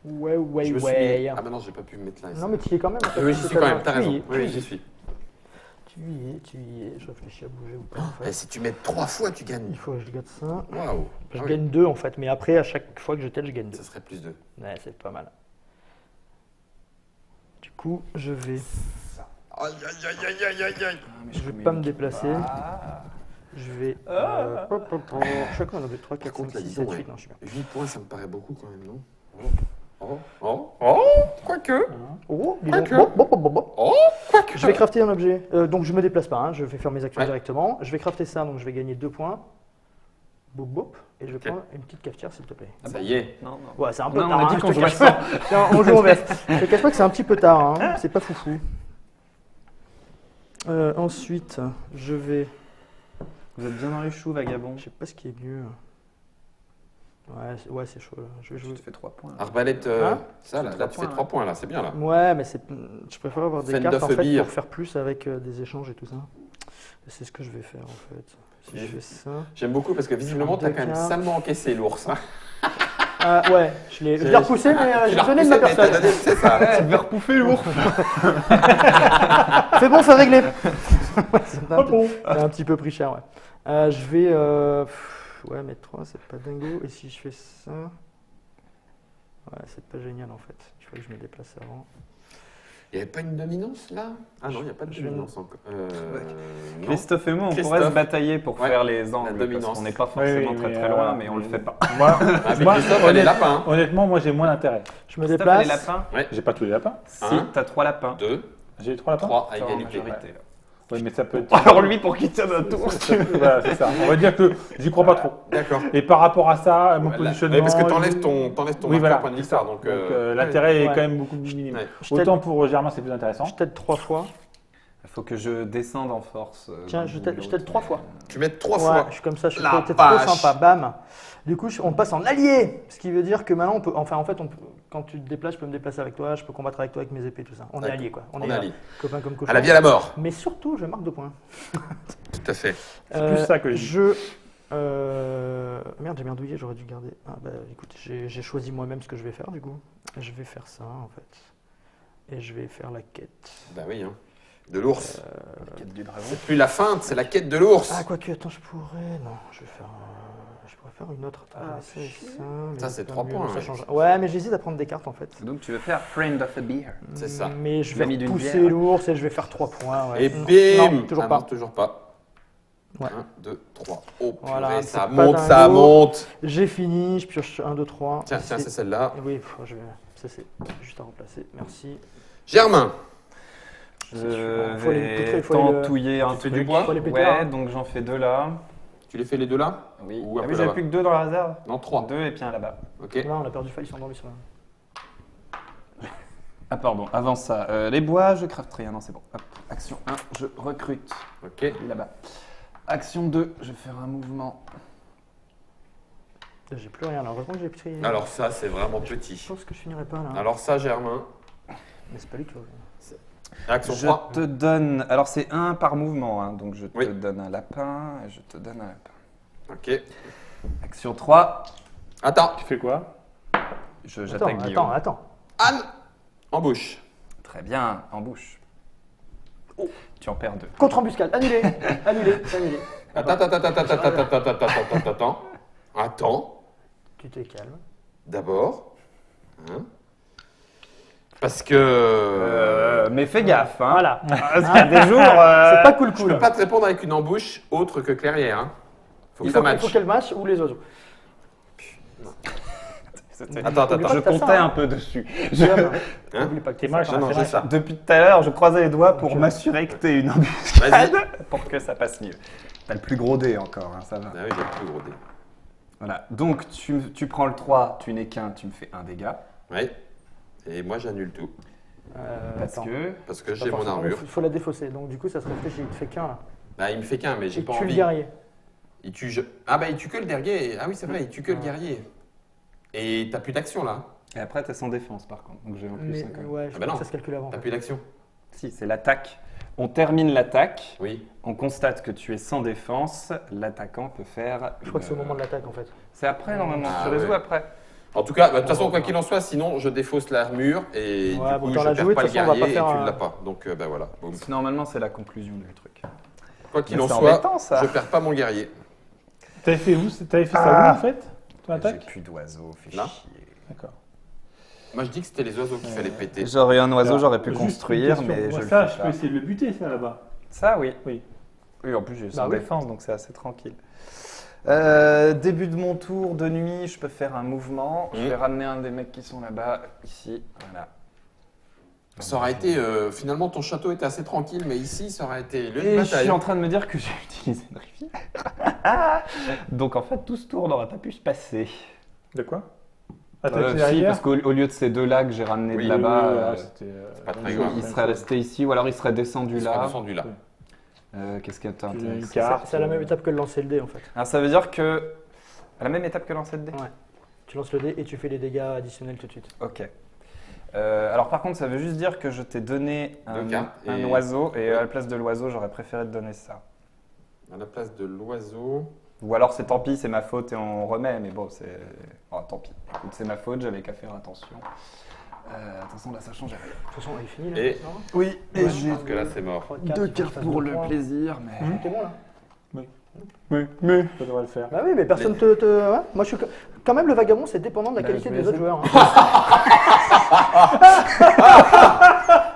Ouais, ouais, Je me suis ouais. mis- Ah bah non, j'ai pas pu me mettre là. Non, mais tu y es quand même. en fait, Oui, j'y parce suis que quand même, t'as tu y raison. es, Oui, j'y suis. Tu y es. Je réfléchis à bouger ou pas. En Et fait. si tu mets 3 fois, tu gagnes. Il faut que je garde ça. Waouh. Je Ah oui. gagne 2 en fait, mais après, à chaque fois que je telle, je gagne 2. Ça serait plus 2. Ouais, c'est pas mal. Du coup, je vais. Aïe, aïe, aïe, aïe, aïe, aïe, aïe. Je vais pas me déplacer. Je vais. Je fais quoi? On a 3, 4, contre, 5, là, 6, dis 7, donc, 8. Non, je suis bien. 8 points, ça me paraît beaucoup quand même, non? Oh, quoique. Oh, dis Quoique. donc. Bon. Oh, quoique. Je vais crafter un objet. Donc je me déplace pas, hein, je vais faire mes actions Ouais. directement. Je vais crafter ça, donc je vais gagner 2 points. Boop boop. Et je vais Ok. prendre une petite cafetière s'il te plaît. Ça y est. Non, non. Ouais, c'est un peu Non, on tard. a dit hein, qu'on je te jouait cache pas. Tiens, on joue en vert. Je te cache pas que c'est un petit peu tard, hein, c'est pas foufou. Ensuite, je vais. Vous êtes bien dans les choux, vagabond. Je sais pas ce qui est mieux. Ouais, c'est chaud là. Je vais Je jouer. te fais 3 points. Arbalète, Hein ça là, C'est là 3 tu fais points, 3 points là, c'est bien là. Ouais, mais je préfère avoir des Fend cartes of en a fait beer. pour faire plus avec des échanges et tout ça. Et c'est ce que je vais faire en fait. Si je fais ça. J'aime beaucoup parce que visiblement t'as quand même Deux salement encaissé l'ours. Hein. Ouais, je l'ai repoussé, mais Tu j'ai l'as donné de ma repoussé, mais t'as personne. donné- C'est ça. Tu veux repouffer l'ours? C'est bon, c'est réglé. C'est un petit peu pris cher, ouais. Je vais. Ouais, mais 3, c'est pas dingo. Et si je fais ça. Ouais, c'est pas génial en fait. Il faut que je me déplace avant. Il n'y avait pas une dominance là? Ah non, il n'y a pas de dominance encore. Non. Christophe et moi, on pourrait Christophe. se batailler pour Ouais, faire les angles, dominance. parce qu'on n'est pas forcément Oui, très mais, très loin, mais on le fait pas. Moi, Ah, mais moi, Christophe, elle est lapin. Hein. honnêtement, moi j'ai moins d'intérêt. Je me Christophe, les déplace. lapins? J'ai pas tous les lapins. Si, Un. t'as 3 lapins. 2, J'ai eu 3 lapins. 3 à T'es en égalité. majorité, là. Oui, mais ça peut être. Alors lui, pour qu'il tienne un tour. Voilà, c'est ça. On va dire que j'y crois pas trop. D'accord. Et par rapport à ça, mon Ouais, positionnement. parce que t'enlèves ton Oui, marqueur voilà, point de c'est l'histoire. ça. Donc, l'intérêt est Ouais. quand même beaucoup minime. ouais. Autant pour Germain, c'est plus intéressant. Je t'aide 3 fois. Il faut que je descende en force. Tiens, je t'aide 3 fois. Tu mets 3 Ouais, fois. je suis comme ça, je suis La peut-être trop vache. sympa. Bam. Du coup, on passe en allié. Ce qui veut dire que maintenant, on peut. Enfin, en fait, quand tu te déplaces, je peux me déplacer avec toi, je peux combattre avec toi avec mes épées, tout ça. On est D'accord. alliés, quoi. On est alliés. Copains comme cochons. À la vie à la mort. Mais surtout, je marque 2 points. Tout à fait. C'est plus ça que je dis. Merde, j'ai merdouillé, j'aurais dû garder. Ah bah écoute, j'ai choisi moi-même ce que je vais faire du coup. Je vais faire ça en fait. Et je vais faire la quête. Bah oui, hein. De l'ours. Quête du dragon. C'est plus la feinte, c'est la quête de l'ours. Ah quoique, attends, je pourrais. Non, je vais faire. Je pourrais faire une autre. Mais Ça, c'est pas 3 mieux, points, ça ouais. change. Ouais, mais j'hésite à prendre des cartes en fait. Donc tu veux faire Friend of a Beer. C'est ça. Mais je L'ami vais d'une pousser bière. l'ours et je vais faire 3 points. Ouais. Et Non, bim. toujours Ah pas. non, toujours pas. Ouais. 1, 2, 3. Oh purée, Voilà, ça c'est pas monte, dingo. ça monte. J'ai fini, je pioche 1, 2, 3. Tiens, c'est celle-là. Oui, je vais. Ça c'est juste à remplacer. Merci. Germain. Je Faut les- vais faut les- tentouiller un Tu fais truc. du bois Faut les péter, Ouais, hein. donc j'en fais 2 là. Tu les fais les deux là? Oui. Ou un Ah peu oui, j'avais là-bas. plus que 2 dans la réserve. Non, 3. 2 et puis un là-bas. Ok. Là, on a perdu faille, ils sont endormis sur Ah pardon, avant ça, les bois, je craft rien, non c'est bon. Hop. Action 1, je recrute. Ok. Lui, là-bas. Action 2, je vais faire un mouvement. J'ai plus rien là. Heureusement que j'ai pris. Alors ça, c'est vraiment Je petit. pense que je finirai pas là. Alors ça, Germain. Mais c'est pas lui qui va. Action Je 3. te donne. Alors c'est 1 par mouvement, hein, donc je te Oui. donne un lapin et je te donne un lapin. Ok. Action 3, Attends. Tu fais quoi? j'attaque Guillaume. Attends. Anne. En bouche. Très bien, en bouche. Tu en perds 2. Contre-embuscade, annulé. Annulé, c'est annulé. Attends. Tu te calmes. D'abord. Hein. Parce que. Mais fais gaffe, hein. Voilà. Parce qu'il y a des jours. C'est pas cool Je cool. peux pas te répondre avec une embouche autre que clairière. Hein. Faut que Il ça faut, il matche. faut qu'elle matche ou les oiseaux. Attends. Oublie pas Je que t'as ça, comptais hein. un peu dessus. Hein Oublie pas que T'es t'as moche, ça. Non, c'est j'ai vrai. ça. Depuis tout à l'heure, je croisais les doigts pour Ok. m'assurer que t'aies une embuscade Vas-y. pour que ça passe mieux. T'as le plus gros dé encore, hein, ça va. Ah oui, j'ai le plus gros dé. Voilà, donc tu prends le 3, tu n'es qu'un, tu me fais un dégât. Oui. Et moi, j'annule tout. Parce Attends. que. Parce que Pas j'ai mon forcément, armure. Il faut la défausser. Donc du coup, ça se réfléchit. Il te fait qu'un là. Bah, il me fait qu'un, mais j'ai Et pas tue le envie. guerrier. Il tue. Ah, bah, il tue que le guerrier. Ah oui, c'est vrai, il tue que le guerrier. Et t'as plus d'action là. Et après, t'es sans défense par contre, donc j'ai un plus Mais 5 quand même. ouais, je Ah bah crois non. que ça se calcule avant. T'as plus d'action. Si, c'est l'attaque. On termine l'attaque, Oui. on constate que tu es sans défense, l'attaquant peut faire. Je crois que c'est au moment de l'attaque en fait. C'est après normalement, Ah tu résous ouais. après. En tout cas, bah, de toute façon, quoi qu'il en soit, sinon je défausse l'armure et Ouais, du bon, coup, t'en je as perds joué, de pas le toute façon, on va guerrier pas et faire tu un- ne l'as pas. Donc, bah voilà. Boum. Normalement, c'est la conclusion du truc. Quoi qu'il Mais en c'est soit, embêtant, ça. je perds pas mon guerrier. T'avais fait où? T'avais fait ça où en fait? Ton J'ai attaque? plus d'oiseaux, fais Là chier. D'accord. Moi, je dis que c'était les oiseaux qu'il fallait péter. J'aurais un oiseau, Alors, j'aurais pu juste une construire, question. mais Moi, je ça, le je fais peux pas. essayer de le buter, ça là-bas. Ça, oui. Oui. Oui, en plus, j'ai sans oui. défense, donc c'est assez tranquille. Début de mon tour de nuit, je peux faire un mouvement. Je vais ramener un des mecs qui sont là-bas, ici, voilà. Ça aurait été. Finalement, ton château était assez tranquille, mais ici, ça aurait été lieu de Et je bataille. suis en train de me dire que j'ai utilisé une rivière. Donc en fait, tout ce tour n'aurait pas pu se passer. De quoi? Attaquer la Si, rivière? parce qu'au lieu de ces deux lacs que j'ai ramenés Oui, de là-bas, c'était. pas très grave. il serait resté ici ou alors il serait descendu Ils sont là. descendus là. Qu'est-ce qui est Tu as une intéressant? carte. C'est à la même étape que le lancer le dé en fait. Alors ça veut dire que à la même étape que lancer le dé. Ouais. Tu lances le dé et tu fais les dégâts additionnels tout de suite. Ok. Alors par contre, ça veut juste dire que je t'ai donné Deux cartes un et- oiseau et Ouais. à la place de l'oiseau, j'aurais préféré te donner ça. À la place de l'oiseau. Ou alors c'est tant pis, c'est ma faute et on remet, mais bon, c'est. Oh, tant pis. Écoute, c'est ma faute, j'avais qu'à faire attention. Attention, là ça change rien. De toute façon, il est fini là. Et- non Oui, Ouais, j'ai Parce que là, c'est mort. Trois, deux quatre, il faut que je cartes fasse pour deux le points. plaisir, mais. T'es bon là? Mais. Ça devrait le faire. Bah oui, mais personne ouais. Moi, je suis quand même le vagabond, c'est dépendant de la Bah, qualité je vais des autres essayer. joueurs.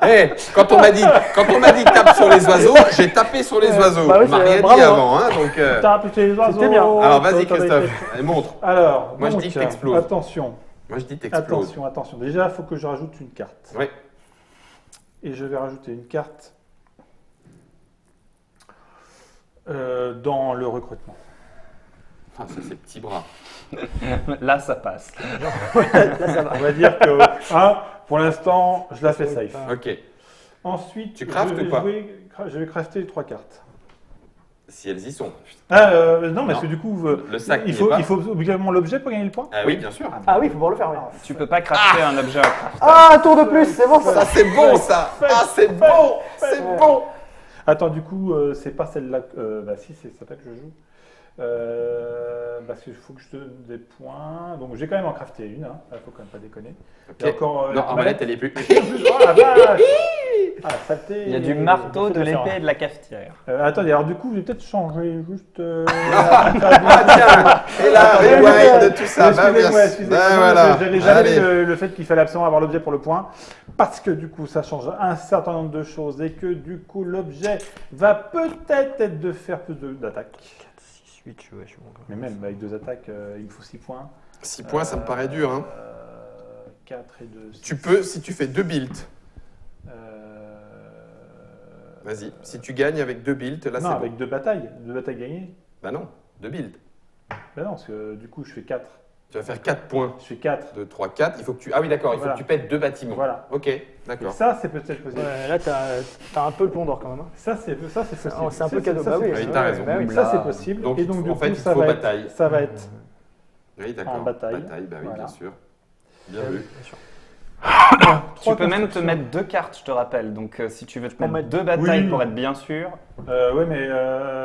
Hein. Eh, quand on m'a dit tape sur les oiseaux, j'ai tapé sur les oiseaux. bah oui, on m'a c'est- rien bravo, dit hein. avant, hein, donc. Tape chez les oiseaux. C'était bien. Alors vas-y Attendez, Christophe, allez, montre. Alors, Moi, je donc, dis que t'exploses. Attention, Moi je dis t'exploses. attention, attention. Déjà, il faut que je rajoute une carte. Oui. Et je vais rajouter une carte dans le recrutement. Ah, ça c'est petit bras. Là, ça passe. Là, ça va. On va dire que, pour l'instant, je la fais safe. Ok. Ensuite, Tu craftes je vais ou pas je vais crafter 3 cartes. Si elles y sont. Non, parce Non. que du coup, Le sac il n'y est pas. faut obligatoirement l'objet pour gagner le point. Ah oui, bien sûr. Ah oui, il faut pouvoir le faire, oui. Tu peux pas crafter un objet à craft. Ah, un tour de plus, c'est bon Ça ça. c'est bon ça. Ah c'est bon, c'est bon. Attends, du coup, c'est pas celle-là. Bah si, c'est celle-là que je joue. Parce qu'il faut que je te donne des points. Donc, j'ai quand même en crafté une. Hein. Faut quand même pas déconner. Ok. Il y a encore, Non, Arbalète elle est plus. Oh la vache. Ah, la saleté. Il y a du marteau, de faut le faire. l'épée et de la cafetière. Attendez, alors du coup, je vais peut-être changer juste. Ah tiens. Et là, rewind de tout ça. Bah, Excusez-moi, merci. excusez-moi. Bah, voilà. J'avais jamais Allez. le fait qu'il fallait absolument avoir l'objet pour le point. Parce que du coup, ça change un certain nombre de choses. Et que du coup, l'objet va peut-être être de faire plus d'attaques. 6, 8, ouais, je suis bon. Mais même avec 2 attaques, il me faut 6 points. 6 points, ça me paraît dur. Hein. 4 et 2. Tu peux, si tu fais 2 builds. Vas-y. Si tu gagnes avec 2 builds, là c'est non, bon. avec 2 batailles. 2 batailles gagnées. Bah non, 2 builds. Ben non, parce que du coup, je fais 4. Tu vas faire 4 points. Je fais 4. 2, 3, 4. Il faut que tu. Ah oui, d'accord, il faut Voilà. que tu pètes 2 bâtiments. Voilà. Ok, Et d'accord. ça, c'est peut-être possible. Ouais, là, t'as un peu le pont d'or quand même. Hein. Ça, c'est possible. Oh, c'est un peu cadeau. Ça, Bah c'est oui, possible. Oui, t'as raison. bah oui. Ça, c'est possible. Donc, et donc, du en coup, fait, il ça faut va bataille. être. Ça va être. Oui, d'accord. En bataille. Bataille, bah oui, Voilà. bien sûr. Bien vu. Bien sûr. Tu peux même te constructions. mettre 2 cartes, je te rappelle. Donc, si tu veux te mettre mettre 2 batailles oui. pour être bien sûr. Oui, mais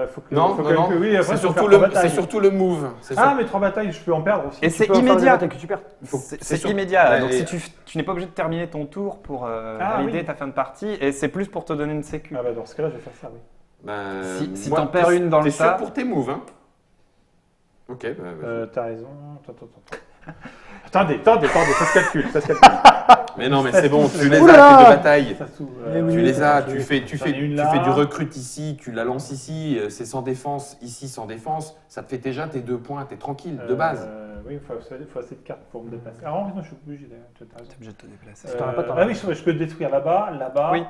faut que. Non, faut non, quand même non. que- oui, après, C'est faut surtout, faire le, 3 c'est batailles. surtout le move. C'est Ah, ça. mais 3 batailles, je peux en perdre aussi. Et c'est Tu peux faire des immédiat. attaques que tu perds. C'est surtout- immédiat. Ouais, Donc, et- si tu n'es pas obligé de terminer ton tour pour valider oui. ta fin de partie, et c'est plus pour te donner une sécu. Ah, bah, dans ce cas-là, je vais faire ça, oui. Ben, Si moi, t'en perds une dans le T'es sûr tas. pour tes moves, hein. Ok, bah, vas-y. T'as raison. Attendez, ça se calcule, ça se calcule. Mais non, mais c'est bon, tu les Ouh là as, là. tes deux batailles. Ça s'ouvre. Mais oui. Tu les as, J'en tu ai- fais j'en ai une tu là. fais du recrute ici, tu la lances ici, c'est sans défense, ici sans défense, ça te fait déjà tes 2 points, t'es tranquille, de base. Oui, il faut assez de cartes pour me déplacer. Ah, non, je suis obligé d'ailleurs. Tu as raison. T'es obligé de te déplacer. Si t'en as pas, t'en as Ah oui, je peux détruire là-bas. Oui.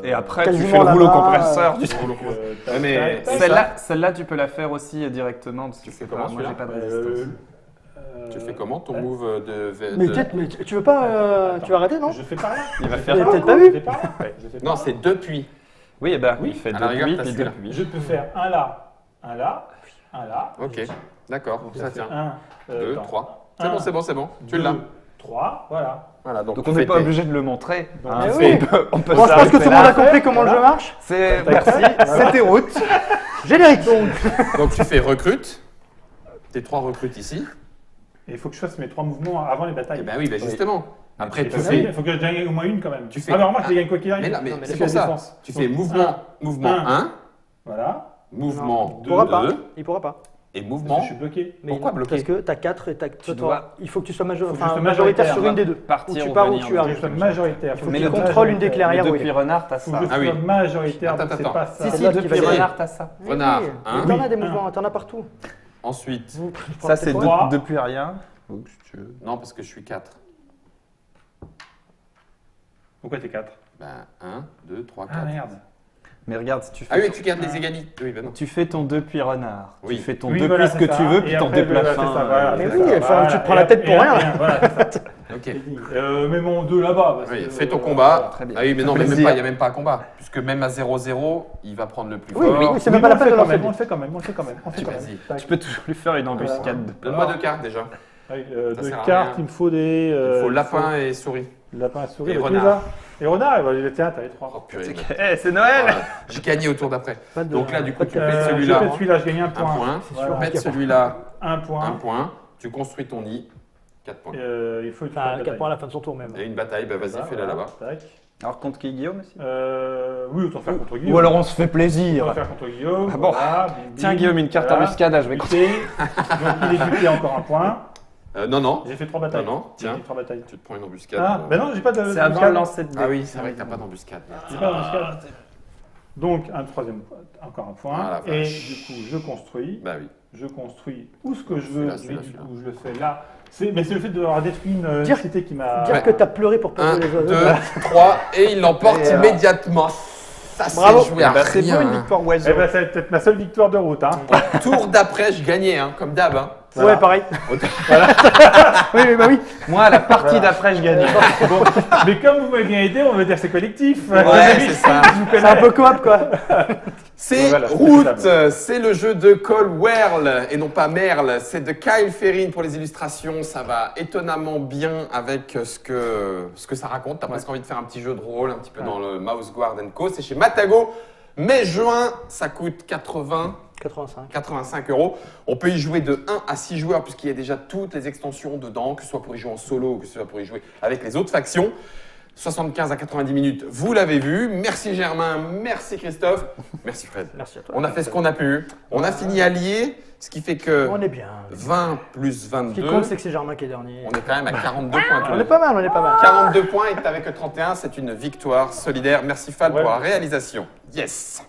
Et après, tu Quasiment fais le rouleau là-bas, compresseur. du Ouais, mais Celle-là, tu peux la faire aussi directement. Parce que Tu fais c'est comment, pas- moi, j'ai celui-là pas de résistance. Tu fais comment ton move de. Mais peut-être, mais tu veux pas. Tu vas arrêter, non Je fais par là. Il va Vous faire. avez par peut-être là. pas vu. Je fais par là. Je fais par Non, là. c'est depuis. Oui, et ben, Oui, il fait à la 2 rigueur, puits, t'as puis 2 celui-là. puits. Je peux faire un là, un là. Ok, d'accord, Donc ça ça fait tient. 1, 2, 3. C'est bon, c'est bon, c'est bon. Tu l'as. 3, voilà. Voilà, Donc tu on fais n'est pas tes- obligé de le montrer. Donc, hein, mais c'est- oui. on peut Bon, je pense que s'arrêter tout le là. monde a compris comment le jeu marche. C'est merci, c'était route. Générique donc. Donc tu fais recrute. Tes 3 recrutes ici. Et il faut que je fasse mes 3 mouvements avant les batailles. Et ben oui, ben justement. Après, Il tu faut, fais. il faut que je gagne au moins une quand même. Tu fais- Ah, mais alors moi, je les gagne quoi qu'il arrive. Mais là, mais Non, mais c'est c'est pour la ça. défense. Tu fais Donc, mouvement 1, Voilà. mouvement Il pourra 2 pas. Il pourra pas. et Parce que mouvement. je suis bloqué. Mais Pourquoi non, bloquer Parce que t'as 4 et t'as. Tu toi, dois- il faut que tu sois Faut que je sois majoritaire sur majoritaire, une des deux. Partir Ou tu ou pars ou venir, tu Il faut que arrives. je sois majoritaire. Il faut Mais que tu le contrôles une des clairières. Mais oui. depuis Renard, t'as Il faut ça. que je Ah oui. sois majoritaire. Attends, donc c'est attends. pas ça. Si, si, Depuis qui va- Renard, t'as ça. Renard, Oui, hein. mais t'en as des Oui. mouvements, t'en as partout. Ensuite. Ça, c'est Trois. depuis rien. Ou si tu veux. Non, parce que je suis 4. Pourquoi t'es 4? Ben 1, 2, 3, 4. Ah merde. Mais regarde, si tu Ah fais, oui, tu gardes les égalités. Oui, ben non. tu fais ton depuis Renard. Oui. Tu fais ton Oui, depuis voilà, ce que c'est tu ça. veux, puis Et ton après, depuis la voilà, fin. c'est ça, voilà, Mais c'est oui, ça, enfin, voilà. tu te prends la tête pour Et rien. Voilà, c'est ça. Ok. C'est dit. Mais mon 2 là-bas. parce Oui, que, fais ton combat. très bien. Ah oui, mais non, mais même Plaisir. pas, il n'y a même pas un combat. Puisque même à 0-0, il va prendre le plus Oui, fort. oui, c'est Oui, même pas mais la peine de on lancer. le fait quand même, on le fait quand même. On le fait quand même. Vas-y. Tac. Tu peux toujours lui faire une embuscade. Donne-moi 2 cartes déjà. Avec, Ça deux sert à cartes, rien. il me faut des. Il faut lapin et souris. Lapin à souris. Et bah, tu renard. les as. Et renard, tiens, t'as les 3. Oh purée. Eh, c'est Noël. Voilà. J'ai gagné au tour d'après. Pas de- Donc là, du coup, pas de- tu pètes Je celui-là. pète celui-là, je gagne un Un point. point. Voilà. Tu pètes celui-là. Un point. 1 point. Tu construis ton nid. 4 points. Il faut une Enfin, 4 points à la fin de son tour même. Et une bataille, bah vas-y, fais-la là-bas. Tac. Alors contre qui, Guillaume aussi Oui, autant faire contre Guillaume. Ou alors on se fait Autant plaisir. faire contre Guillaume. Ah bon. Voilà, bim, bim. Tiens Guillaume, une carte Voilà. embuscade, je vais Buté. Donc il est buté encore un point. Non. J'ai fait 3 batailles. Non, J'ai tiens. fait 3 batailles. Tu te prends une embuscade. Ah, ben non, j'ai pas de. C'est avant le lancer de dés. Ah oui, c'est vrai que t'as pas d'embuscade. J'ai pas d'embuscade. Donc, un troisième, encore un point. Ah, la et vache. du coup, je construis. Bah oui. Je construis où ce que je veux. Celui-là, Et du celui-là. coup, je le fais là. Mais c'est le fait d'avoir détruit une Dire- cité qui m'a. Dire que t'as pleuré pour 1, poser les 2, oiseaux. 3, et il l'emporte Et alors immédiatement. Ça, Bravo. c'est joué à Bah, c'est beau rien. une victoire oiseau. Eh ben, ça va être peut-être ma seule victoire de route. Hein. Tour d'après, je gagnais, hein, comme d'hab. Hein. Voilà. Ouais, pareil. Oui, bah oui. Moi, la partie d'après, je gagne. Bon, mais comme vous m'avez bien aidé, on va dire que c'est collectif. Ouais, c'est ça. Je vous C'est connais. un peu coop, quoi. C'est Voilà, c'est Route, équitable. c'est le jeu de Cole Werl et non pas Merle. C'est de Kyle Ferrin pour les illustrations. Ça va étonnamment bien avec ce que ça raconte. T'as presque envie de faire un petit jeu de rôle, un petit peu dans le Mouse Guard & Co. C'est chez Matago. Mai-juin, ça coûte 85 €. On peut y jouer de 1 à 6 joueurs puisqu'il y a déjà toutes les extensions dedans, que ce soit pour y jouer en solo ou que ce soit pour y jouer avec les autres factions. 75 à 90 minutes, vous l'avez vu. Merci Germain, merci Christophe, merci Fred. Merci à toi. On a fait ce qu'on a pu. On a fini allié, ce qui fait que On est bien. 20 plus Ce qui 22, compte, c'est que c'est Germain qui est dernier. on est quand même à 42 points. tous On les est pas mal, on est pas mal. 42 points et t'avais que 31, c'est une victoire solidaire. Merci Fal Ouais. pour la réalisation. Yes.